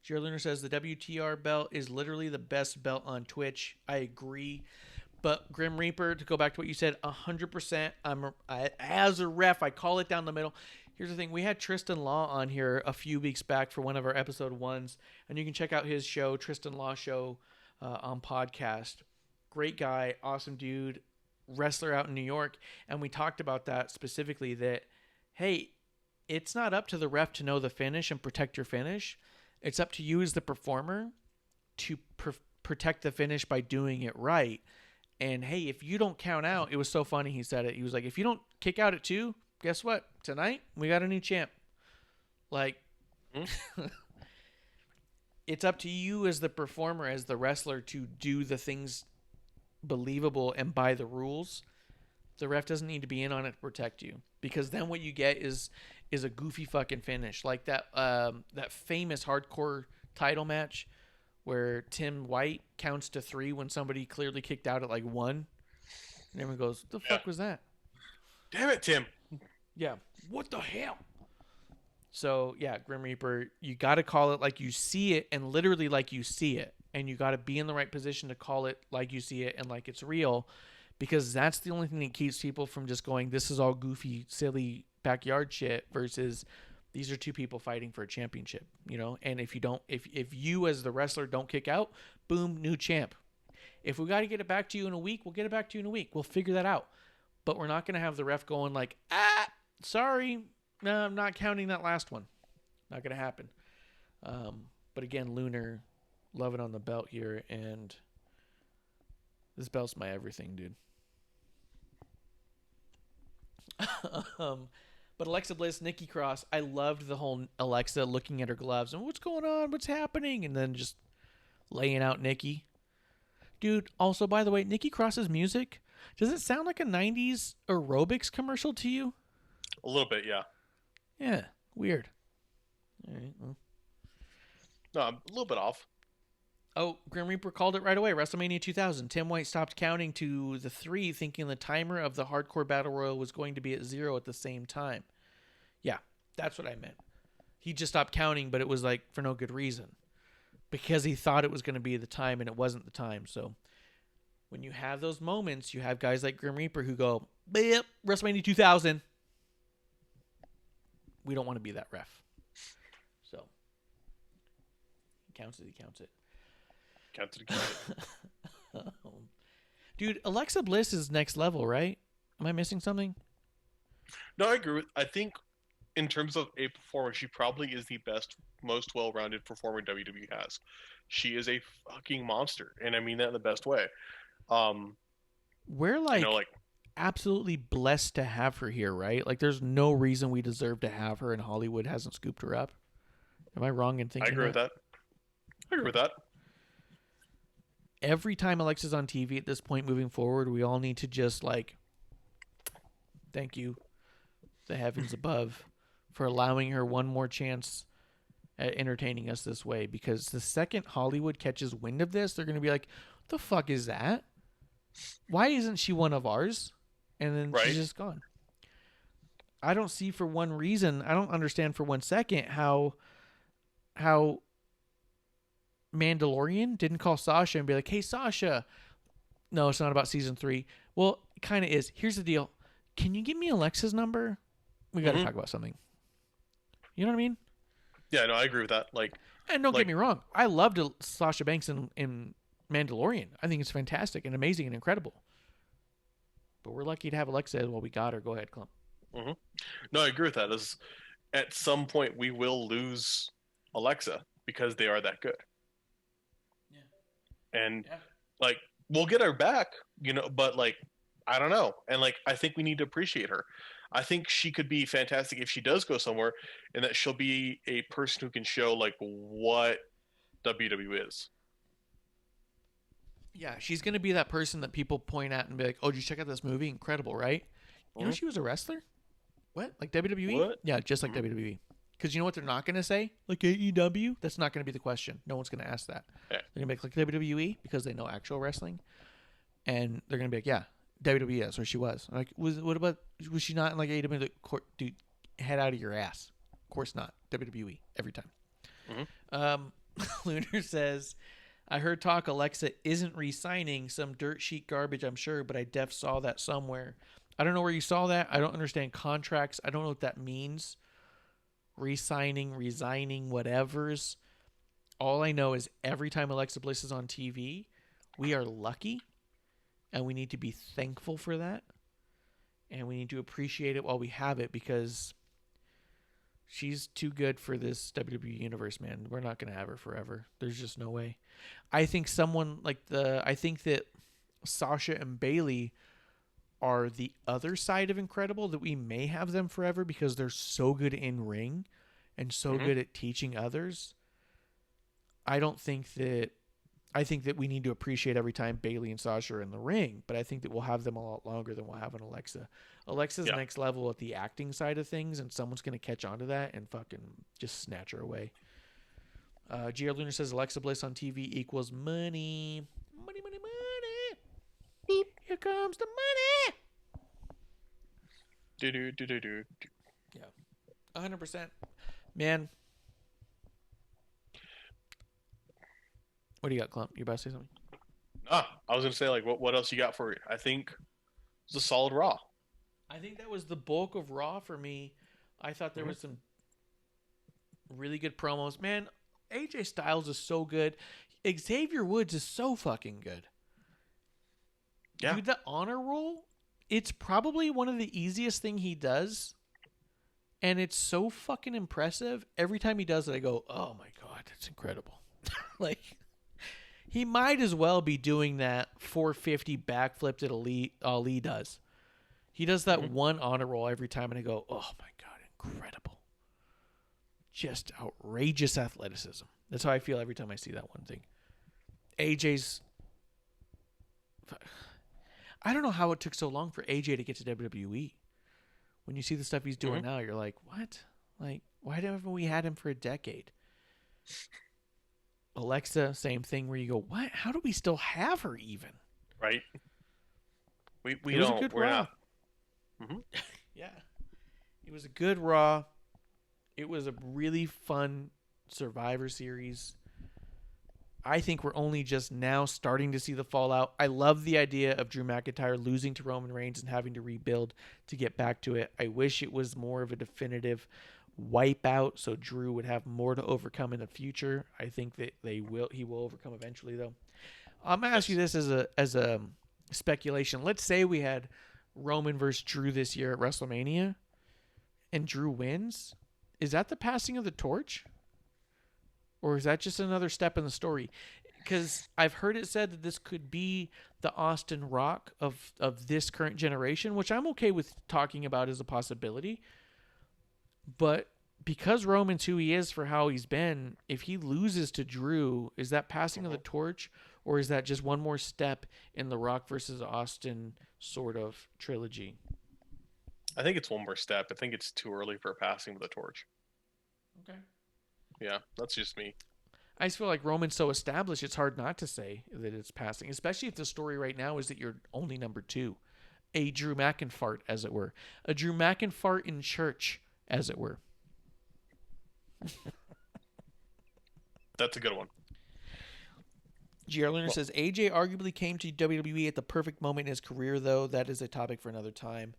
Jared Lunar says the WTR belt is literally the best belt on Twitch. I agree. But Grim Reaper, to go back to what you said, 100%. As a ref, I call it down the middle. Here's the thing. We had Tristan Law on here a few weeks back for one of our episode 1s. And you can check out his show, Tristan Law Show, on podcast. Great guy. Awesome dude. Wrestler out in New York. And we talked about that specifically that, hey, it's not up to the ref to know the finish and protect your finish. It's up to you as the performer to protect the finish by doing it right. And, hey, if you don't count out, it was so funny he said it. He was like, if you don't kick out at 2, guess what? Tonight, we got a new champ. Like, it's up to you as the performer, as the wrestler, to do the things believable and by the rules. The ref doesn't need to be in on it to protect you, because then what you get is a goofy fucking finish, like that famous hardcore title match where Tim White counts to 3 when somebody clearly kicked out at like 1, and everyone goes, "The fuck was that?" Damn it, Tim. Yeah. What the hell? So yeah, Grim Reaper, you got to call it like you see it, and literally like you see it, and you got to be in the right position to call it like you see it and like it's real. Because that's the only thing that keeps people from just going, this is all goofy, silly backyard shit, versus these are 2 people fighting for a championship, you know? And if you as the wrestler don't kick out, boom, new champ. If we got to get it back to you in a week, we'll get it back to you in a week. We'll figure that out. But we're not going to have the ref going like, sorry, no, I'm not counting that last one. Not going to happen. But again, Lunar, loving on the belt here, and this belt's my everything, dude. But Alexa Bliss, Nikki Cross, I loved the whole Alexa looking at her gloves and what's going on, what's happening, and then just laying out Nikki. Dude, also, by the way, Nikki Cross's music, does it sound like a 90s aerobics commercial to you? A little bit, yeah. Yeah, weird. All right, well. No, I'm a little bit off. Oh, Grim Reaper called it right away. WrestleMania 2000. Tim White stopped counting to the 3, thinking the timer of the Hardcore Battle Royal was going to be at 0 at the same time. Yeah, that's what I meant. He just stopped counting, but it was like for no good reason. Because he thought it was going to be the time, and it wasn't the time. So when you have those moments, you have guys like Grim Reaper who go, "Yep, WrestleMania 2000. We don't want to be that ref." So he counts it, he counts it. Dude, Alexa Bliss is next level, right? Am I missing something? No, I agree. I think in terms of a performer, she probably is the best, most well-rounded performer WWE has. She is a fucking monster, and I mean that in the best way. We're absolutely blessed to have her here, right? Like, there's no reason we deserve to have her, and Hollywood hasn't scooped her up. Am I wrong in thinking I agree with that. I agree with that. Every time Alexa's on TV at this point moving forward, we all need to just thank you, the heavens above, for allowing her one more chance at entertaining us this way. Because the second Hollywood catches wind of this, they're going to be like, what the fuck is that? Why isn't she one of ours? And then she's just gone. I don't see for one reason, I don't understand for 1 second how Mandalorian didn't call Sasha and be like, "Hey, Sasha, no, it's not about season 3. Well, it kind of is. Here's the deal. Can you give me Alexa's number? We got to talk about something." You know what I mean? Yeah, no, I agree with that. And don't get me wrong. I loved Sasha Banks in Mandalorian. I think it's fantastic and amazing and incredible. But we're lucky to have Alexa while we got her. Go ahead, Klump. Mm-hmm. No, I agree with that. At some point, we will lose Alexa because they are that good. And we'll get her back, but I don't know. And I think we need to appreciate her. I think she could be fantastic if she does go somewhere, and that she'll be a person who can show what WWE is. Yeah, she's going to be that person that people point at and be like, "Oh, did you check out this movie? Incredible, right?" You know she was a wrestler? What? Like WWE? What? Yeah, just like WWE. Because you know what they're not going to say? Like AEW? That's not going to be the question. No one's going to ask that. Yeah. They're going to be like WWE because they know actual wrestling. And they're going to be like, yeah, WWE, that's where she was. I'm like, was she not in AEW? Like, dude, head out of your ass. Of course not. WWE, every time. Lunar says, I heard talk Alexa isn't re-signing, some dirt sheet garbage, I'm sure, but I def saw that somewhere. I don't know where you saw that. I don't understand contracts. I don't know what that means. Re-signing, resigning, whatevers. All I know is every time Alexa Bliss is on TV, we are lucky, and we need to be thankful for that, and we need to appreciate it while we have it, because she's too good for this WWE universe, man. We're not going to have her forever. There's just no way. I think I think that Sasha and Bayley are the other side of incredible, that we may have them forever because they're so good in ring and so good at teaching others. I don't think that I think that we need to appreciate every time Bailey and Sasha are in the ring, but I think that we'll have them a lot longer than we'll have an Alexa. Alexa's next level at the acting side of things, and someone's going to catch on to that and fucking just snatch her away. GR Lunar says Alexa Bliss on TV equals money. Money, money, money. Beep, here comes the money. Do. Yeah, 100%. Man. What do you got, Klump? You about to say something? I was gonna say, like, what else you got for it? I think it's a solid Raw. I think that was the bulk of Raw for me. I thought there was some really good promos. Man, AJ Styles is so good. Xavier Woods is so fucking good. Yeah. Dude, the honor roll, it's probably one of the easiest thing he does. And it's so fucking impressive. Every time he does it, I go, oh my God, that's incredible. Like, he might as well be doing that 450 backflip that Ali does. He does that one honor roll every time, and I go, oh my God, incredible. Just outrageous athleticism. That's how I feel every time I see that one thing. AJ's... I don't know how it took so long for AJ to get to WWE. When you see the stuff he's doing now, you're like, what? Like, why haven't we had him for a decade? Alexa, same thing where you go, what? How do we still have her even? Right. We it was don't. A good We're Raw. not. Mm-hmm. Yeah. It was a good Raw. It was a really fun Survivor Series. I think we're only just now starting to see the fallout. I love the idea of Drew McIntyre losing to Roman Reigns and having to rebuild to get back to it. I wish it was more of a definitive wipeout so Drew would have more to overcome in the future. I think that he will overcome eventually, though. I'm going to ask you this as a speculation. Let's say we had Roman versus Drew this year at WrestleMania and Drew wins. Is that the passing of the torch? Or is that just another step in the story? Because I've heard it said that this could be the Austin Rock of this current generation, which I'm okay with talking about as a possibility. But because Roman's who he is for how he's been, if he loses to Drew, is that passing of the torch? Or is that just one more step in the Rock versus Austin sort of trilogy? I think it's one more step. I think it's too early for passing of the torch. Okay. Yeah, that's just me. I just feel like Roman's so established, it's hard not to say that it's passing, especially if the story right now is that you're only number 2. A Drew McInfart, as it were. A Drew McInfart in church, as it were. That's a good one. GR Lerner says, AJ arguably came to WWE at the perfect moment in his career, though. That is a topic for another time.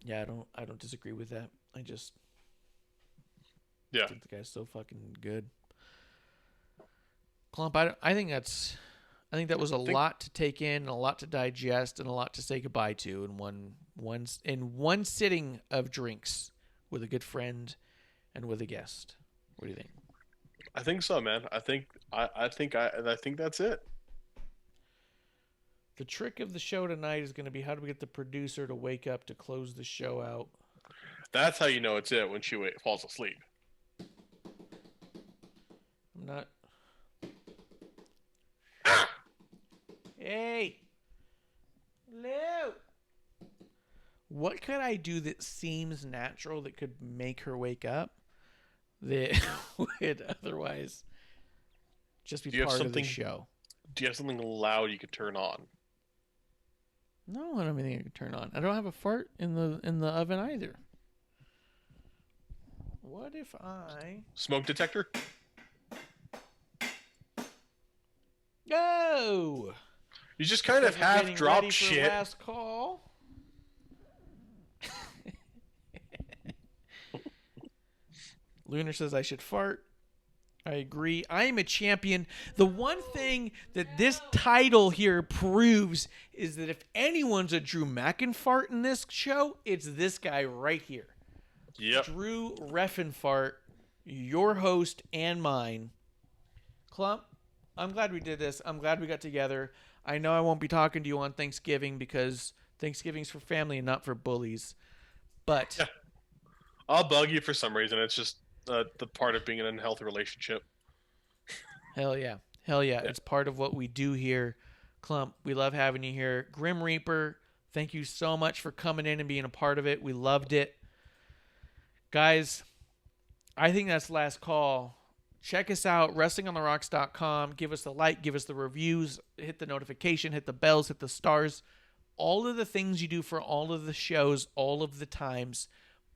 Yeah, I don't disagree with that. I think the guy's so fucking good. Klump, I think that was a lot to take in, and a lot to digest, and a lot to say goodbye to in one sitting of drinks with a good friend and with a guest. What do you think? I think so, man. I think that's it. The trick of the show tonight is going to be how do we get the producer to wake up to close the show out. That's how you know it's it when she falls asleep. I'm not. Hey, Lou. What could I do that seems natural that could make her wake up that would otherwise just be part of the show? Do you have something loud you could turn on? No, I don't have anything I can turn on. I don't have a fart in the oven either. What if I Smoke detector? go? You just kind of half drop shit. Last call. Lunar says I should fart. I agree. I am a champion. The one thing that this title here proves is that if anyone's a Drew McInfart in this show, it's this guy right here. Yep. Drew Reffinfart, your host and mine. Klump, I'm glad we did this. I'm glad we got together. I know I won't be talking to you on Thanksgiving because Thanksgiving's for family and not for bullies. But yeah. I'll bug you for some reason. It's just the part of being in an unhealthy relationship. Hell yeah. Hell yeah, it's part of what we do here. Klump, we love having you here. Grim Reaper, thank you so much for coming in and being a part of it. We loved it. Guys, I think that's the last call. Check us out, wrestlingontherocks.com. Give us the like, give us the reviews, hit the notification, hit the bells, hit the stars. All of the things you do for all of the shows, all of the times.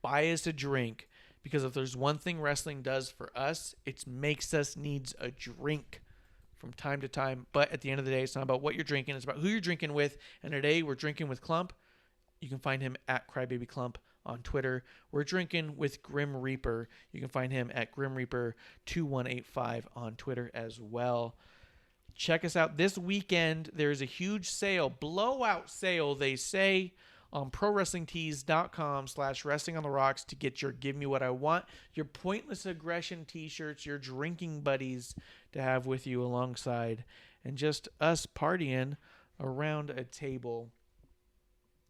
Buy us a drink. Because if there's one thing wrestling does for us, it makes us needs a drink from time to time. But at the end of the day, it's not about what you're drinking. It's about who you're drinking with. And today we're drinking with Klump. You can find him at Crybaby Klump on Twitter. We're drinking with Grim Reaper. You can find him at Grim Reaper 2185 on Twitter as well. Check us out this weekend. There's a huge sale, blowout sale, they say, on ProWrestlingTees.com/WrestlingOnTheRocks to get your Give Me What I Want, your Pointless Aggression t-shirts, your drinking buddies to have with you alongside, and just us partying around a table.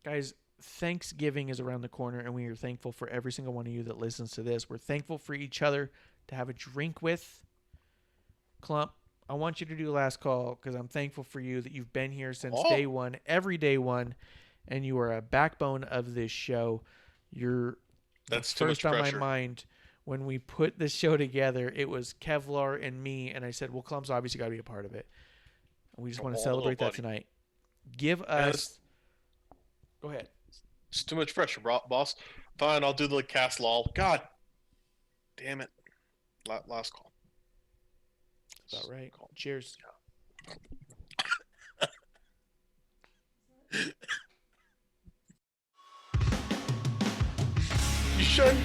Guys, Thanksgiving is around the corner, and we are thankful for every single one of you that listens to this. We're thankful for each other to have a drink with. Klump, I want you to do the last call because I'm thankful for you that you've been here since day one, every day one, and you are a backbone of this show. You're That's first on my mind. When we put this show together, it was Kevlar and me, and I said, well, Klump's obviously got to be a part of it. And we just want to celebrate that tonight. Give us... Go ahead. It's too much pressure, boss. Fine, I'll do the cast lol. God damn it. Last call. That's about right. Cheers. You should.